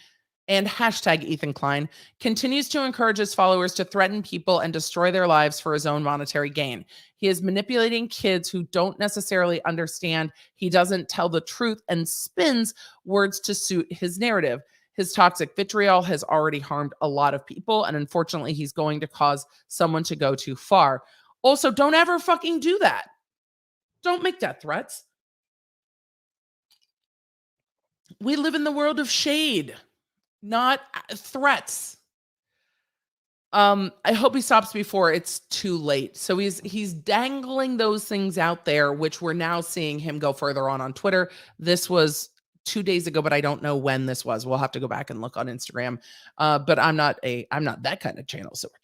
and hashtag Ethan Klein, continues to encourage his followers to threaten people and destroy their lives for his own monetary gain. He is manipulating kids who don't necessarily understand. He doesn't tell the truth and spins words to suit his narrative. His toxic vitriol has already harmed a lot of people, and unfortunately, he's going to cause someone to go too far. Also, don't ever fucking do that. Don't make death threats. We live in the world of shade, not threats. I hope he stops before it's too late. So he's dangling those things out there, which we're now seeing him go further on Twitter. This was 2 days ago, but I don't know when this was. We'll have to go back and look on Instagram. But I'm not that kind of channel, so we're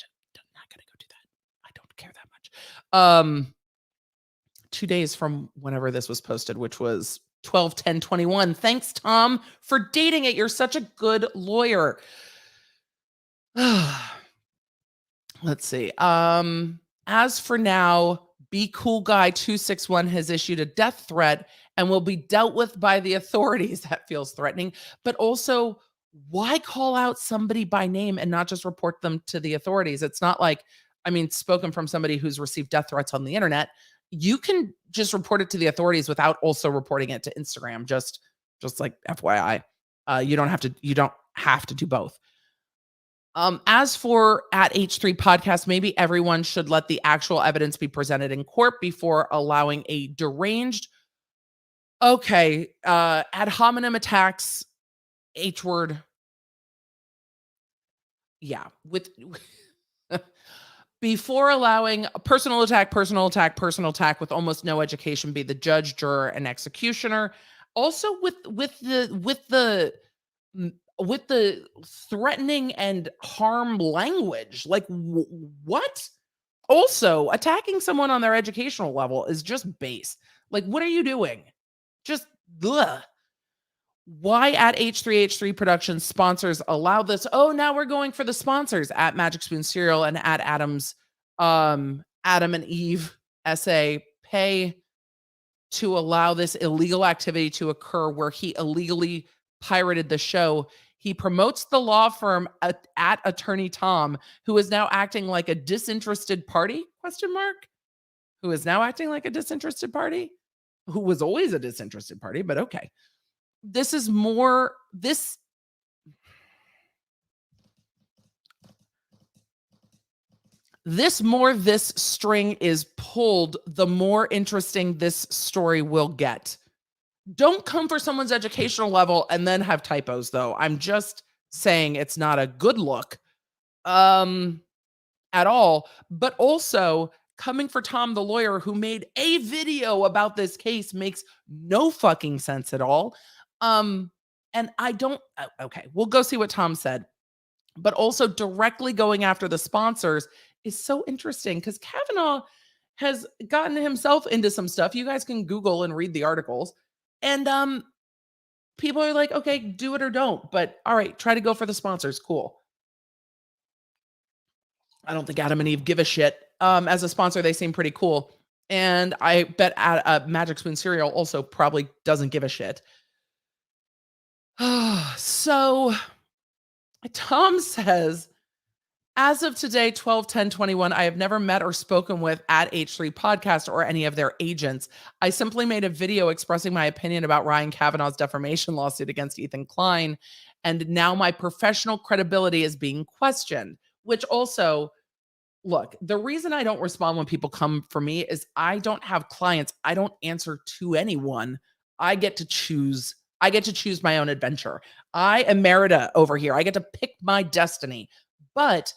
not gonna go do that. I don't care that much. 2 days from whenever this was posted, which was 12/10/21. Thanks, Tom, for dating it. You're such a good lawyer. Let's see. As for now, Be Cool Guy 261 has issued a death threat and will be dealt with by the authorities. That feels threatening. But also, why call out somebody by name and not just report them to the authorities? It's not like, spoken from somebody who's received death threats on the internet. You can just report it to the authorities without also reporting it to Instagram. Just like FYI, you don't have to do both. As for at H3 Podcast, maybe everyone should let the actual evidence be presented in court before allowing a deranged, ad hominem attacks, H word. Yeah, before allowing a personal attack with almost no education be the judge, juror, and executioner. Also with the threatening and harm language. Like, what? Also, attacking someone on their educational level is just base. Like, what are you doing? Just ugh. Why at H3 Productions sponsors allow this? Oh, now we're going for the sponsors at Magic Spoon Cereal and at Adam and Eve SA pay to allow this illegal activity to occur where he illegally pirated the show. He promotes the law firm at Attorney Tom, who is now acting like a disinterested party? Who is now acting like a disinterested party? Who was always a disinterested party, but okay. This string is pulled, the more interesting this story will get. Don't come for someone's educational level and then have typos, though. I'm just saying it's not a good look at all. But also, coming for Tom the lawyer who made a video about this case makes no fucking sense at all. And I don't, okay, we'll go see what Tom said. But also directly going after the sponsors is so interesting because Kavanaugh has gotten himself into some stuff. You guys can Google and read the articles. And people are like, okay, do it or don't. But all right, try to go for the sponsors. Cool. I don't think Adam and Eve give a shit. As a sponsor, they seem pretty cool. And I bet Magic Spoon Cereal also probably doesn't give a shit. So Tom says, as of today, 12/10/21, I have never met or spoken with at H3 Podcast or any of their agents. I simply made a video expressing my opinion about Ryan Kavanaugh's defamation lawsuit against Ethan Klein, and now my professional credibility is being questioned, which also, look, the reason I don't respond when people come for me is I don't have clients. I don't answer to anyone. I get to choose my own adventure. I am Merida over here. I get to pick my destiny. But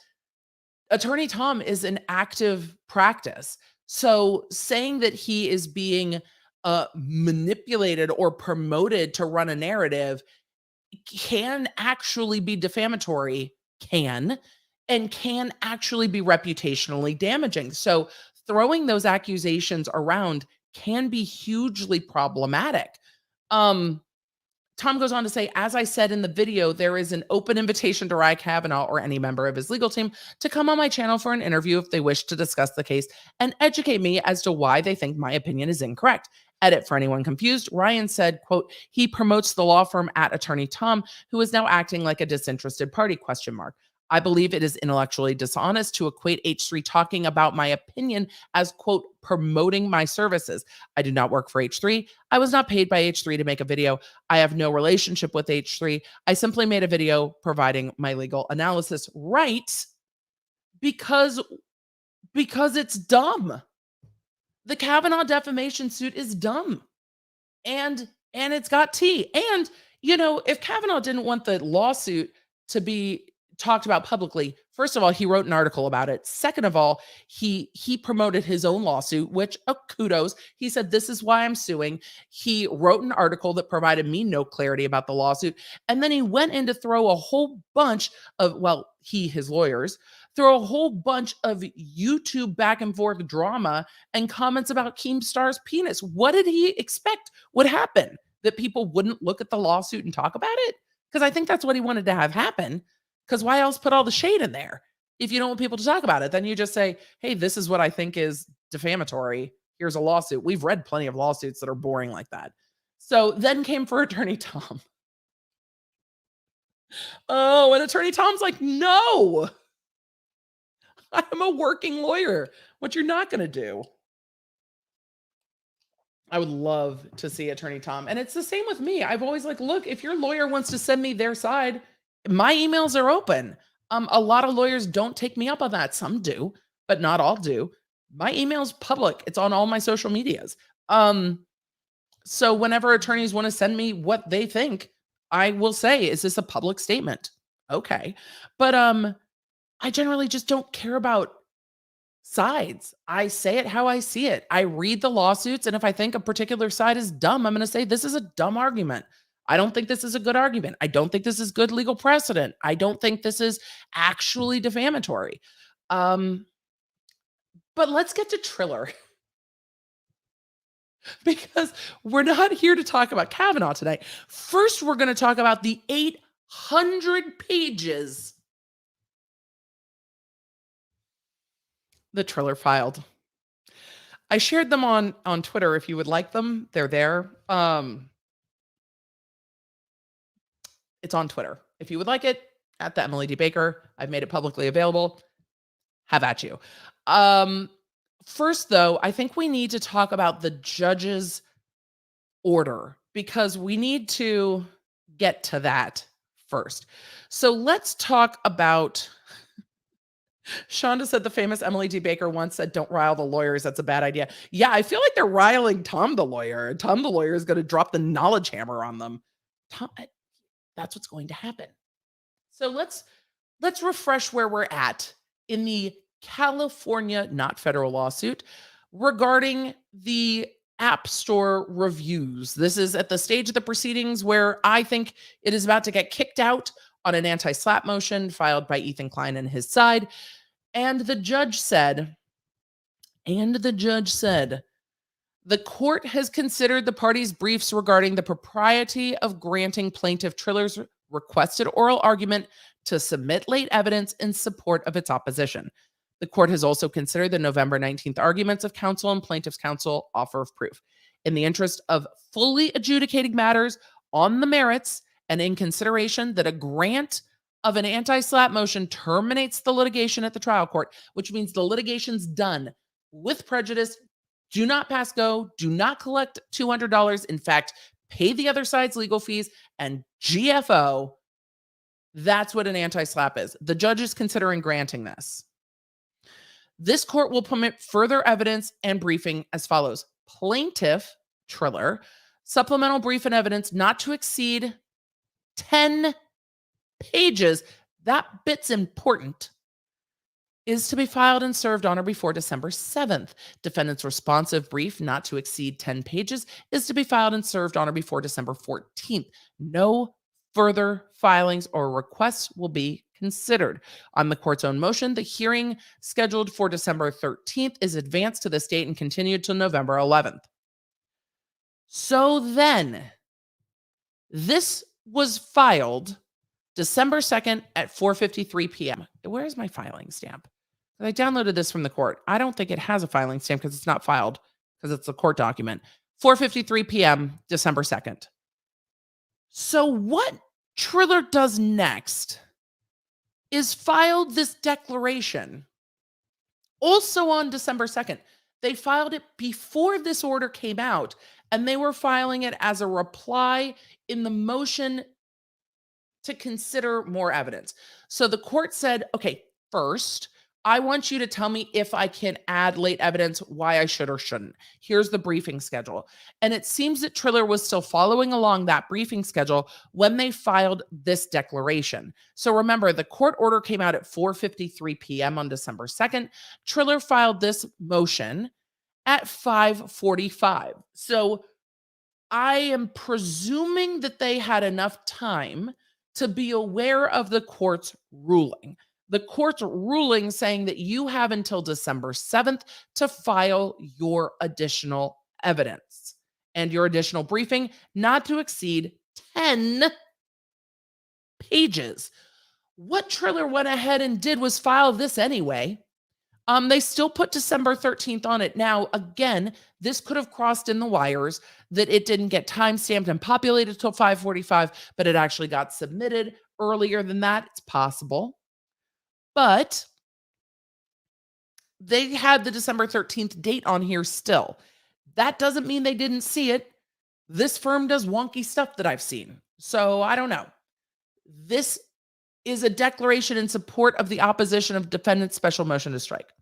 Attorney Tom is an active practice. So saying that he is being manipulated or promoted to run a narrative can actually be defamatory, and can actually be reputationally damaging. So throwing those accusations around can be hugely problematic. Tom goes on to say, as I said in the video, there is an open invitation to Ryan Kavanaugh or any member of his legal team to come on my channel for an interview if they wish to discuss the case and educate me as to why they think my opinion is incorrect. Edit for anyone confused. Ryan said, quote, he promotes the law firm at Attorney Tom, who is now acting like a disinterested party, question mark. I believe it is intellectually dishonest to equate H3 talking about my opinion as, quote, promoting my services. I do not work for H3. I was not paid by H3 to make a video. I have no relationship with H3. I simply made a video providing my legal analysis. Right? Because it's dumb. The Kavanaugh defamation suit is dumb. And it's got tea. And, if Kavanaugh didn't want the lawsuit to be talked about publicly, first of all, he wrote an article about it. Second of all, he promoted his own lawsuit, which kudos. He said, this is why I'm suing. He wrote an article that provided me no clarity about the lawsuit. And then he went in to throw a whole bunch of, his lawyers, throw a whole bunch of YouTube back and forth drama and comments about Keemstar's penis. What did he expect would happen? That people wouldn't look at the lawsuit and talk about it? Because I think that's what he wanted to have happen. Because why else put all the shade in there? If you don't want people to talk about it, then you just say, hey, this is what I think is defamatory. Here's a lawsuit. We've read plenty of lawsuits that are boring like that. So then came for Attorney Tom. Oh, and Attorney Tom's like, no, I'm a working lawyer. What you're not going to do. I would love to see Attorney Tom. And it's the same with me. I've always look, if your lawyer wants to send me their side, my emails are open. A lot of lawyers don't take me up on that. Some do, but not all do. My email's public. It's on all my social medias. So whenever attorneys want to send me what they think, I will say, is this a public statement? Okay. But I generally just don't care about sides. I say it how I see it. I read the lawsuits, and if I think a particular side is dumb, I'm going to say this is a dumb argument. I don't think this is a good argument. I don't think this is good legal precedent. I don't think this is actually defamatory. But let's get to Triller. Because we're not here to talk about Kavanaugh today. First, we're going to talk about the 800 pages that Triller filed. I shared them on Twitter if you would like them. They're there. It's on Twitter. If you would like it, at the Emily D. Baker. I've made it publicly available. Have at you. First, though, I think we need to talk about the judge's order because we need to get to that first. So let's talk about... Shonda said the famous Emily D. Baker once said, don't rile the lawyers. That's a bad idea. Yeah, I feel like they're riling Tom the lawyer. And Tom the lawyer is going to drop the knowledge hammer on them. That's what's going to happen. So let's refresh where we're at in the California, not federal lawsuit regarding the App Store reviews. This is at the stage of the proceedings where I think it is about to get kicked out on an anti-SLAPP motion filed by Ethan Klein and his side. And the judge said, the court has considered the parties' briefs regarding the propriety of granting plaintiff Triller's requested oral argument to submit late evidence in support of its opposition. The court has also considered the November 19th arguments of counsel and plaintiff's counsel offer of proof. In the interest of fully adjudicating matters on the merits and in consideration that a grant of an anti-SLAPP motion terminates the litigation at the trial court, which means the litigation's done with prejudice. Do not pass go. Do not collect $200. In fact, pay the other side's legal fees and GFO. That's what an anti-SLAPP is. The judge is considering granting this. This court will permit further evidence and briefing as follows. Plaintiff, Triller, supplemental brief and evidence not to exceed 10 pages. That bit's important. Is to be filed and served on or before December 7th. Defendant's responsive brief not to exceed 10 pages is to be filed and served on or before December 14th. No further filings or requests will be considered. On the court's own motion, the hearing scheduled for December 13th is advanced to this date and continued till November 11th. So then, this was filed December 2nd at 4:53 p.m. Where's my filing stamp? I downloaded this from the court. I don't think it has a filing stamp because it's not filed, because it's a court document. 4:53 p.m., December 2nd. So what Triller does next is filed this declaration also on December 2nd. They filed it before this order came out, and they were filing it as a reply in the motion to consider more evidence. So the court said, okay, first, I want you to tell me if I can add late evidence, why I should or shouldn't. Here's the briefing schedule. And it seems that Triller was still following along that briefing schedule when they filed this declaration. So remember, the court order came out at 4:53 p.m. on December 2nd. Triller filed this motion at 5:45. So I am presuming that they had enough time to be aware of the court's ruling. The court's ruling saying that you have until December 7th to file your additional evidence and your additional briefing, not to exceed 10 pages. What Triller went ahead and did was file this anyway. They still put December 13th on it. Now, again, this could have crossed in the wires that it didn't get timestamped and populated till 5:45, but it actually got submitted earlier than that. It's possible. But they had the December 13th date on here still. That doesn't mean they didn't see it. This firm does wonky stuff that I've seen. So I don't know. This is a declaration in support of the opposition of defendant's special motion to strike.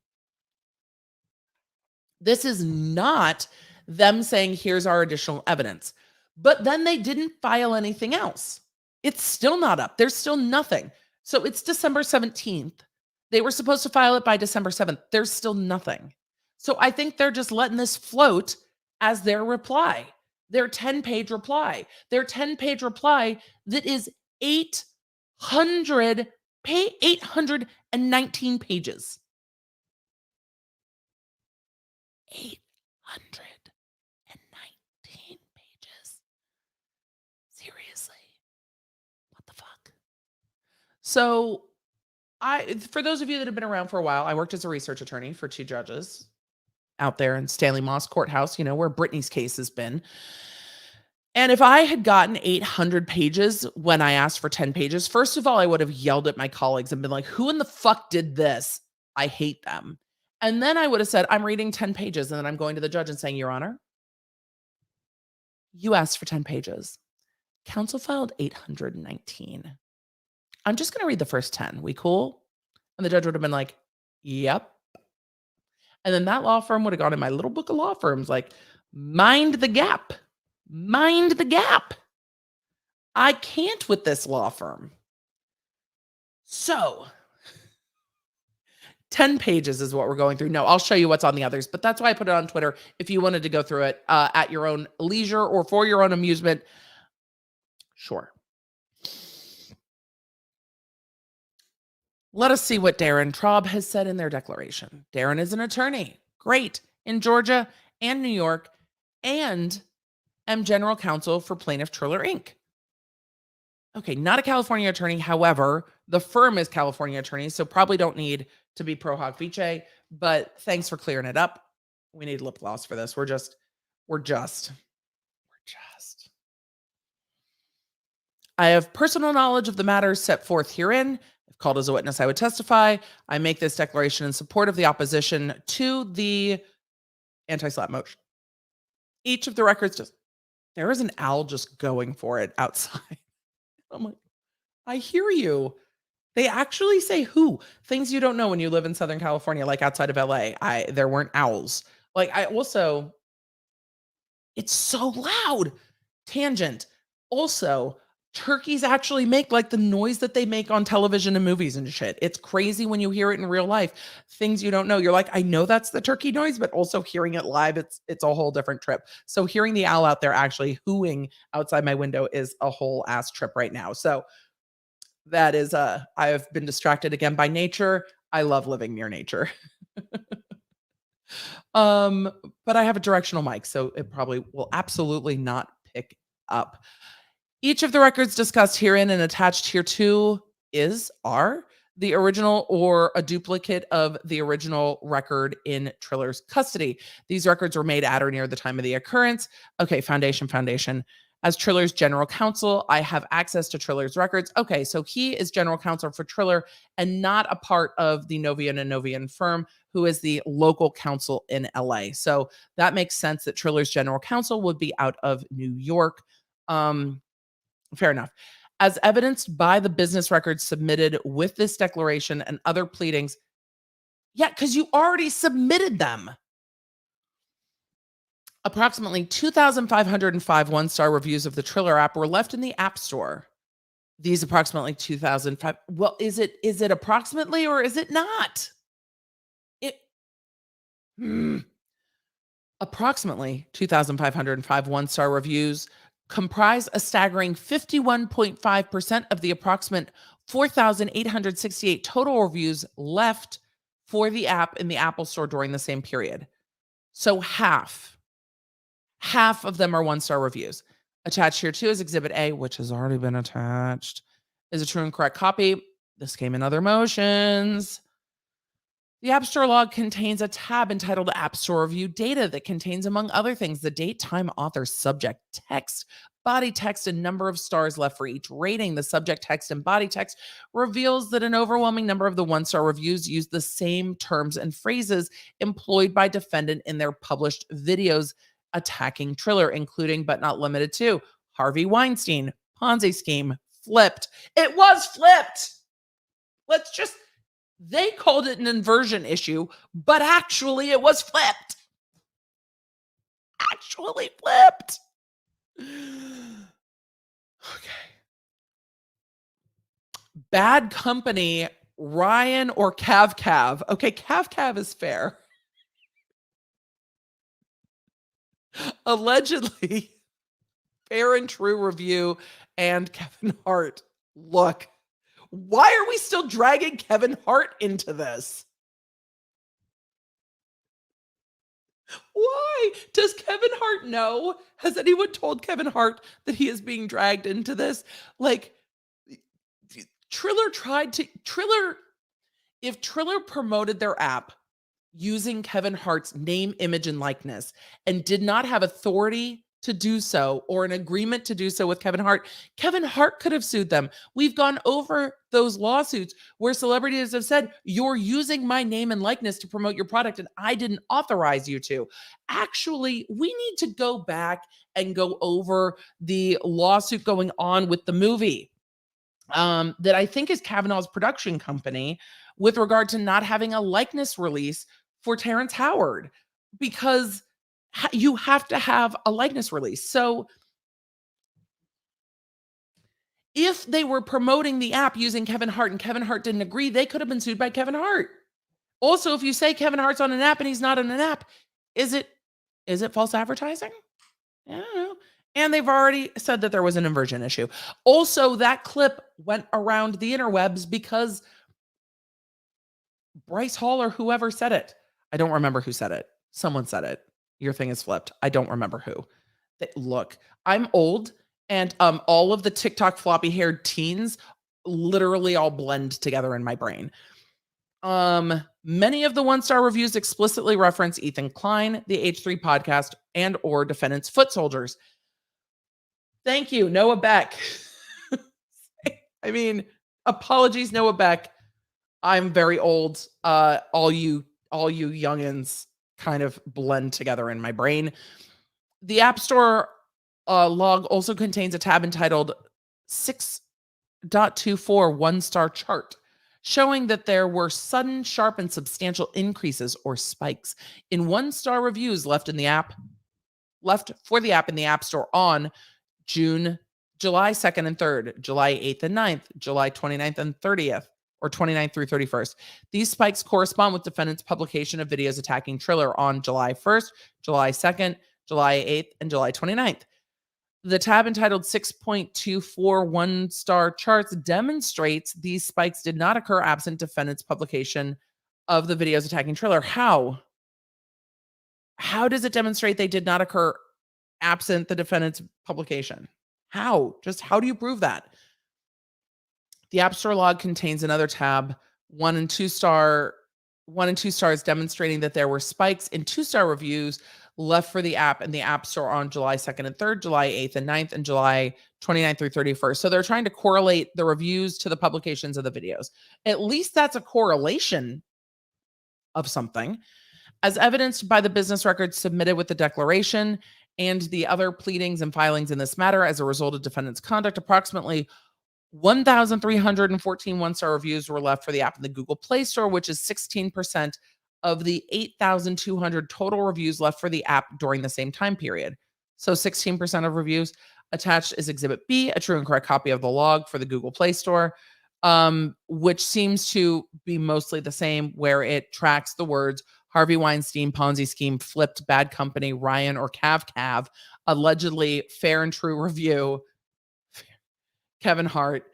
This is not them saying, here's our additional evidence. But then they didn't file anything else. It's still not up. There's still nothing. So it's December 17th. They were supposed to file it by December 7th. There's still nothing. So I think they're just letting this float as their reply, their 10-page reply, that is 819 pages. 819 pages. Seriously. What the fuck? So for those of you that have been around for a while, I worked as a research attorney for 2 judges out there in Stanley Moss Courthouse, where Brittany's case has been. And if I had gotten 800 pages when I asked for 10 pages, first of all, I would have yelled at my colleagues and been like, who in the fuck did this? I hate them. And then I would have said, I'm reading 10 pages. And then I'm going to the judge and saying, Your Honor, you asked for 10 pages. Counsel filed 819. I'm just going to read the first 10. We cool? And the judge would have been like, yep. And then that law firm would have gone in my little book of law firms like, mind the gap. Mind the gap. I can't with this law firm. So 10 pages is what we're going through. No, I'll show you what's on the others, but that's why I put it on Twitter. If you wanted to go through it at your own leisure or for your own amusement, sure. Let us see what Darren Traub has said in their declaration. Darren is an attorney. Great. In Georgia and New York, and am general counsel for Plaintiff Triller Inc. Okay, not a California attorney. However, the firm is California attorneys, so probably don't need to be pro hoc vice, but thanks for clearing it up. We need lip gloss for this. We're just. I have personal knowledge of the matters set forth herein. If called as a witness, I would testify. I make this declaration in support of the opposition to the anti-SLAPP motion. Each of the records there is an owl just going for it outside. I'm like, I hear you. They actually say who? Things you don't know when you live in Southern California, like outside of LA. There weren't owls. It's so loud. Tangent. Also, turkeys actually make like the noise that they make on television and movies and shit. It's crazy when you hear it in real life. Things you don't know. You're like, I know that's the turkey noise, but also hearing it live, it's a whole different trip. So hearing the owl out there actually hooing outside my window is a whole ass trip right now. So that is I have been distracted again by nature. I love living near nature. But I have a directional mic, so it probably will absolutely not pick up. Each of the records discussed herein and attached hereto are the original or a duplicate of the original record in Triller's custody. These records were made at or near the time of the occurrence. Okay, foundation. As Triller's general counsel, I have access to Triller's records. Okay, so he is general counsel for Triller and not a part of the Novian and Novian firm, who is the local counsel in LA. So that makes sense that Triller's general counsel would be out of New York. Fair enough. As evidenced by the business records submitted with this declaration and other pleadings. Yeah, because you already submitted them. Approximately 2,505 one-star reviews of the Triller app were left in the App Store. These approximately 2,005. Well, is it approximately or is it not? Approximately 2,505 one-star reviews comprise a staggering 51.5% of the approximate 4,868 total reviews left for the app in the Apple Store during the same period. So half of them are one-star reviews. Attached here too is Exhibit A, which has already been attached, is a true and correct copy. This came in other motions. The App Store log contains a tab entitled App Store Review Data that contains, among other things, the date, time, author, subject, text, body text, and number of stars left for each rating. The subject text and body text reveals that an overwhelming number of the one-star reviews use the same terms and phrases employed by defendant in their published videos attacking Triller, including but not limited to Harvey Weinstein, Ponzi scheme, flipped. It was flipped. They called it an inversion issue, but actually it was flipped. Actually flipped. Okay. Bad company, Ryan or Cav. Okay, Cav is fair. Allegedly, fair and true review and Kevin Hart. Look. Why are we still dragging Kevin Hart into this? Why? Does Kevin Hart know? Has anyone told Kevin Hart that he is being dragged into this? Like, if Triller promoted their app using Kevin Hart's name, image, and likeness and did not have authority to do so or an agreement to do so with Kevin Hart could have sued them. We've gone over those lawsuits where celebrities have said, you're using my name and likeness to promote your product and I didn't authorize you to. Actually, we need to go back and go over the lawsuit going on with the movie that I think is Kavanaugh's production company with regard to not having a likeness release for Terrence Howard, because you have to have a likeness release. So if they were promoting the app using Kevin Hart and Kevin Hart didn't agree, they could have been sued by Kevin Hart. Also, if you say Kevin Hart's on an app and he's not on an app, is it false advertising? I don't know. And they've already said that there was an inversion issue. Also, that clip went around the interwebs because Bryce Hall or whoever said it. I don't remember who said it. Someone said it. Your thing is flipped. I don't remember who. Look, I'm old and all of the TikTok floppy haired teens literally all blend together in my brain. Many of the one-star reviews explicitly reference Ethan Klein, the H3 podcast, and or defendant's foot soldiers. Thank you, Noah Beck. I mean, apologies, Noah Beck. I'm very old. All you youngins kind of blend together in my brain. The App Store log also contains a tab entitled 6.24 one-star chart, showing that there were sudden, sharp, and substantial increases or spikes in one-star reviews left for the app in the App Store on July 2nd and 3rd, July 8th and 9th, July 29th and 30th, or 29th through 31st. These spikes correspond with defendant's publication of videos attacking Triller on July 1st, July 2nd, July 8th, and July 29th. The tab entitled 6.24 one-star charts demonstrates these spikes did not occur absent defendant's publication of the videos attacking Triller. How? How does it demonstrate they did not occur absent the defendant's publication? How? Just how do you prove that? The App Store log contains another tab, 1 and 2 stars, demonstrating that there were spikes in 2-star reviews left for the app in the App Store on July 2nd and 3rd, July 8th and 9th, and July 29th through 31st. So they're trying to correlate the reviews to the publications of the videos. At least that's a correlation of something. As evidenced by the business records submitted with the declaration and the other pleadings and filings in this matter as a result of defendant's conduct, approximately 1,314 one-star reviews were left for the app in the Google Play Store, which is 16% of the 8,200 total reviews left for the app during the same time period. So 16% of reviews. Attached is Exhibit B, a true and correct copy of the log for the Google Play Store, which seems to be mostly the same, where it tracks the words Harvey Weinstein, Ponzi scheme, flipped, bad company, Ryan or Cav, allegedly fair and true review, Kevin Hart.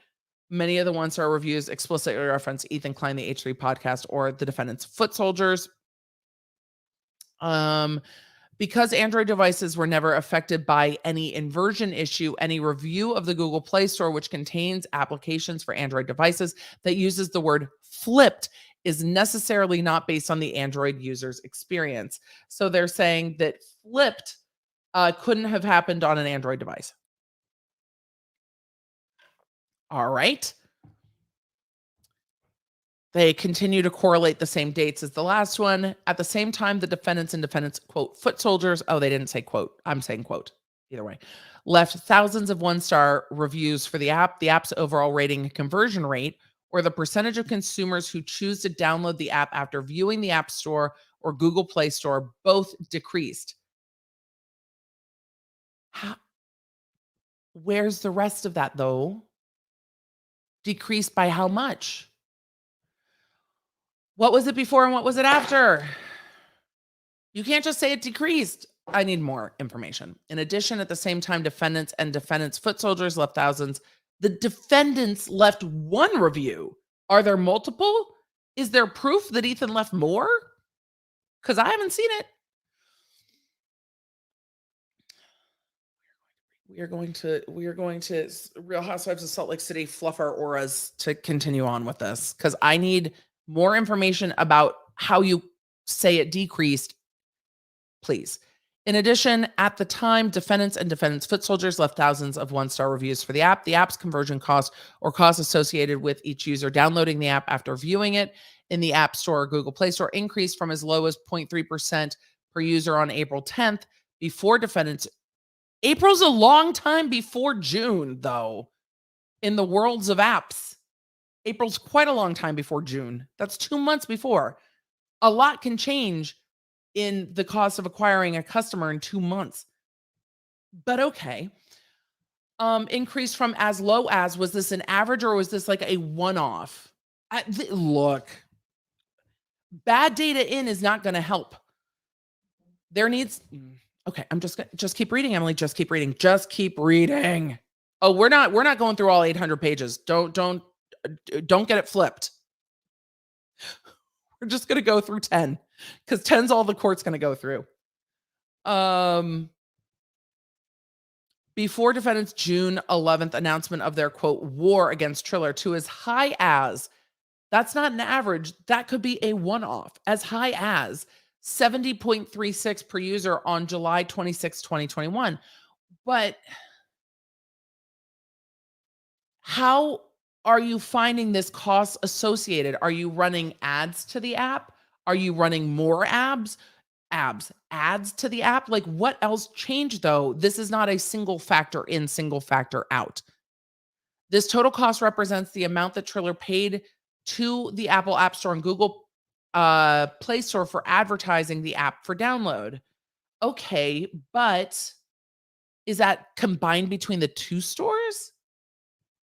Many of the one-star reviews explicitly reference Ethan Klein, the H3 podcast, or the defendant's foot soldiers. Because Android devices were never affected by any inversion issue, any review of the Google Play Store, which contains applications for Android devices that uses the word flipped, is necessarily not based on the Android user's experience. So they're saying that flipped couldn't have happened on an Android device. All right. They continue to correlate the same dates as the last one. At the same time, the defendants, quote, foot soldiers, oh, they didn't say quote, I'm saying quote, either way, left thousands of one-star reviews for the app. The app's overall rating and conversion rate, or the percentage of consumers who choose to download the app after viewing the App Store or Google Play Store, both decreased. Where's the rest of that, though? Decreased by how much? What was it before and what was it after? You can't just say it decreased. I need more information. In addition, at the same time, defendants and defendants' foot soldiers left thousands. The defendants left one review. Are there multiple? Is there proof that Ethan left more? Because I haven't seen it. We are going to Real Housewives of Salt Lake City fluff our auras to continue on with this, because I need more information about how you say it decreased, please. In addition, at the time, defendants and defendants' foot soldiers left thousands of one-star reviews for the app. The app's conversion cost or costs associated with each user downloading the app after viewing it in the App Store or Google Play Store increased from as low as 0.3% per user on April 10th before defendants. April's a long time before June, though, in the worlds of apps. April's quite a long time before June. That's 2 months before. A lot can change in the cost of acquiring a customer in 2 months. But okay. Increased from as low as, was this an average or was this like a one-off? Look, bad data in is not going to help. There needs... Okay, I'm just keep reading, Emily. Just keep reading. Just keep reading. Oh, we're not going through all 800 pages. Don't get it flipped. We're just gonna go through 10, because 10's all the court's gonna go through. Before defendants' June 11th announcement of their quote war against Triller to as high as, that's not an average, that could be a one-off, as high as 70.36 per user on July 26, 2021. But how are you finding this cost associated? Are you running ads to the app? Are you running more ads to the app? Like, what else changed, though? This is not a single factor in, single factor out. This total cost represents the amount that Triller paid to the Apple App Store and Google Play Store for advertising the app for download. Okay, but is that combined between the two stores?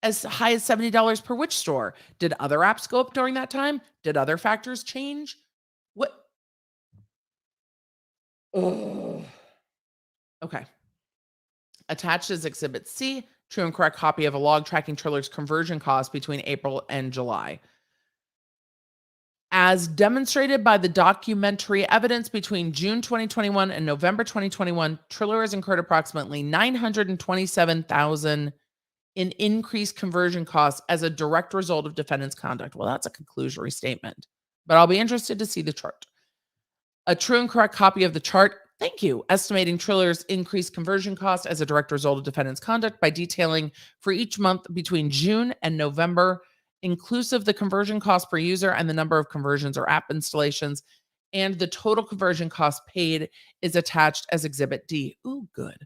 As high as $70 per which store? Did other apps go up during that time? Did other factors change? What? Oh. Okay. Attached is Exhibit C, true and correct copy of a log tracking Triller's conversion costs between April and July. As demonstrated by the documentary evidence between June 2021 and November 2021, Triller has incurred approximately $927,000 in increased conversion costs as a direct result of defendant's conduct. Well, that's a conclusory statement, but I'll be interested to see the chart. A true and correct copy of the chart. Thank you. Estimating Triller's increased conversion cost as a direct result of defendant's conduct by detailing for each month between June and November, inclusive the conversion cost per user and the number of conversions or app installations, and the total conversion cost paid is attached as Exhibit D. Ooh, good.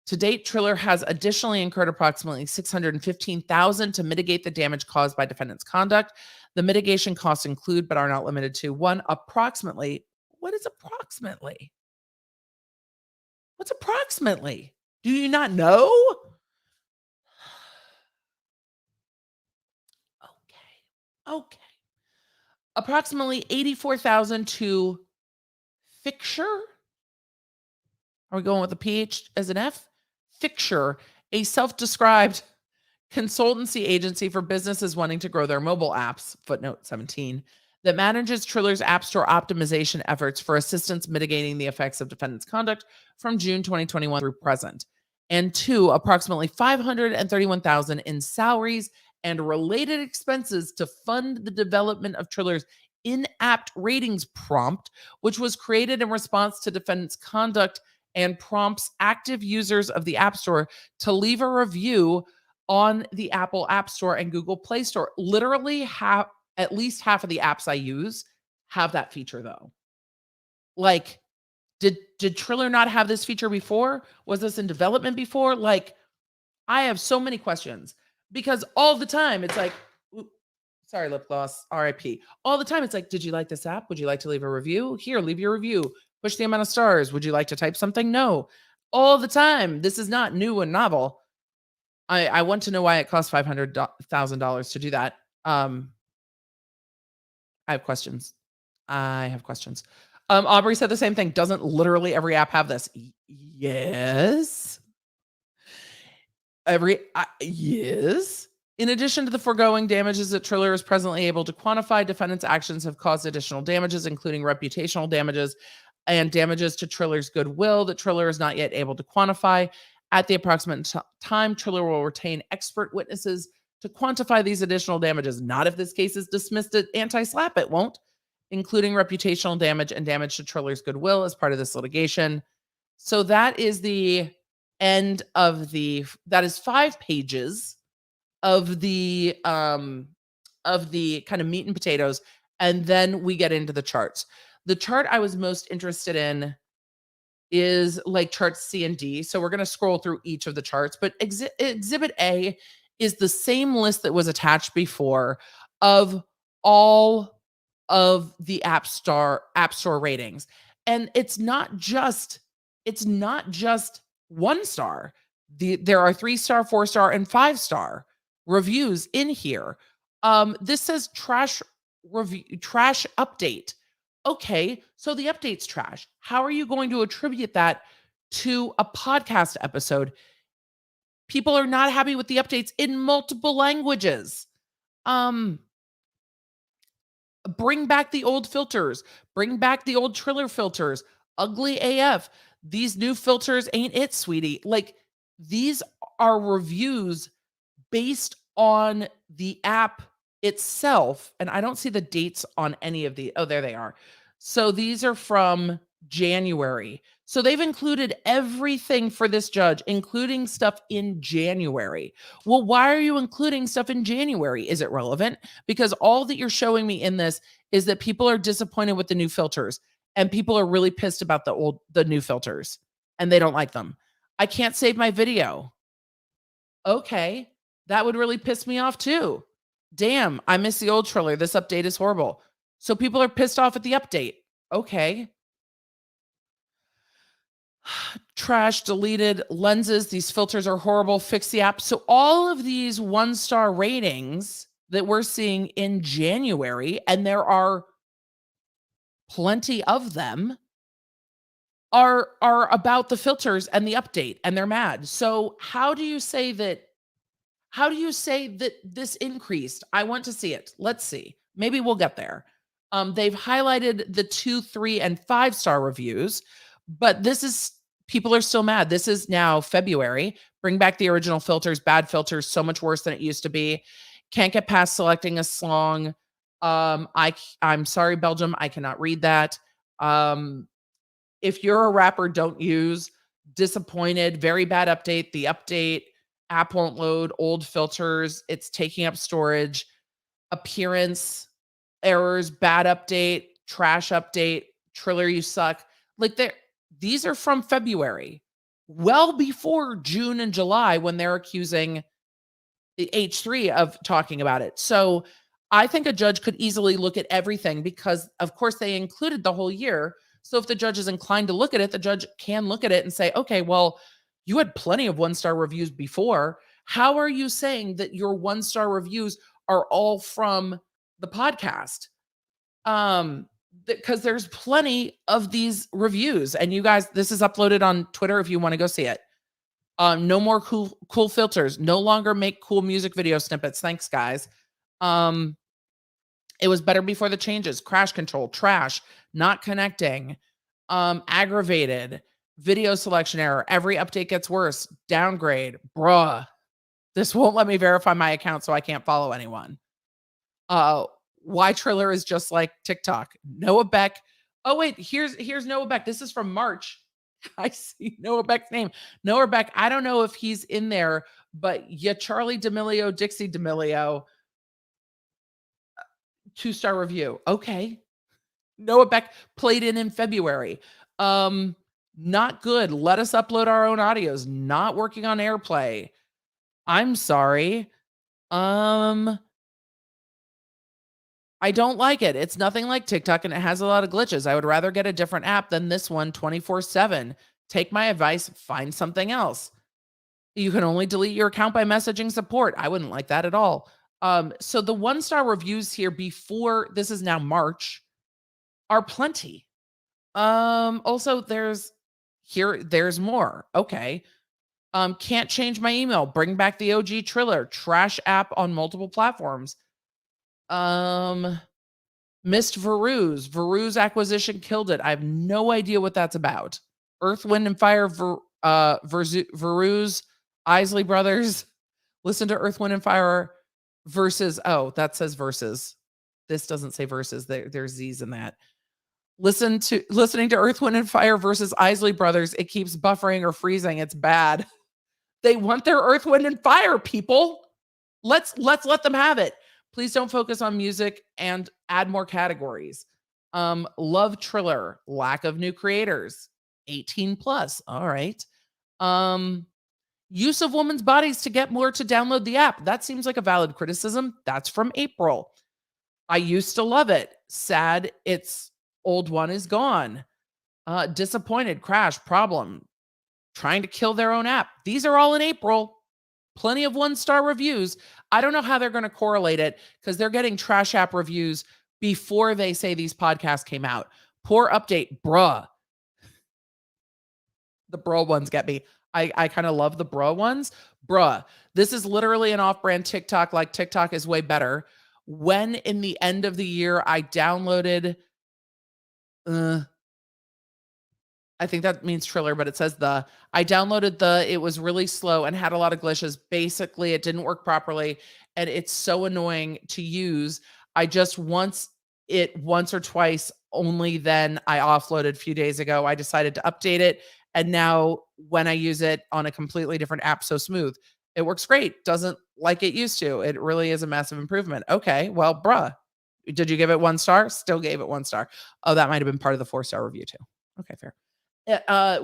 To date, Triller has additionally incurred approximately $615,000 to mitigate the damage caused by defendant's conduct. The mitigation costs include, but are not limited to, one, approximately. What is approximately? What's approximately? Do you not know? Okay. Approximately $84,000 to Fixture. Are we going with a PH as an F? Fixture, a self-described consultancy agency for businesses wanting to grow their mobile apps, footnote 17, that manages Triller's App Store optimization efforts for assistance mitigating the effects of defendant's conduct from June 2021 through present. And two, approximately $531,000 in salaries and related expenses to fund the development of Triller's in-app ratings prompt, which was created in response to defendant's conduct and prompts active users of the App Store to leave a review on the Apple App Store and Google Play Store. Literally at least half of the apps I use have that feature though. Like, did Triller not have this feature before? Was this in development before? Like, I have so many questions because all the time it's like, sorry, lip gloss, RIP. All the time it's like, did you like this app? Would you like to leave a review? Here, leave your review. Push the amount of stars. Would you like to type something? No. All the time. This is not new and novel. I want to know why it costs $500,000 to do that. I have questions. Aubrey said the same thing. Doesn't literally every app have this? Yes. Yes. In addition to the foregoing damages that Triller is presently able to quantify, defendants' actions have caused additional damages, including reputational damages and damages to Triller's goodwill that Triller is not yet able to quantify. At the approximate time, Triller will retain expert witnesses to quantify these additional damages. Not if this case is dismissed at anti-SLAPP, it won't, including reputational damage and damage to Triller's goodwill as part of this litigation. So that is the end of that is 5 pages of the kind of meat and potatoes. And then we get into the charts. The chart I was most interested in is like charts C and D. So we're going to scroll through each of the charts, but exhibit A is the same list that was attached before of all of the App Store ratings. And it's not just 1 star. There are 3-star, 4-star, and 5-star reviews in here. This says trash update. Okay, so the update's trash. How are you going to attribute that to a podcast episode? People are not happy with the updates in multiple languages. Bring back the old filters. Bring back the old Triller filters. Ugly AF. These new filters ain't it, sweetie. Like, these are reviews based on the app itself, and I don't see the dates on any of the. Oh, there they are. So these are from January. So they've included everything for this judge, including stuff in January. Well, why are you including stuff in January? Is it relevant? Because all that you're showing me in this is that people are disappointed with the new filters, and people are really pissed about the new filters, and they don't like them. I can't save my video. Okay, that would really piss me off too. Damn, I miss the old Triller. This update is horrible. So people are pissed off at the update. Okay. Trash, deleted, lenses. These filters are horrible. Fix the app. So all of these 1-star ratings that we're seeing in January, and there are plenty of them, are about the filters and the update, and they're mad. So how do you say that this increased? I want to see it. Let's see. Maybe we'll get there. They've highlighted the 2, 3, and 5-star reviews, but people are still mad. This is now February. Bring back the original filters. Bad filters, so much worse than it used to be. Can't get past selecting a song. I'm sorry, Belgium, I cannot read that. If you're a rapper, don't use. Disappointed. Very bad update. The update app won't load. Old filters. It's taking up storage. Appearance errors. Bad update. Trash update. Triller, you suck. Like these are from February, well before June and July, when they're accusing the H3 of talking about it. So I think a judge could easily look at everything because, of course, they included the whole year. So if the judge is inclined to look at it, the judge can look at it and say, okay, well, you had plenty of one-star reviews before. How are you saying that your one-star reviews are all from the podcast? Because there's plenty of these reviews, and you guys, this is uploaded on Twitter if you want to go see it. No more cool filters. No longer make cool music video snippets. Thanks, guys. It was better before the changes. Crash control, trash, not connecting, aggravated, video selection error. Every update gets worse. Downgrade, bruh. This won't let me verify my account, so I can't follow anyone. Why Triller is just like TikTok. Noah Beck. Oh wait, here's Noah Beck. This is from March. I see Noah Beck's name. Noah Beck. I don't know if he's in there, but yeah, Charlie D'Amelio, Dixie D'Amelio. 2-star review. Okay. Noah Beck played in February. Not good. Let us upload our own audios. Not working on AirPlay. I'm sorry. I don't like it. It's nothing like TikTok and it has a lot of glitches. I would rather get a different app than this one 24/7. Take my advice, find something else. You can only delete your account by messaging support. I wouldn't like that at all. So the 1-star reviews here before, this is now March, are plenty. Also there's more. Okay. Can't change my email. Bring back the OG Triller. Trash app on multiple platforms. Missed Veru's. Veru's acquisition killed it. I have no idea what that's about. Earth, Wind, and Fire, Veru's, Isley Brothers. Listen to Earth, Wind, and Fire versus, oh, that says versus. This doesn't say versus. There's Z's in that. Listening to Earth, Wind, and Fire versus Isley Brothers. It keeps buffering or freezing. It's bad. They want their Earth, Wind, and Fire, people. Let's let them have it. Please don't focus on music and add more categories. Love Triller. Lack of new creators. 18 plus. All right. Use of women's bodies to get more to download the app. That seems like a valid criticism. That's from April. I used to love it. Sad its old one is gone. Disappointed. Crash. Problem. Trying to kill their own app. These are all in April. Plenty of 1-star reviews. I don't know how they're going to correlate it because they're getting trash app reviews before they say these podcasts came out. Poor update. Bruh. The bruh ones get me. I kind of love the bruh ones. Bruh. This is literally an off-brand TikTok. Like TikTok is way better. When in the end of the year I downloaded... I think that means Triller, but it says I downloaded it was really slow and had a lot of glitches. Basically, it didn't work properly and it's so annoying to use. I just once or twice only, then I offloaded a few days ago. I decided to update it. And now when I use it on a completely different app, so smooth, it works great. Doesn't like it used to. It really is a massive improvement. Okay, well, bruh, did you give it 1 star? Still gave it 1 star. Oh, that might've been part of the 4-star review too. Okay, fair.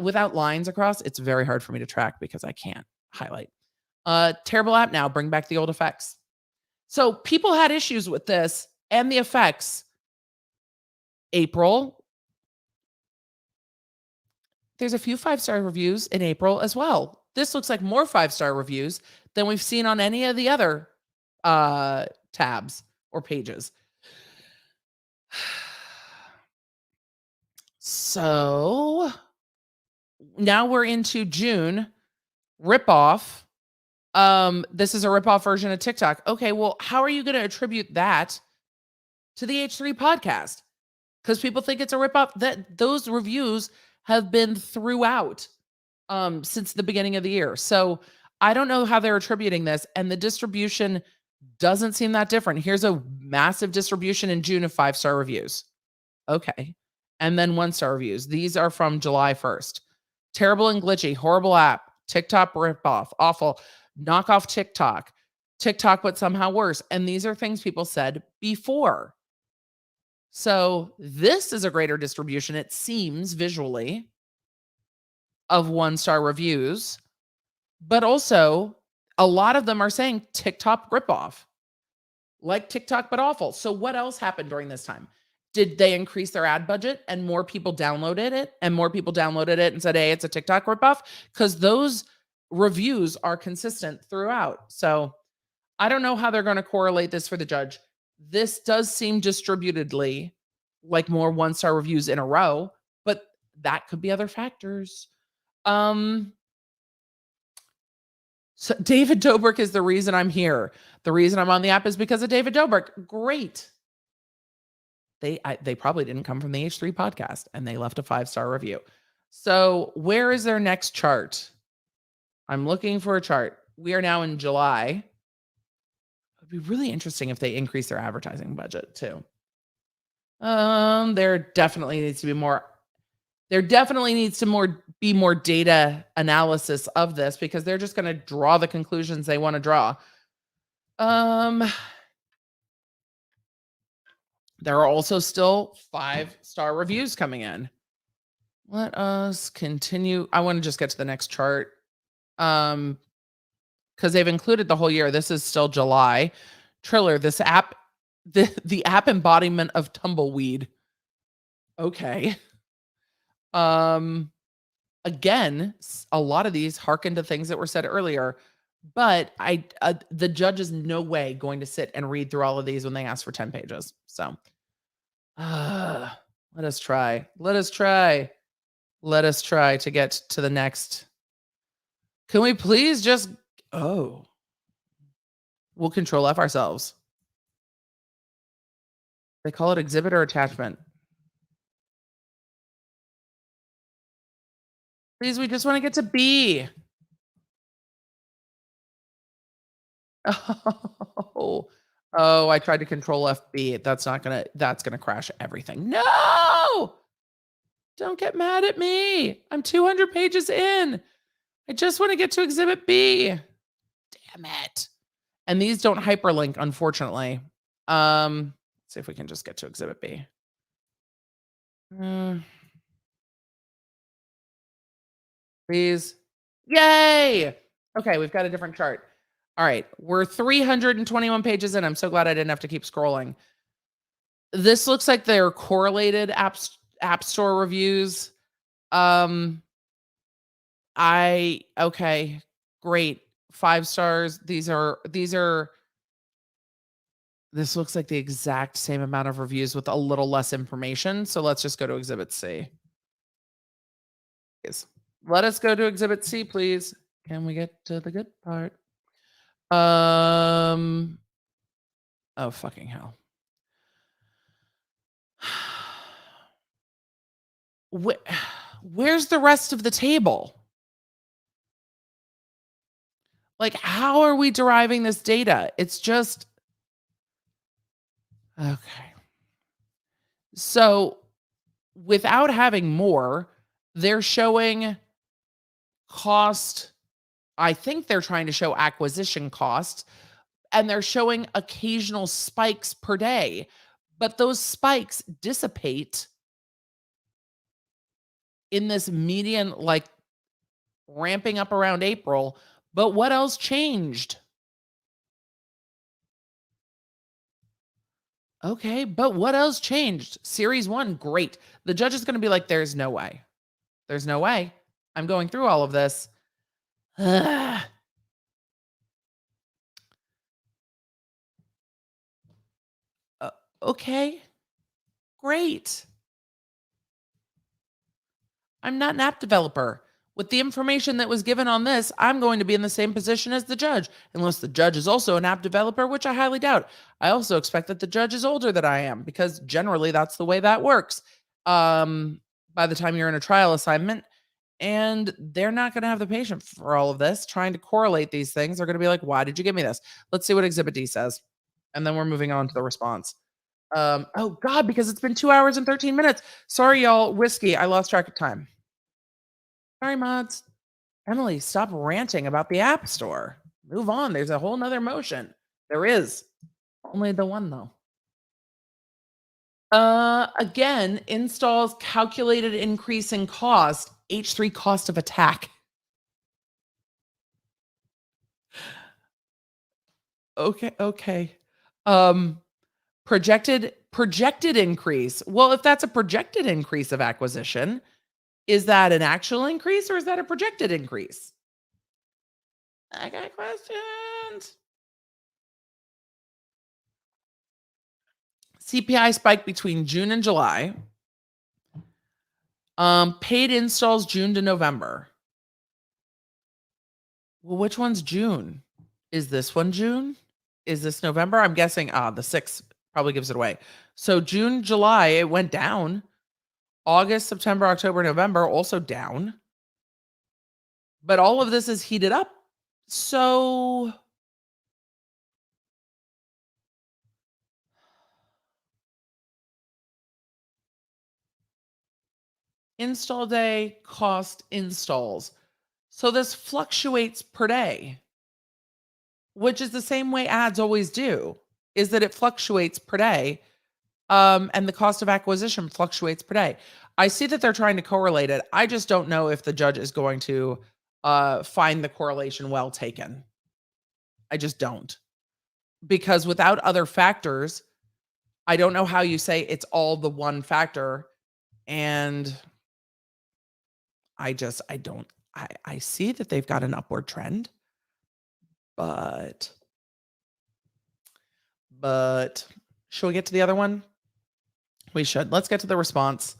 Without lines across, it's very hard for me to track because I can't highlight. Terrible app now. Bring back the old effects. So people had issues with this and the effects. April. There's a few 5-star reviews in April as well. This looks like more 5-star reviews than we've seen on any of the other tabs or pages. So now we're into June. Ripoff. This is a ripoff version of TikTok. Okay, well, how are you going to attribute that to the H3 podcast? Because people think it's a ripoff. Those reviews have been throughout since the beginning of the year. So I don't know how they're attributing this, and the distribution doesn't seem that different. Here's a massive distribution in June of 5-star reviews. Okay. And then 1-star reviews. These are from July 1st. Terrible and glitchy, horrible app, TikTok ripoff, awful, knockoff TikTok, TikTok but somehow worse. And these are things people said before. So this is a greater distribution, it seems visually, of 1-star reviews, but also a lot of them are saying TikTok ripoff, like TikTok but awful. So what else happened during this time? Did they increase their ad budget and more people downloaded it and said, hey, it's a TikTok ripoff? Because those reviews are consistent throughout. So I don't know how they're going to correlate this for the judge. This does seem distributedly like more 1-star reviews in a row, but that could be other factors. So David Dobrik is the reason I'm here. The reason I'm on the app is because of David Dobrik. Great. They probably didn't come from the H3 podcast and they left a 5-star review. So where is their next chart? I'm looking for a chart. We are now in July. It'd be really interesting if they increase their advertising budget too. There definitely needs to be more data analysis of this because they're just going to draw the conclusions they want to draw. There are also still 5-star reviews coming in. Let us continue. I want to just get to the next chart. Because they've included the whole year. This is still July. Triller, this app, the app embodiment of tumbleweed. Okay. Again, a lot of these harken to things that were said earlier, but the judge is no way going to sit and read through all of these when they ask for 10 pages. So, let us try to get to the next. Can we please just, we'll control F ourselves. They call it exhibit or attachment. Please, we just want to get to B. Oh, I tried to control FB. That's gonna crash everything. No! Don't get mad at me. I'm 200 pages in. I just want to get to exhibit B. Damn it. And these don't hyperlink, unfortunately. Let's see if we can just get to exhibit B. Please. Yay! Okay, we've got a different chart. All right, we're 321 pages in. I'm so glad I didn't have to keep scrolling. This looks like they're correlated app store reviews. Okay, great. 5 stars. This looks like the exact same amount of reviews with a little less information. So let's just go to exhibit C. Yes. Let us go to exhibit C, please. Can we get to the good part? Oh, fucking hell. Where's the rest of the table? Like, how are we deriving this data? It's just, okay. So without having more, they're showing cost. I think they're trying to show acquisition costs, and they're showing occasional spikes per day, but those spikes dissipate in this median, like ramping up around April. But what else changed? Okay, but what else changed? Series 1, great. The judge is going to be like, there's no way. There's no way. I'm going through all of this. Okay, great. I'm not an app developer. With the information that was given on this, I'm going to be in the same position as the judge, unless the judge is also an app developer, which I highly doubt. I also expect that the judge is older than I am, because generally that's the way that works. By the time you're in a trial assignment, And they're not going to have the patience for all of this, trying to correlate these things. They're going to be like, why did you give me this? Let's see what Exhibit D says. And then we're moving on to the response. Oh, God, because it's been 2 hours and 13 minutes. Sorry, y'all. Whiskey. I lost track of time. Sorry, mods. Emily, stop ranting about the App Store. Move on. There's a whole nother motion. There is. Only the one, though. Again, installs calculated increase in cost, H3 cost of attack. Okay. Projected increase. Well, if that's a projected increase of acquisition, is that an actual increase or is that a projected increase? I got questions. CPI spike between June and July. Paid installs June to November. Well, which one's June? Is this one June? Is this November? I'm guessing the 6th probably gives it away. So June, July, it went down. August, September, October, November, also down. But all of this is heated up. So install day, cost, installs. So this fluctuates per day, which is the same way ads always do, is that it fluctuates per day. And the cost of acquisition fluctuates per day. I see that they're trying to correlate it. I just don't know if the judge is going to find the correlation well taken. I just don't. Because without other factors, I don't know how you say it's all the one factor. And I see that they've got an upward trend. But should we get to the other one? We should. Let's get to the response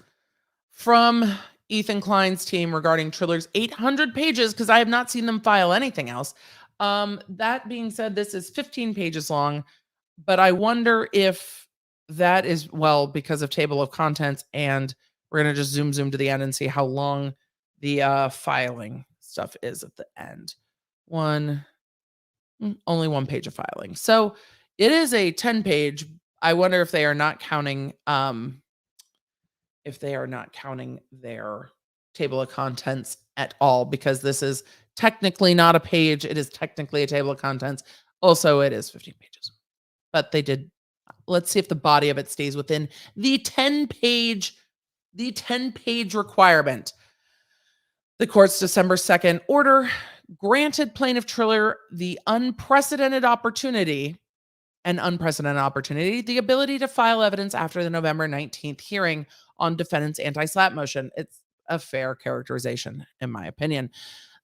from Ethan Klein's team regarding Triller's 800 pages, because I have not seen them file anything else. That being said, this is 15 pages long, but I wonder if that is, well, because of table of contents, and we're going to just zoom to the end and see how long the filing stuff is at the end. Only 1 page of filing. So it is a 10-page. I wonder if they are not counting their table of contents at all, because this is technically not a page. It is technically a table of contents. Also, it is 15 pages. But they did. Let's see if the body of it stays within the 10-page requirement. The court's December 2nd order granted plaintiff Triller the unprecedented opportunity, the ability to file evidence after the November 19th hearing on defendant's anti-SLAPP motion. It's a fair characterization, in my opinion.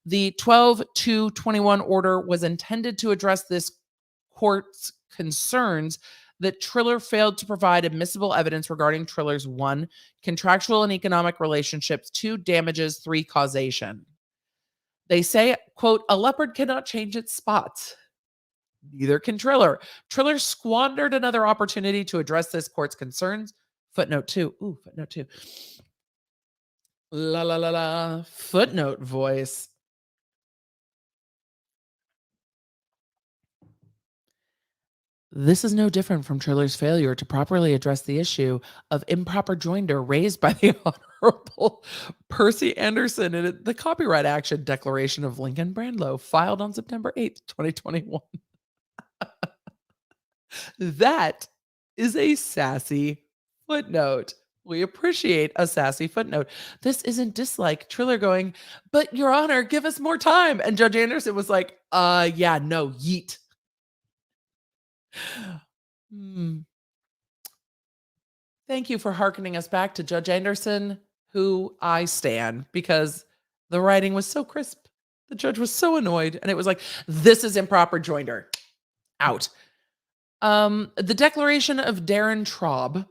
The 12/2/21 order was intended to address this court's concerns that Triller failed to provide admissible evidence regarding Triller's 1, contractual and economic relationships, 2, damages, 3, causation. They say, quote, a leopard cannot change its spots. Neither can Triller. Triller squandered another opportunity to address this court's concerns. Footnote 2. Ooh, footnote 2. La la la la. Footnote voice. This is no different from Triller's failure to properly address the issue of improper joinder raised by the Honorable Percy Anderson in the copyright action declaration of Lincoln Brandlow filed on September 8th, 2021. That is a sassy footnote. We appreciate a sassy footnote. This isn't dislike Triller going, but Your Honor, give us more time. And Judge Anderson was like, yeah, no, yeet. Thank you for hearkening us back to Judge Anderson, who I stan, because the writing was so crisp. The judge was so annoyed, and it was like, this is improper joinder. Out. The declaration of Darren Traub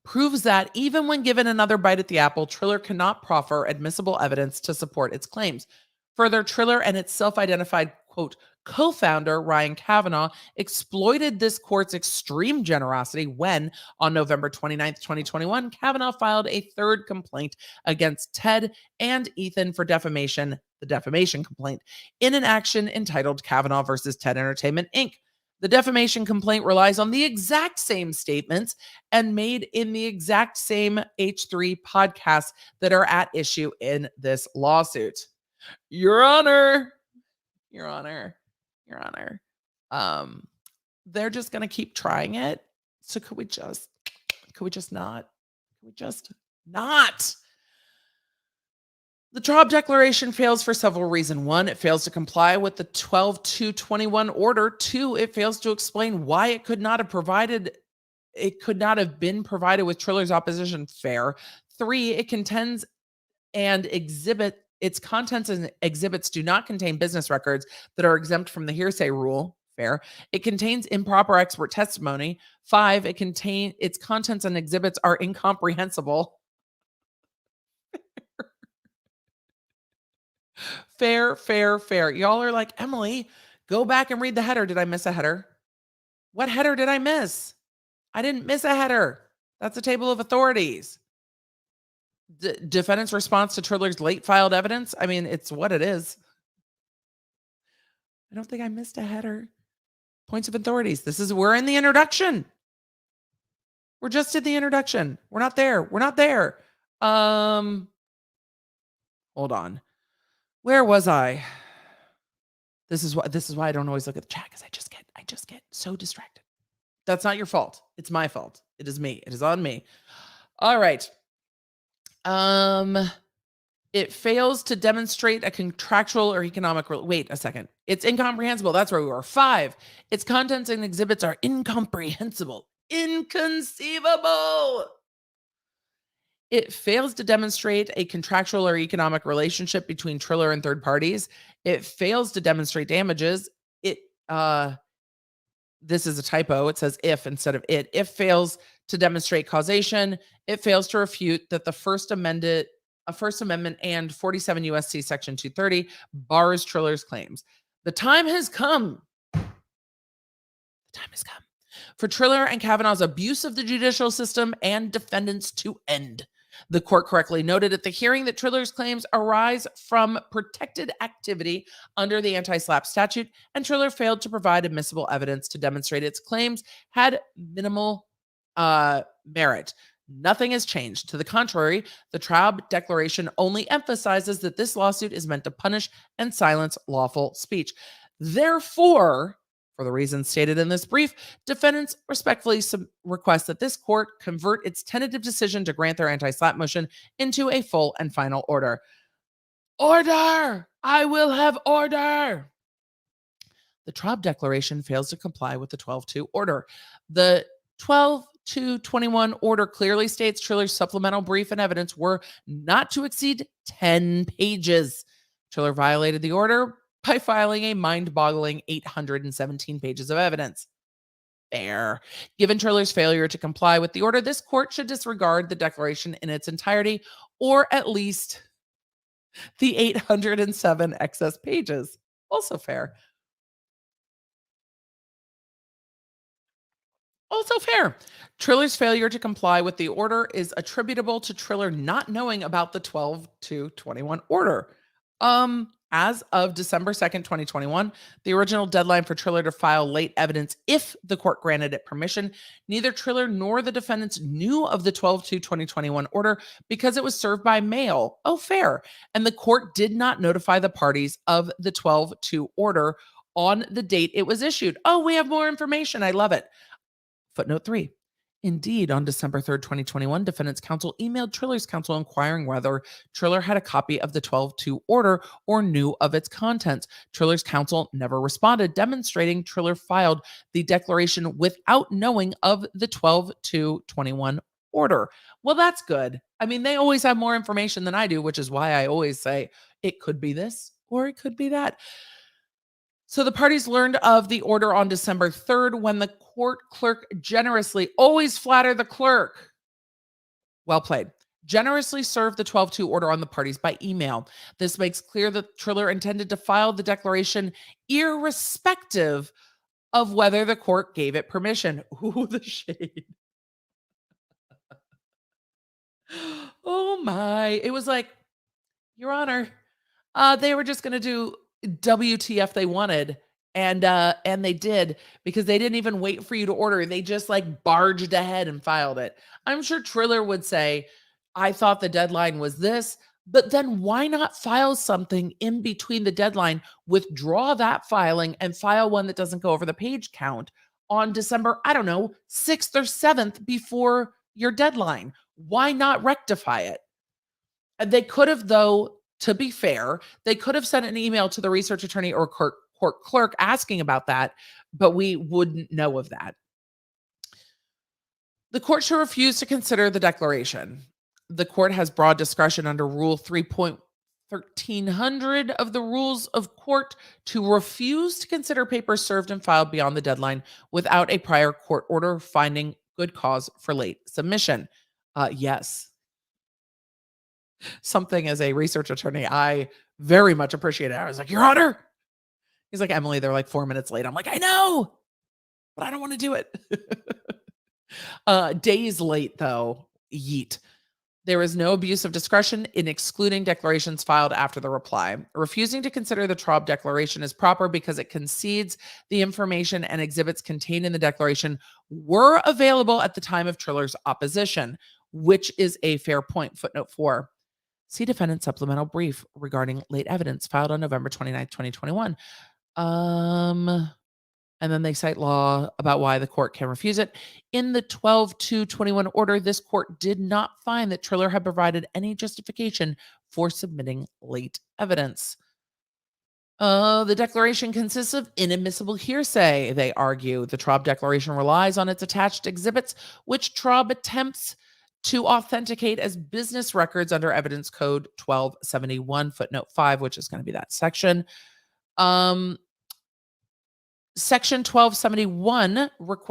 proves that even when given another bite at the apple, Triller cannot proffer admissible evidence to support its claims. Further, Triller and its self-identified, quote, co-founder Ryan Kavanaugh exploited this court's extreme generosity when, on November 29th, 2021, Kavanaugh filed a third complaint against Ted and Ethan for defamation, the defamation complaint, in an action entitled Kavanaugh versus Ted Entertainment, Inc. The defamation complaint relies on the exact same statements and made in the exact same H3 podcasts that are at issue in this lawsuit. Your Honor, Your Honor, Your Honor. They're just gonna keep trying it. So could we just not? Could we just not? The trial declaration fails for several reasons. One, it fails to comply with the 12-2-21 order. Two, it fails to explain why it could not have been provided with Triller's opposition. Fair. Three, it contends and its contents and exhibits do not contain business records that are exempt from the hearsay rule. Fair. It contains improper expert testimony. Five, its contents and exhibits are incomprehensible. Fair. Y'all are like, Emily, go back and read the header. Did I miss a header? What header did I miss? I didn't miss a header. That's a table of authorities. Defendant's response to Triller's late filed evidence. I mean, it's what it is. I don't think I missed a header. Points of authorities. We're in the introduction. We're just at the introduction. We're not there. Hold on. Where was I? This is why I don't always look at the chat, because I just get so distracted. That's not your fault. It's my fault. It is me. It is on me. All right. It fails to demonstrate a contractual or economic wait a second. It's incomprehensible. That's where we were. 5. Its contents and exhibits are incomprehensible. Inconceivable. It fails to demonstrate a contractual or economic relationship between Triller and third parties. It fails to demonstrate damages. This is a typo. It says if instead of it. It fails to demonstrate causation. It fails to refute that the First Amendment and 47 USC Section 230 bars Triller's claims. The time has come. For Triller and Kavanaugh's abuse of the judicial system and defendants to end. The court correctly noted at the hearing that Triller's claims arise from protected activity under the anti-SLAPP statute, and Triller failed to provide admissible evidence to demonstrate its claims had minimal merit. Nothing has changed. To the contrary, the trial declaration only emphasizes that this lawsuit is meant to punish and silence lawful speech. Therefore, for the reasons stated in this brief, defendants respectfully request that this court convert its tentative decision to grant their anti-SLAPP motion into a full and final order. Order! I will have order! The trial declaration fails to comply with the 12-2 order. The 12-2-21 order clearly states Triller's supplemental brief and evidence were not to exceed 10 pages. Triller violated the order by filing a mind-boggling 817 pages of evidence. Fair. Given Triller's failure to comply with the order, this court should disregard the declaration in its entirety, or at least the 807 excess pages. Also fair. Also fair. Triller's failure to comply with the order is attributable to Triller not knowing about the 12-2-21 order. As of December 2nd, 2021, the original deadline for Triller to file late evidence, if the court granted it permission, neither Triller nor the defendants knew of the 12-2-2021 order because it was served by mail. Oh, fair. And the court did not notify the parties of the 12-2 order on the date it was issued. Oh, we have more information. I love it. Footnote 3. Indeed, on December 3rd, 2021, defendant's counsel emailed Triller's counsel inquiring whether Triller had a copy of the 12-2 order or knew of its contents. Triller's counsel never responded, demonstrating Triller filed the declaration without knowing of the 12-2-21 order. Well, that's good. I mean, they always have more information than I do, which is why I always say it could be this or it could be that. So the parties learned of the order on December 3rd when the court clerk generously, always flatter the clerk. Well played. generously served the 12-2 order on the parties by email. This makes clear that Triller intended to file the declaration irrespective of whether the court gave it permission. Ooh, the shade. Oh my. It was like, Your Honor, they were just going to do WTF they wanted. And they did, because they didn't even wait for you to order. They just like barged ahead and filed it. I'm sure Triller would say, I thought the deadline was this, but then why not file something in between the deadline, withdraw that filing and file one that doesn't go over the page count on December, I don't know, 6th or 7th before your deadline? Why not rectify it? And they could have, though, to be fair, they could have sent an email to the research attorney or court clerk asking about that, but we wouldn't know of that. The court should refuse to consider the declaration. The court has broad discretion under Rule 3.1300 of the Rules of Court to refuse to consider papers served and filed beyond the deadline without a prior court order finding good cause for late submission. Yes. Something as a research attorney I very much appreciated. I was like, Your Honor. He's like, Emily, they're like 4 minutes late. I'm like, I know, but I don't want to do it. Days late, though. Yeet. There is no abuse of discretion in excluding declarations filed after the reply. Refusing to consider the Traub declaration is proper because it concedes the information and exhibits contained in the declaration were available at the time of Triller's opposition, which is a fair point. Footnote 4. See defendant's supplemental brief regarding late evidence filed on November 29th, 2021. And then they cite law about why the court can refuse it. In the 12-2-21 order, this court did not find that Triller had provided any justification for submitting late evidence. The declaration consists of inadmissible hearsay, they argue. The Traub declaration relies on its attached exhibits, which Traub attempts to authenticate as business records under Evidence Code 1271, footnote 5, which is going to be that section. Section 1271,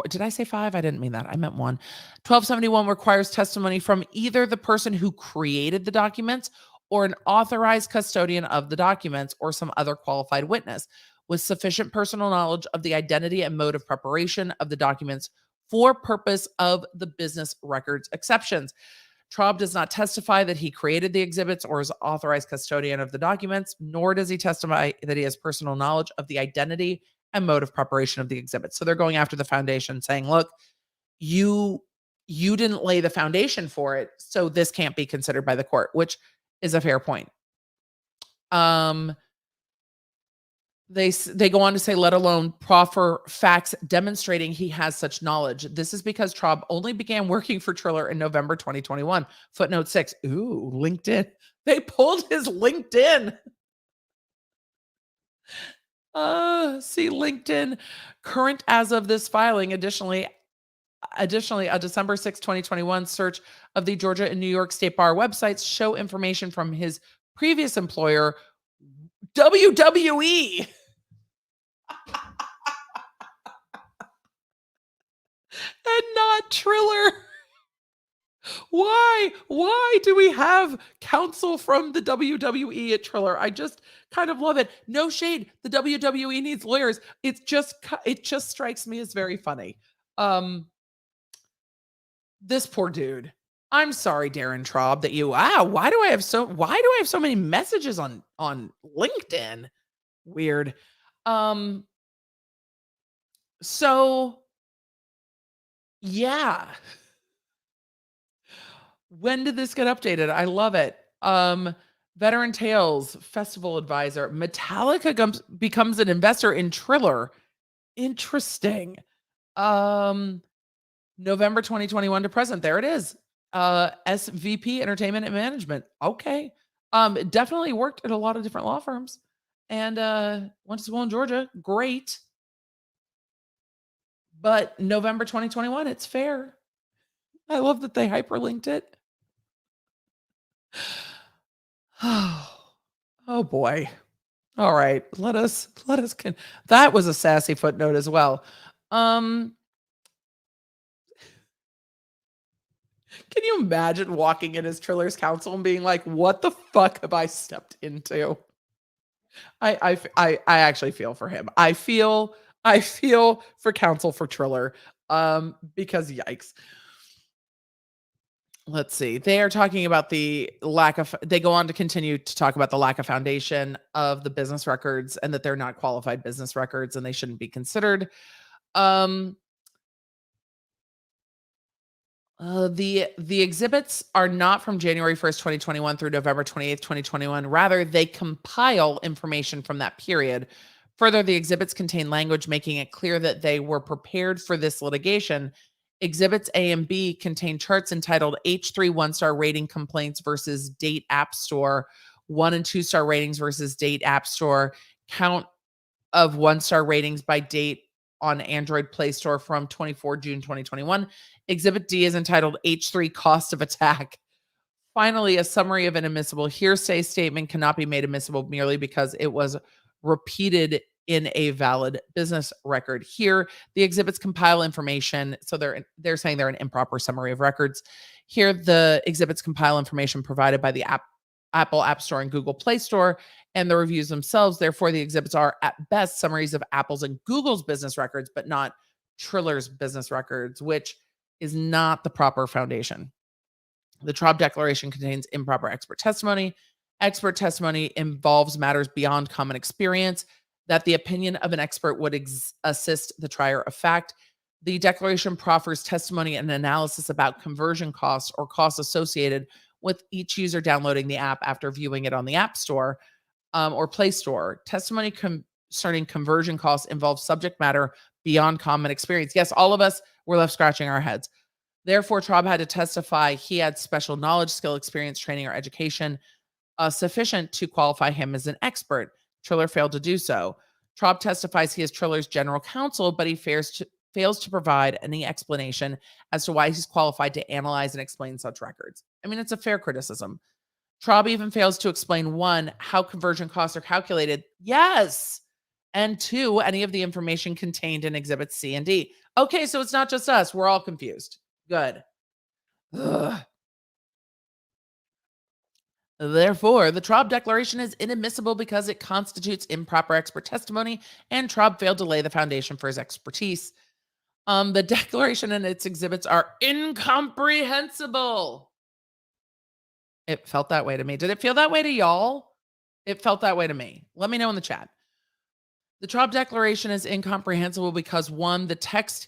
did I say 5? I didn't mean that. I meant 1. 1271 requires testimony from either the person who created the documents or an authorized custodian of the documents or some other qualified witness with sufficient personal knowledge of the identity and mode of preparation of the documents for purpose of the business records exceptions. Traub does not testify that he created the exhibits or is authorized custodian of the documents, nor does he testify that he has personal knowledge of the identity and mode of preparation of the exhibits. So they're going after the foundation saying, look, you didn't lay the foundation for it, so this can't be considered by the court, which is a fair point. They go on to say, let alone proffer facts demonstrating he has such knowledge. This is because Traub only began working for Triller in November 2021. Footnote 6. Ooh, LinkedIn. They pulled his LinkedIn. See LinkedIn current as of this filing. Additionally, a December 6, 2021 search of the Georgia and New York State Bar websites show information from his previous employer, WWE. And not Triller. Why do we have counsel from the WWE at Triller? I just kind of love it. No shade. The WWE needs lawyers. It just strikes me as very funny. This poor dude. I'm sorry, Darren Traub, that why do I have so many messages on LinkedIn? Weird. So yeah. When did this get updated? I love it. Veteran Tales Festival Advisor. Metallica becomes an investor in Triller. Interesting. November 2021 to present. There it is. SVP Entertainment and Management. Okay. Definitely worked at a lot of different law firms. And went to school in Georgia. Great. But November 2021, it's fair. I love that they hyperlinked it. Oh boy. All right. Let us that was a sassy footnote as well. Can you imagine walking in as Triller's counsel and being like, what the fuck have I stepped into? I actually feel for him. I feel for counsel for Triller. Because yikes. Let's see. They are talking about the lack of, they go on to continue to talk about the lack of foundation of the business records and that they're not qualified business records and they shouldn't be considered. The exhibits are not from January 1st, 2021 through November 28th, 2021. Rather, they compile information from that period. Further, the exhibits contain language making it clear that they were prepared for this litigation. Exhibits A and B contain charts entitled H3 1-star rating complaints versus date app store, 1 and 2-star ratings versus date app store, count of 1-star ratings by date on Android Play Store from 24 June 2021. Exhibit D is entitled H3 Cost of Attack. Finally, a summary of an admissible hearsay statement cannot be made admissible merely because it was repeated in a valid business record. Here, the exhibits compile information. So they're saying they're an improper summary of records. Here, the exhibits compile information provided by the Apple App Store and Google Play Store and the reviews themselves. Therefore, the exhibits are at best summaries of Apple's and Google's business records, but not Triller's business records, which is not the proper foundation. The Traub Declaration contains improper expert testimony. Expert testimony involves matters beyond common experience that the opinion of an expert would assist the trier of fact. The declaration proffers testimony and analysis about conversion costs or costs associated with each user downloading the app after viewing it on the App Store or Play Store. Testimony concerning conversion costs involves subject matter beyond common experience. Yes, all of us were left scratching our heads. Therefore, Traub had to testify he had special knowledge, skill, experience, training, or education sufficient to qualify him as an expert. Triller failed to do so. Traub testifies he is Triller's general counsel, but he fails to provide any explanation as to why he's qualified to analyze and explain such records. I mean, it's a fair criticism. Traub even fails to explain, 1, how conversion costs are calculated. Yes. And 2, any of the information contained in Exhibits C and D. Okay, so it's not just us. We're all confused. Good. Ugh. Therefore, the Traub Declaration is inadmissible because it constitutes improper expert testimony, and Traub failed to lay the foundation for his expertise. The declaration and its exhibits are incomprehensible. It felt that way to me. Did it feel that way to y'all? It felt that way to me. Let me know in the chat. The Traub Declaration is incomprehensible because 1, the text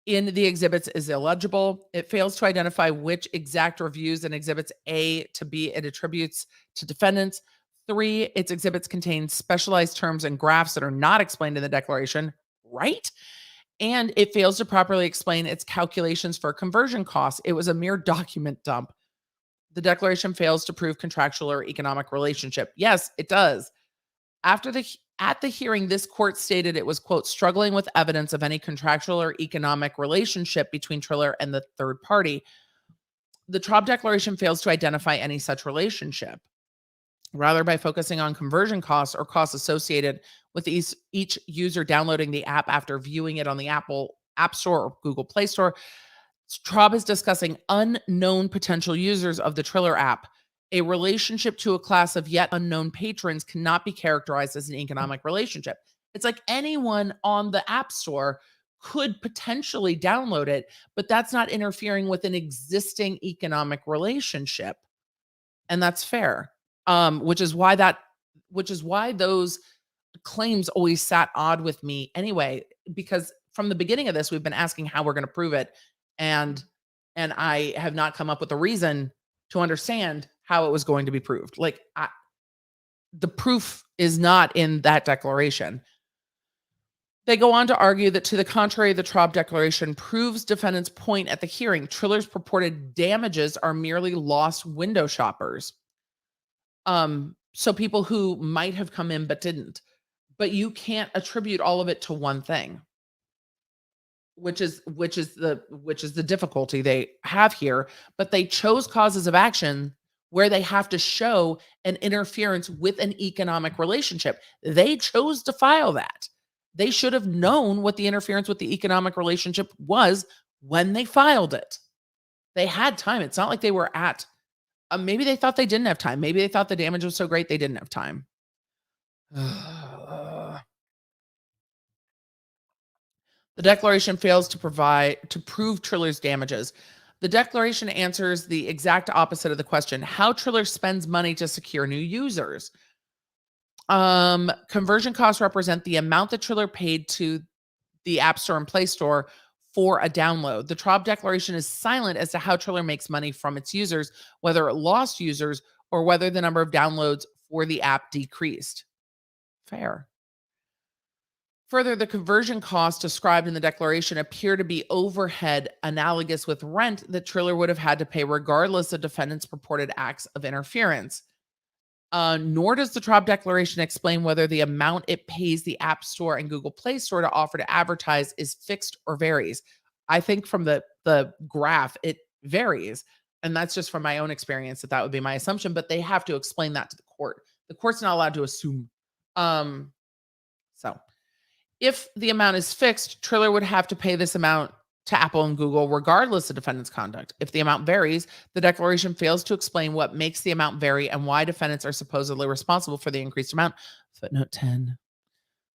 in the exhibits is illegible. It fails to identify which exact reviews in exhibits A to B it attributes to defendants. 3, its exhibits contain specialized terms and graphs that are not explained in the declaration, right? And it fails to properly explain its calculations for conversion costs. It was a mere document dump. The declaration fails to prove contractual or economic relationship. Yes, it does. At the hearing, this court stated it was, quote, struggling with evidence of any contractual or economic relationship between Triller and the third party. The Traub Declaration fails to identify any such relationship. Rather, by focusing on conversion costs or costs associated with each user downloading the app after viewing it on the Apple App Store or Google Play Store, Traub is discussing unknown potential users of the Triller app. A relationship to a class of yet unknown patrons cannot be characterized as an economic relationship. It's like anyone on the App Store could potentially download it, but that's not interfering with an existing economic relationship. And that's fair. Which is why those claims always sat odd with me anyway, because from the beginning of this, we've been asking how we're going to prove it. And I have not come up with a reason to understand how it was going to be proved. Like, the proof is not in that declaration. They go on to argue that, to the contrary, the Traub Declaration proves defendant's point at the hearing. Triller's purported damages are merely lost window shoppers. So people who might have come in but didn't. But you can't attribute all of it to one thing, which is the difficulty they have here. But they chose causes of action where they have to show an interference with an economic relationship. They chose to file that. They should have known what the interference with the economic relationship was when they filed it. They had time. It's not like they were at, maybe they thought they didn't have time. Maybe they thought the damage was so great they didn't have time. The declaration fails to prove Triller's damages. The declaration answers the exact opposite of the question: how Triller spends money to secure new users. Conversion costs represent the amount that Triller paid to the App Store and Play Store for a download. The Traub declaration is silent as to how Triller makes money from its users, whether it lost users or whether the number of downloads for the app decreased. Fair. Further, the conversion costs described in the declaration appear to be overhead analogous with rent that Triller would have had to pay regardless of defendants' purported acts of interference. Nor does the Traub declaration explain whether the amount it pays the App Store and Google Play Store to offer to advertise is fixed or varies. I think from the graph, it varies. And that's just from my own experience that would be my assumption, but they have to explain that to the court. The court's not allowed to assume. So if the amount is fixed, Triller would have to pay this amount to Apple and Google regardless of defendant's conduct. If the amount varies, the declaration fails to explain what makes the amount vary and why defendants are supposedly responsible for the increased amount. Footnote 10.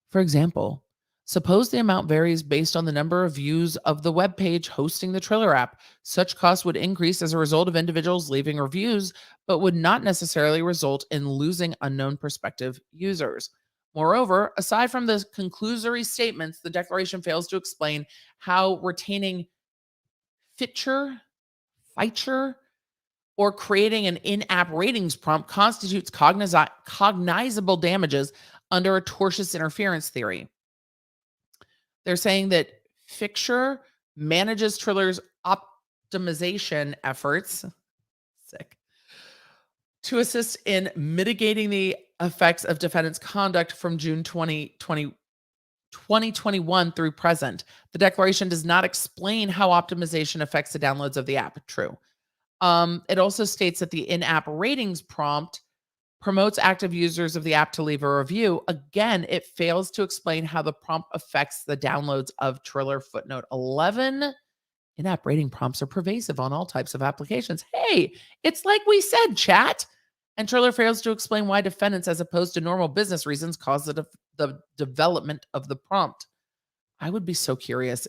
For example, suppose the amount varies based on the number of views of the web page hosting the Triller app. Such costs would increase as a result of individuals leaving reviews, but would not necessarily result in losing unknown prospective users. Moreover, aside from the conclusory statements, the declaration fails to explain how retaining feature, or creating an in-app ratings prompt constitutes cognizable damages under a tortious interference theory. They're saying that Fixture manages Triller's optimization efforts to assist in mitigating the effects of defendant's conduct from June 2021 through present. The declaration does not explain how optimization affects the downloads of the app. True. It also states that the in-app ratings prompt promotes active users of the app to leave a review. Again, it fails to explain how the prompt affects the downloads of Triller. Footnote 11. In-app rating prompts are pervasive on all types of applications. Hey, it's like we said, chat. And Triller fails to explain why defendants, as opposed to normal business reasons, caused the development of the prompt. I would be so curious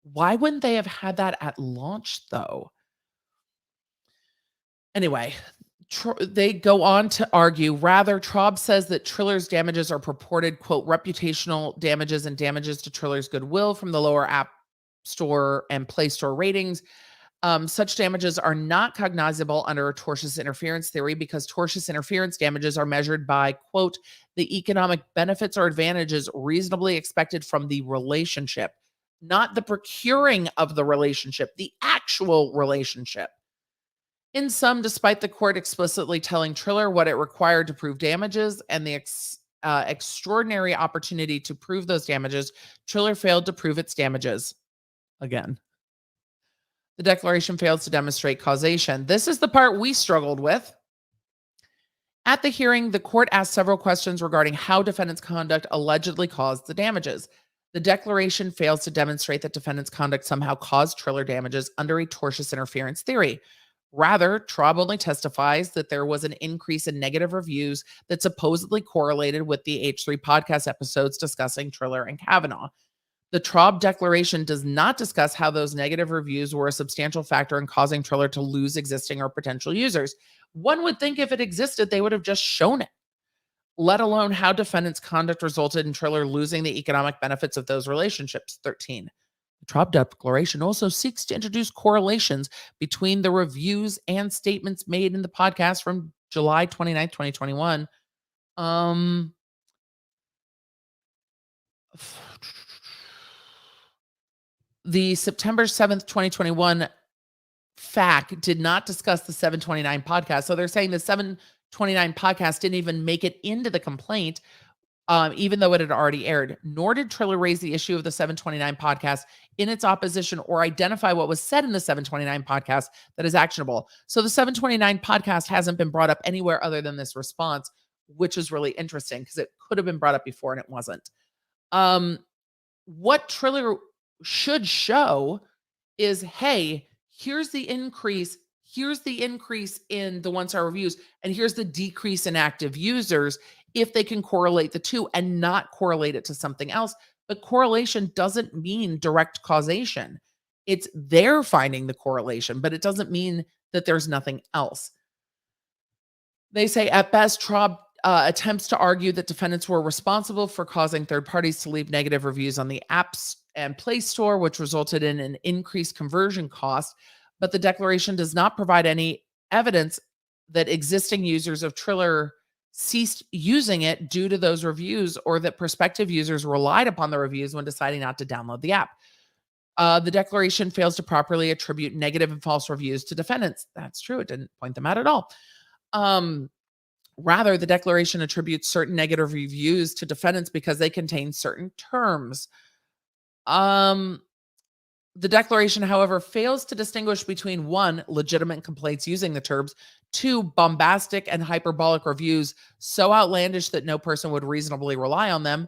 why wouldn't they have had that at launch, though? Anyway, they go on to argue, rather, Traub says that Triller's damages are purported, quote, reputational damages and damages to Triller's goodwill from the lower App Store and Play Store ratings. Such damages are not cognizable under a tortious interference theory because tortious interference damages are measured by, quote, the economic benefits or advantages reasonably expected from the relationship, not the procuring of the relationship, the actual relationship. In sum, despite the court explicitly telling Triller what it required to prove damages and the extraordinary opportunity to prove those damages, Triller failed to prove its damages. Again, the declaration fails to demonstrate causation. This is the part we struggled with. At the hearing, the court asked several questions regarding how defendant's conduct allegedly caused the damages. The declaration fails to demonstrate that defendant's conduct somehow caused Triller damages under a tortious interference theory. Rather, Traub only testifies that there was an increase in negative reviews that supposedly correlated with the H3 podcast episodes discussing Triller and Kavanaugh. The Traub declaration does not discuss how those negative reviews were a substantial factor in causing Triller to lose existing or potential users. One would think if it existed, they would have just shown it, let alone how defendant's conduct resulted in Triller losing the economic benefits of those relationships. 13. The Traub declaration also seeks to introduce correlations between the reviews and statements made in the podcast from July 29, 2021. The September 7th, 2021 FAQ did not discuss the 729 podcast. So they're saying the 729 podcast didn't even make it into the complaint, even though it had already aired. Nor did Triller raise the issue of the 729 podcast in its opposition or identify what was said in the 729 podcast that is actionable. So the 729 podcast hasn't been brought up anywhere other than this response, which is really interesting because it could have been brought up before and it wasn't. What Triller should show is, hey, here's the increase. Here's the increase in the 1-star reviews, and here's the decrease in active users if they can correlate the two and not correlate it to something else. But correlation doesn't mean direct causation. It's they're finding the correlation, but it doesn't mean that there's nothing else. They say at best, Traub attempts to argue that defendants were responsible for causing third parties to leave negative reviews on the apps and Play Store, which resulted in an increased conversion cost. But the declaration does not provide any evidence that existing users of Triller ceased using it due to those reviews, or that prospective users relied upon the reviews when deciding not to download the app. The declaration fails to properly attribute negative and false reviews to defendants. That's true. It didn't point them out at all. Rather, the declaration attributes certain negative reviews to defendants because they contain certain terms. The declaration, however, fails to distinguish between 1, legitimate complaints using the terms, 2, bombastic and hyperbolic reviews so outlandish that no person would reasonably rely on them,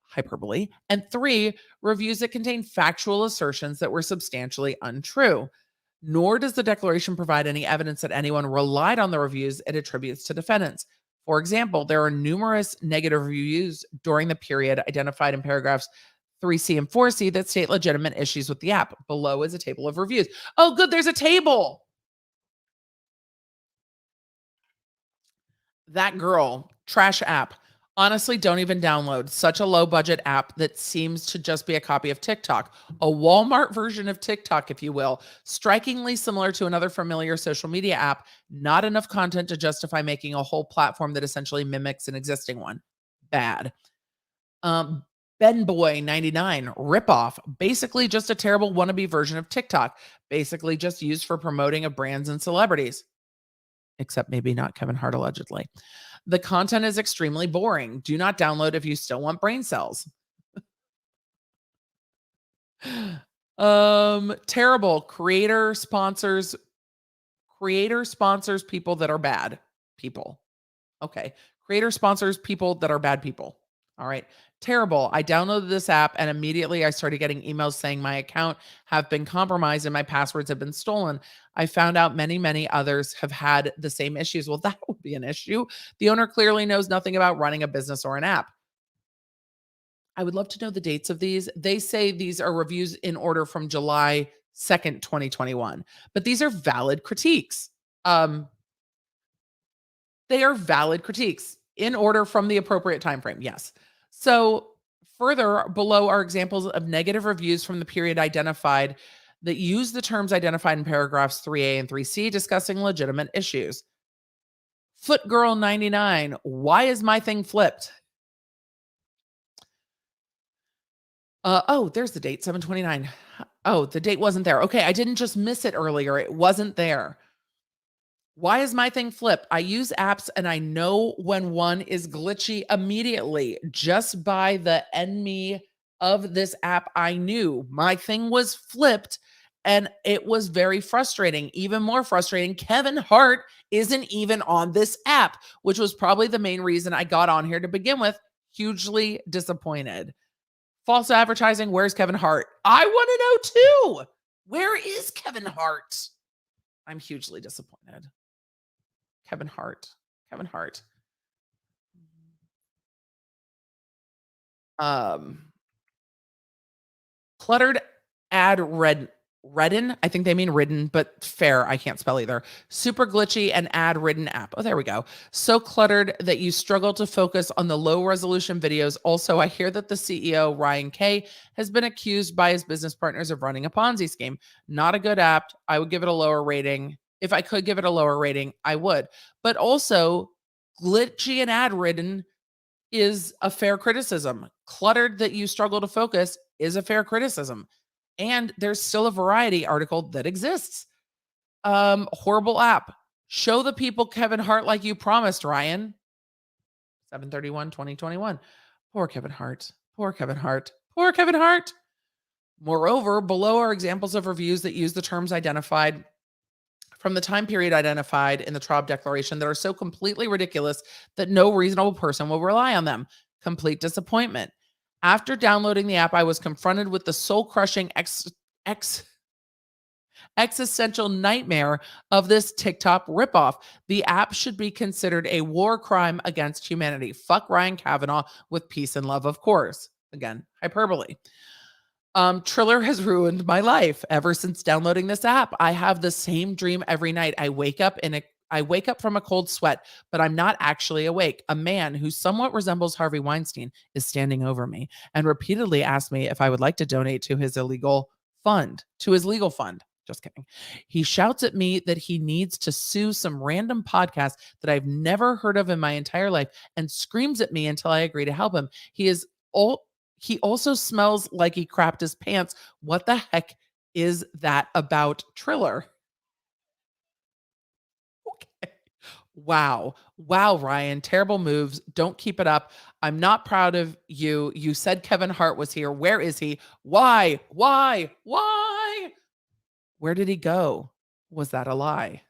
hyperbole, and 3, reviews that contain factual assertions that were substantially untrue. Nor does the declaration provide any evidence that anyone relied on the reviews it attributes to defendants. For example, there are numerous negative reviews during the period identified in paragraphs 3C and 4C that state legitimate issues with the app. Below is a table of reviews. Oh, good, there's a table. That girl, trash app. Honestly, don't even download. Such a low budget app that seems to just be a copy of TikTok, a Walmart version of TikTok, if you will, strikingly similar to another familiar social media app. Not enough content to justify making a whole platform that essentially mimics an existing one. Bad. Ben Boy 99 ripoff, basically just a terrible wannabe version of TikTok, basically just used for promoting of brands and celebrities, except maybe not Kevin Hart allegedly. The content is extremely boring. Do not download if you still want brain cells. Terrible. Creator sponsors people that are bad people. Okay. Creator sponsors people that are bad people. All right. Terrible. I downloaded this app and immediately I started getting emails saying my account have been compromised and my passwords have been stolen. I found out many others have had the same issues. Well, that would be an issue. The owner clearly knows nothing about running a business or an app. I would love to know the dates of these. They say these are reviews in order from July 2nd, 2021, but these are valid critiques. They are valid critiques in order from the appropriate time frame. Yes. So further below are examples of negative reviews from the period identified that use the terms identified in paragraphs 3A and 3C discussing legitimate issues. Footgirl 99, why is my thing flipped? Oh, there's the date, 7/29. Oh, the date wasn't there. Okay, I didn't just miss it earlier. It wasn't there. Why is my thing flipped? I use apps and I know when one is glitchy immediately. Just by the enemy of this app, I knew my thing was flipped and it was very frustrating. Even more frustrating, Kevin Hart isn't even on this app, which was probably the main reason I got on here to begin with. Hugely disappointed. False advertising, where's Kevin Hart? I want to know too. Where is Kevin Hart? I'm hugely disappointed. Kevin Hart. Cluttered ad redden. I think they mean ridden, but fair. I can't spell either. Super glitchy and ad ridden app. Oh, there we go. So cluttered that you struggle to focus on the low resolution videos. Also, I hear that the CEO, Ryan Kay, has been accused by his business partners of running a Ponzi scheme. Not a good app. I would give it a lower rating. If I could give it a lower rating, I would. But also, glitchy and ad ridden is a fair criticism. Cluttered that you struggle to focus is a fair criticism. And there's still a variety article that exists. Horrible app. Show the people Kevin Hart like you promised, Ryan. 7/31/2021. Poor Kevin Hart. Moreover, below are examples of reviews that use the terms identified from the time period identified in the Traub Declaration that are so completely ridiculous that no reasonable person will rely on them. Complete disappointment. After downloading the app, I was confronted with the soul-crushing existential nightmare of this TikTok ripoff. The app should be considered a war crime against humanity. Fuck Ryan Kavanaugh with peace and love, of course. Again, hyperbole. Triller has ruined my life ever since downloading this app. I have the same dream every night. I wake up from a cold sweat, but I'm not actually awake. A man who somewhat resembles Harvey Weinstein is standing over me and repeatedly asked me if I would like to donate to his legal fund. Just kidding. He shouts at me that he needs to sue some random podcast that I've never heard of in my entire life and screams at me until I agree to help him. He also smells like he crapped his pants. What the heck is that about Triller? Okay. Wow, Ryan. Terrible moves. Don't keep it up. I'm not proud of you. You said Kevin Hart was here. Where is he? Why? Where did he go? Was that a lie?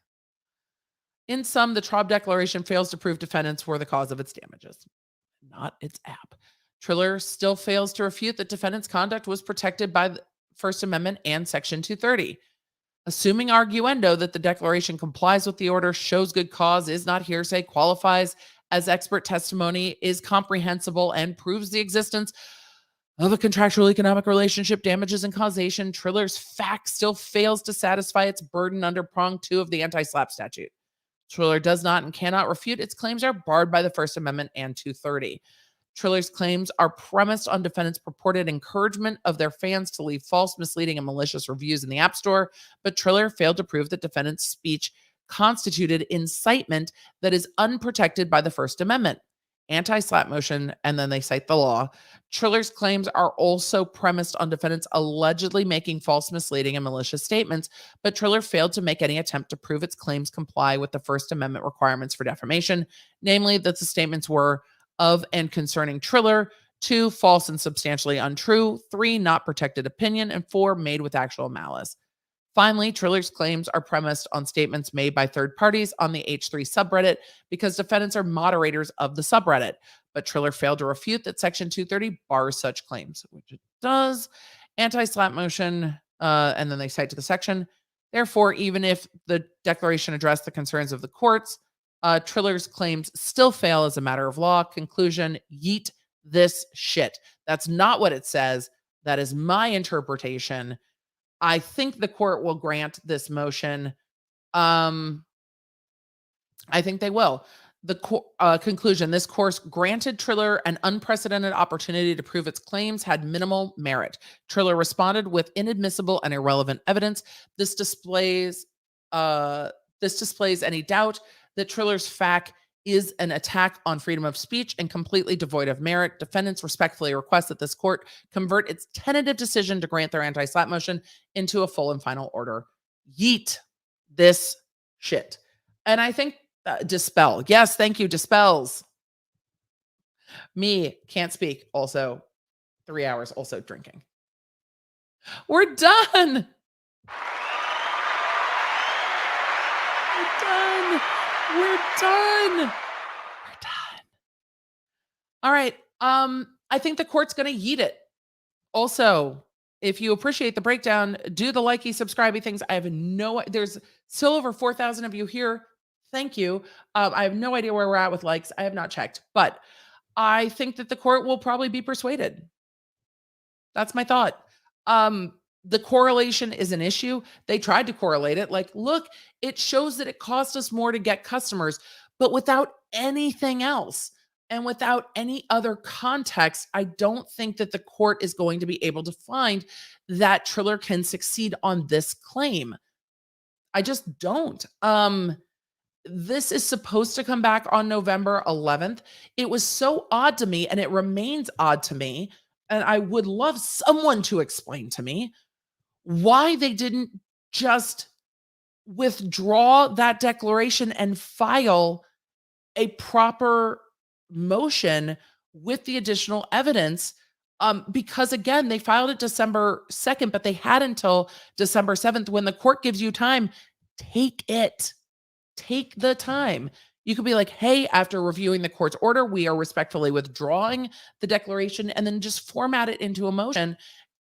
In sum, the Traub declaration fails to prove defendants were the cause of its damages, not its app. Triller still fails to refute that defendants' conduct was protected by the First Amendment and Section 230. Assuming arguendo that the declaration complies with the order, shows good cause, is not hearsay, qualifies as expert testimony, is comprehensible, and proves the existence of a contractual economic relationship, damages, and causation, Triller's fact still fails to satisfy its burden under prong 2 of the anti-SLAPP statute. Triller does not and cannot refute its claims are barred by the First Amendment and 230. Triller's claims are premised on defendants' purported encouragement of their fans to leave false, misleading, and malicious reviews in the App Store, but Triller failed to prove that defendants' speech constituted incitement that is unprotected by the First Amendment. Anti-SLAPP motion, and then they cite the law. Triller's claims are also premised on defendants allegedly making false, misleading, and malicious statements, but Triller failed to make any attempt to prove its claims comply with the First Amendment requirements for defamation, namely that the statements were of and concerning Triller, 2, false and substantially untrue, 3, not protected opinion, and 4, made with actual malice. Finally, Triller's claims are premised on statements made by third parties on the H3 subreddit because defendants are moderators of the subreddit, but Triller failed to refute that Section 230 bars such claims, which it does. Anti-SLAPP motion, and then they cite to the section. Therefore, even if the declaration addressed the concerns of the courts, Triller's claims still fail as a matter of law. Conclusion, yeet this shit. That's not what it says. That is my interpretation. I think the court will grant this motion. I think they will. The conclusion, this course granted Triller an unprecedented opportunity to prove its claims had minimal merit. Triller responded with inadmissible and irrelevant evidence. This displays any doubt that Triller's fact is an attack on freedom of speech and completely devoid of merit. Defendants respectfully request that this court convert its tentative decision to grant their anti-SLAPP motion into a full and final order. Yeet this shit. And I think dispel. Yes, thank you. Dispels. Me, can't speak. Also 3 hours, also drinking. We're done. We're done. All right. I think the court's going to yeet it. Also, if you appreciate the breakdown, do the likey, subscribey things. I have there's still over 4,000 of you here. Thank you. I have no idea where we're at with likes. I have not checked, but I think that the court will probably be persuaded. That's my thought. The correlation is an issue. They tried to correlate it. Like, look, it shows that it cost us more to get customers, but without anything else and without any other context, I don't think that the court is going to be able to find that Triller can succeed on this claim. I just don't. This is supposed to come back on November 11th. It was so odd to me, and it remains odd to me, and I would love someone to explain to me why they didn't just withdraw that declaration and file a proper motion with the additional evidence. Because again, they filed it December 2nd, but they had until December 7th. When the court gives you time, take it. Take the time. You could be like, hey, after reviewing the court's order, we are respectfully withdrawing the declaration, and then just format it into a motion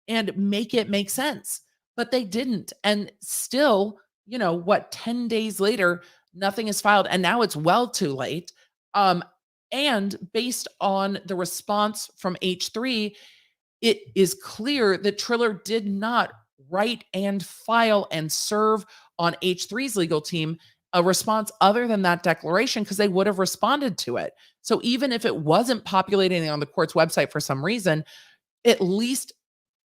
and make it make sense. but they didn't. And still, 10 days later, nothing is filed. And now it's well too late. And based on the response from H3, it is clear that Triller did not write and file and serve on H3's legal team a response other than that declaration, because they would have responded to it. So even if it wasn't populating on the court's website for some reason, at least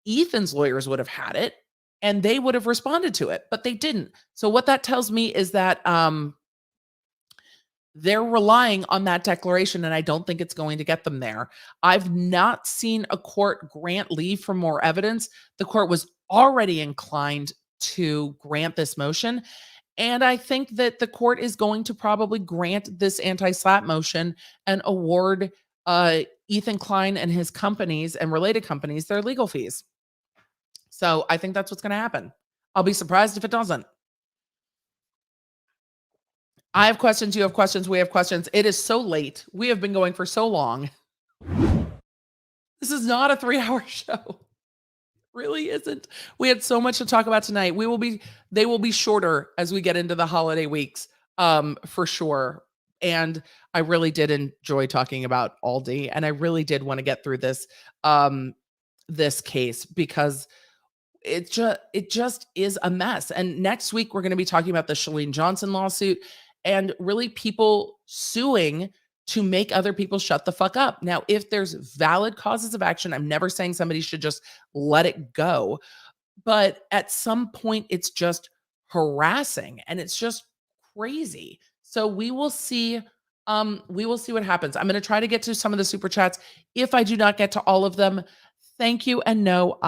Ethan's lawyers would have had it and they would have responded to it, but they didn't. So what that tells me is that they're relying on that declaration, and I don't think it's going to get them there. I've not seen a court grant leave for more evidence. The court was already inclined to grant this motion, and I think that the court is going to probably grant this anti-SLAPP motion and award Ethan Klein and his companies and related companies their legal fees. So I think that's what's going to happen. I'll be surprised if it doesn't. I have questions. You have questions. We have questions. It is so late. We have been going for so long. This is not a 3-hour show. Really isn't. We had so much to talk about tonight. They will be shorter as we get into the holiday weeks, for sure. And I really did enjoy talking about Aldi, and I really did want to get through this, this case, because it just is a mess. And next week we're going to be talking about the Chalene Johnson lawsuit and really people suing to make other people shut the fuck up. Now, if there's valid causes of action, I'm never saying somebody should just let it go, but at some point it's just harassing and it's just crazy. So we will see what happens. I'm going to try to get to some of the super chats. If I do not get to all of them, thank you. And no,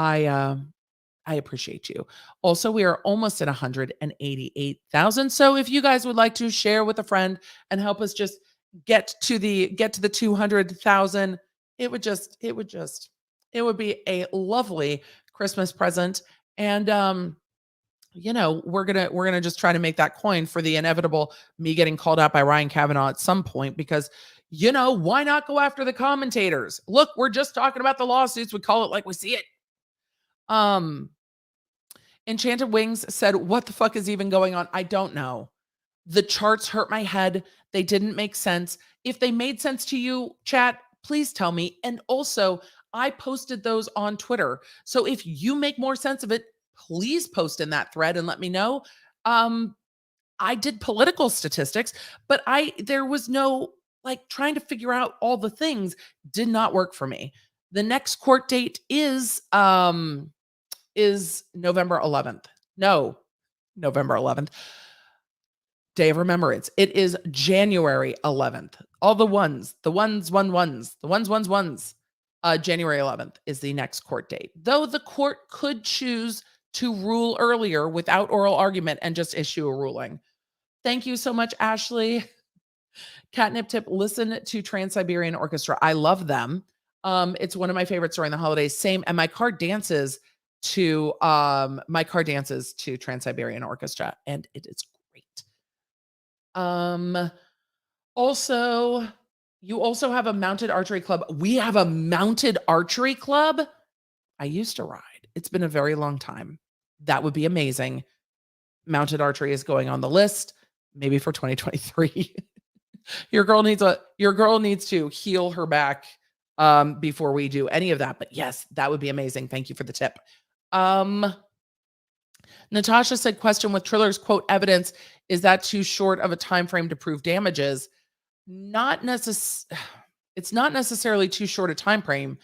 I appreciate you. Also, we are almost at 188,000. So if you guys would like to share with a friend and help us just get to the 200,000, it would be a lovely Christmas present. And we're gonna just try to make that coin for the inevitable me getting called out by Ryan Kavanaugh at some point, because why not go after the commentators? Look, we're just talking about the lawsuits. We call it like we see it. Enchanted Wings said, what the fuck is even going on? I don't know. The charts hurt my head. They didn't make sense. If they made sense to you, chat, please tell me. And also, I posted those on Twitter. So if you make more sense of it, please post in that thread and let me know. I did political statistics, but there was no trying to figure out all the things did not work for me. The next court date is November 11th. No, November 11th. Day of Remembrance. It is January 11th. All the ones. January 11th is the next court date. Though the court could choose to rule earlier without oral argument and just issue a ruling. Thank you so much, Ashley. Catnip tip, listen to Trans-Siberian Orchestra. I love them. It's one of my favorites during the holidays. Same. And my car dances to Trans-Siberian Orchestra, and it is great. Also, you also have a mounted archery club. We have a mounted archery club. I used to ride. It's been a very long time. That would be amazing. Mounted archery is going on the list, maybe for 2023. Your girl needs to heal her back before we do any of that. But yes, that would be amazing. Thank you for the tip. Natasha said, question with Triller's quote evidence, is that too short of a time frame to prove damages? It's not necessarily too short a time frame.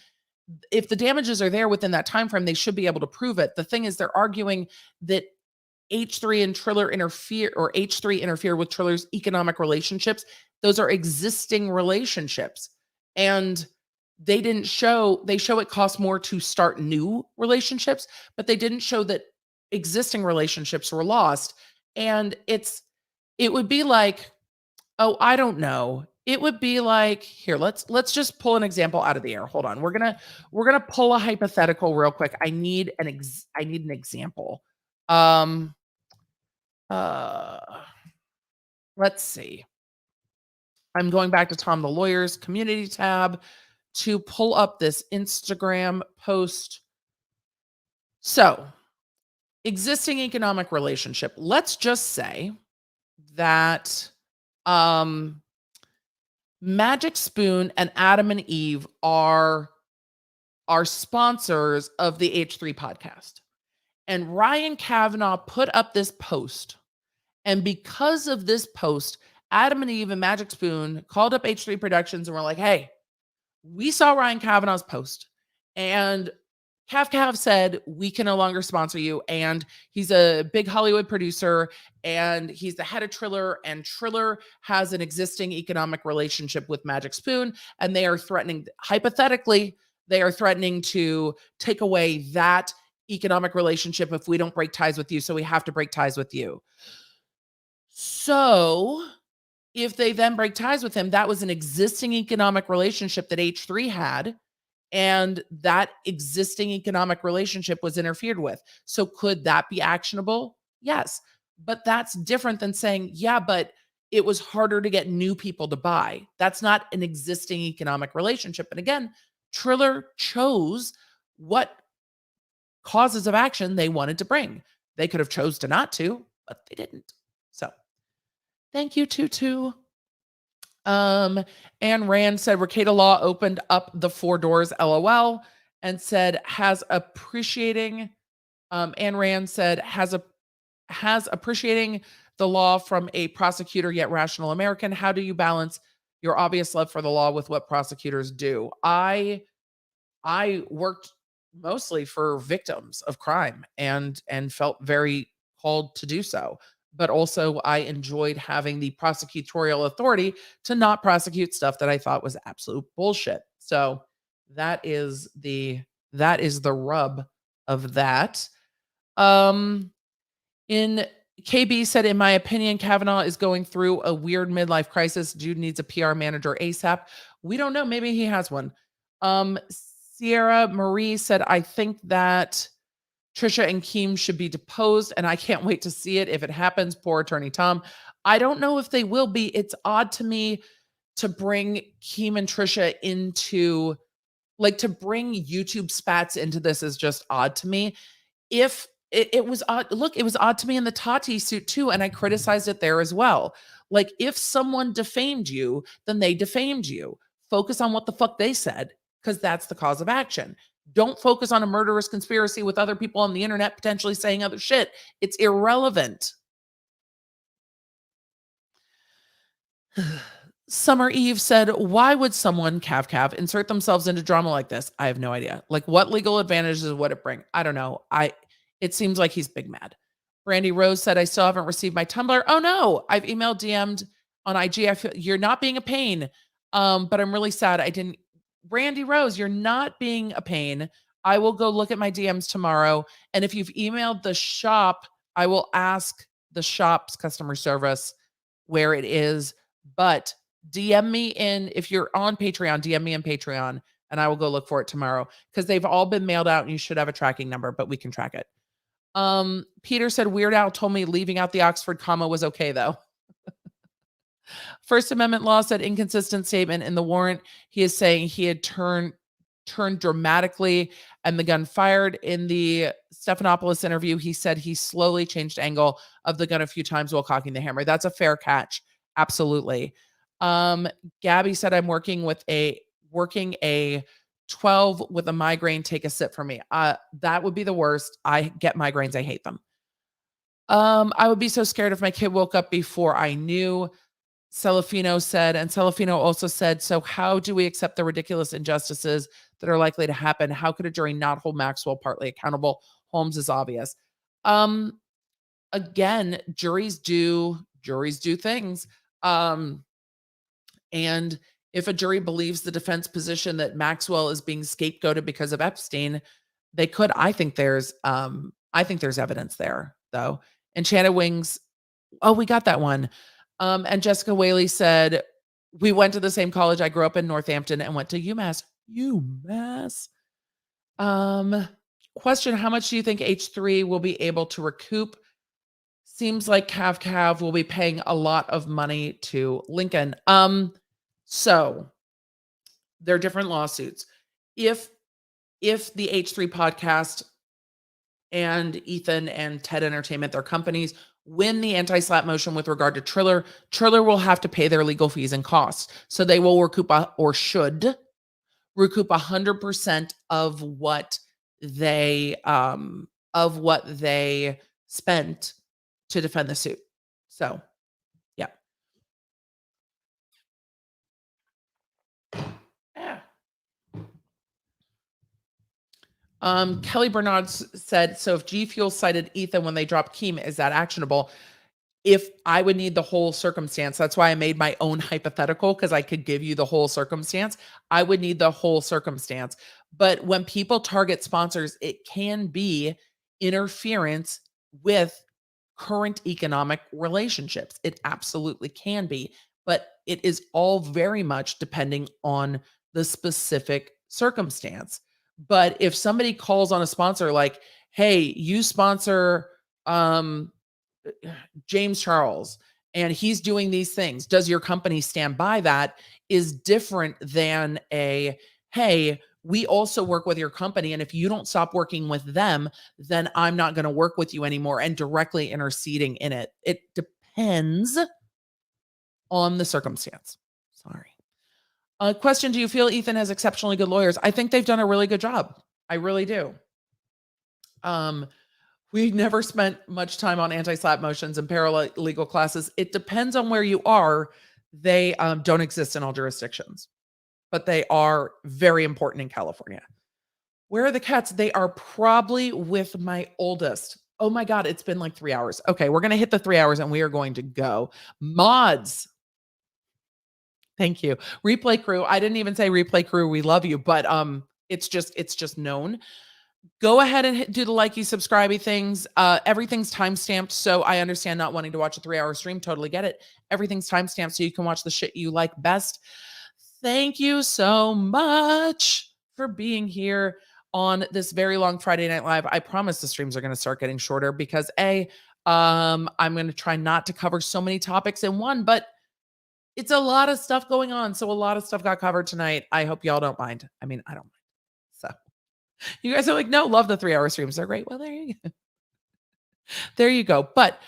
If the damages are there within that time frame, they should be able to prove it. The thing is, they're arguing that H3 and Triller interfere, or H3 interfere with Triller's economic relationships. Those are existing relationships. And they show it costs more to start new relationships, but they didn't show that existing relationships were lost. And it would be like, oh, I don't know. It would be like, here, let's just pull an example out of the air. Hold on. We're going to pull a hypothetical real quick. I need an example. Let's see. I'm going back to Tom the Lawyer's community tab to pull up this Instagram post. So existing economic relationship. Let's just say that Magic Spoon and Adam and Eve are sponsors of the H3 podcast. And Ryan Kavanaugh put up this post. And because of this post, Adam and Eve and Magic Spoon called up H3 Productions and were like, hey, we saw Ryan Kavanaugh's post. And Cav said, we can no longer sponsor you. And he's a big Hollywood producer and he's the head of Triller. And Triller has an existing economic relationship with Magic Spoon. And they are threatening, hypothetically, they are threatening to take away that economic relationship if we don't break ties with you. So we have to break ties with you. So if they then break ties with him, that was an existing economic relationship that H3 had. And that existing economic relationship was interfered with. So could that be actionable? Yes. But that's different than saying, yeah, but it was harder to get new people to buy. That's not an existing economic relationship. And again, Triller chose what causes of action they wanted to bring. They could have chose to not to, but they didn't. So thank you, Tutu. And Rand said Rekieta Law opened up the 4 doors, LOL, and said appreciating the law from a prosecutor yet rational American. How do you balance your obvious love for the law with what prosecutors do? I worked mostly for victims of crime and felt very called to do so. But also I enjoyed having the prosecutorial authority to not prosecute stuff that I thought was absolute bullshit. So that is the rub of that. In KB said, in my opinion, Kavanaugh is going through a weird midlife crisis. Dude needs a PR manager ASAP. We don't know. Maybe he has one. Sierra Marie said, I think that Trisha and Keem should be deposed, and I can't wait to see it if it happens. Poor attorney Tom. I don't know if they will be. It's odd to me to bring Keem and Trisha into, to bring YouTube spats into this is just odd to me. If it was odd, look, it was odd to me in the Tati suit too, and I criticized it there as well. If someone defamed you, then they defamed you. Focus on what the fuck they said, because that's the cause of action. Don't focus on a murderous conspiracy with other people on the internet potentially saying other shit. It's irrelevant. Summer Eve said, why would someone, Cav, insert themselves into drama like this? I have no idea. What legal advantages would it bring? I don't know. It seems like he's big mad. Brandy Rose said, I still haven't received my Tumblr. Oh no, I've emailed, DM'd on IG. I feel you're not being a pain. But I'm really sad I didn't. Brandy Rose, you're not being a pain. I will go look at my DMs tomorrow. And if you've emailed the shop, I will ask the shop's customer service where it is. But DM me if you're on Patreon, DM me on Patreon and I will go look for it tomorrow because they've all been mailed out and you should have a tracking number, but we can track it. Peter said, Weird Al told me leaving out the Oxford comma was okay though. First Amendment law said inconsistent statement in the warrant. He is saying he had turned dramatically and the gun fired. In the Stephanopoulos interview, he said he slowly changed angle of the gun a few times while cocking the hammer. That's a fair catch. Absolutely. Gabby said, I'm working a 12 with a migraine. Take a sip for me. That would be the worst. I get migraines. I hate them. I would be so scared if my kid woke up before I knew. Celafino said, and Celafino also said, so how do we accept the ridiculous injustices that are likely to happen? How could a jury not hold Maxwell partly accountable? Holmes is obvious. Again, juries do things. And if a jury believes the defense position that Maxwell is being scapegoated because of Epstein, they could. I think there's evidence there, though. Enchanted Wings, oh, we got that one. And Jessica Whaley said, we went to the same college. I grew up in Northampton and went to UMass. Question, how much do you think H3 will be able to recoup? Seems like Cav will be paying a lot of money to Lincoln. So there are different lawsuits. If the H3 podcast and Ethan and Ted Entertainment, their companies, win the anti-slap motion with regard to Triller, Triller will have to pay their legal fees and costs. So they will recoup or should recoup 100% of what they spent to defend the suit. So, yeah. Kelly Bernard said, so if G Fuel cited Ethan when they dropped Keem, is that actionable? If I would need the whole circumstance, that's why I made my own hypothetical, because I could give you the whole circumstance. I would need the whole circumstance. But when people target sponsors, it can be interference with current economic relationships. It absolutely can be, but it is all very much depending on the specific circumstance. But if somebody calls on a sponsor like, hey, you sponsor James Charles and he's doing these things, does your company stand by that, is different than a, hey, we also work with your company, and if you don't stop working with them, then I'm not going to work with you anymore, and directly interceding in it. It depends on the circumstance. Sorry. Question, do you feel Ethan has exceptionally good lawyers? I think they've done a really good job. I really do. We never spent much time on anti-slap motions and paralegal classes. It depends on where you are. They don't exist in all jurisdictions, but they are very important in California. Where are the cats? They are probably with my oldest. Oh my God, it's been like 3 hours. Okay, we're going to hit the 3 hours and we are going to go. Mods. Thank you. Replay crew. I didn't even say replay crew. We love you, but it's just known. Go ahead and do the likey, subscribey things. Everything's timestamped, so I understand not wanting to watch a 3-hour stream. Totally get it. Everything's timestamped so you can watch the shit you like best. Thank you so much for being here on this very long Friday Night Live. I promise the streams are going to start getting shorter because I'm going to try not to cover so many topics in one, but it's a lot of stuff going on. So a lot of stuff got covered tonight. I hope y'all don't mind. I mean, I don't mind. So you guys are like, no, love the 3-hour streams. They're great. Well, there you go. There you go. But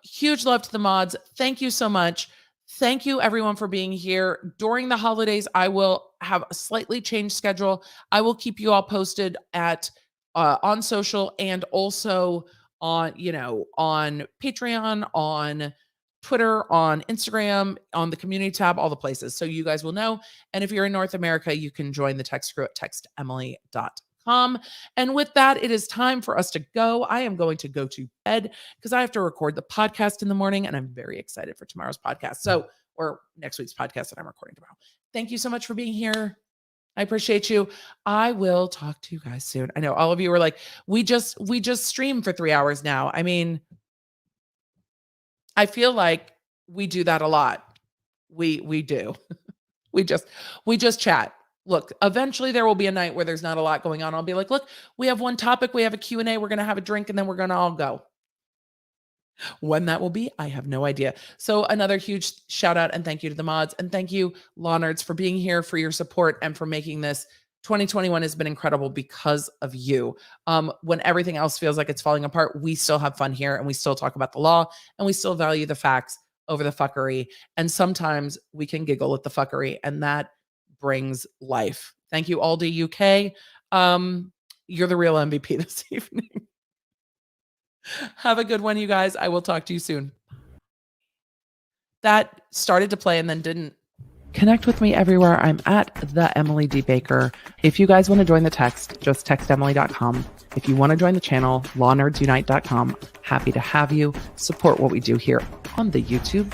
huge love to the mods. Thank you so much. Thank you everyone for being here. During the holidays, I will have a slightly changed schedule. I will keep you all posted at on social and also on, on Patreon, on Twitter, on Instagram, on the community tab, all the places. So you guys will know. And if you're in North America, you can join the text crew at textemily.com. And with that, it is time for us to go. I am going to go to bed because I have to record the podcast in the morning, and I'm very excited for tomorrow's podcast. Or next week's podcast that I'm recording tomorrow. Thank you so much for being here. I appreciate you. I will talk to you guys soon. I know all of you are like, we just stream for 3 hours now. I mean, I feel like we do that a lot. We do. we just chat. Look, eventually there will be a night where there's not a lot going on. I'll be like, look, we have one topic, we have a Q&A, we're going to have a drink, and then we're going to all go. When that will be, I have no idea. So another huge shout out and thank you to the mods. And thank you, Law Nerds, for being here, for your support, and for making this 2021 has been incredible because of you. When everything else feels like it's falling apart, we still have fun here, and we still talk about the law, and we still value the facts over the fuckery. And sometimes we can giggle at the fuckery, and that brings life. Thank you, Aldi UK. You're the real MVP this evening. Have a good one, you guys. I will talk to you soon. That started to play and then didn't. Connect with me everywhere. I'm at the Emily D. Baker. If you guys want to join the text, just text Emily.com. If you want to join the channel, lawnerdsunite.com. Happy to have you. Support what we do here on the YouTube.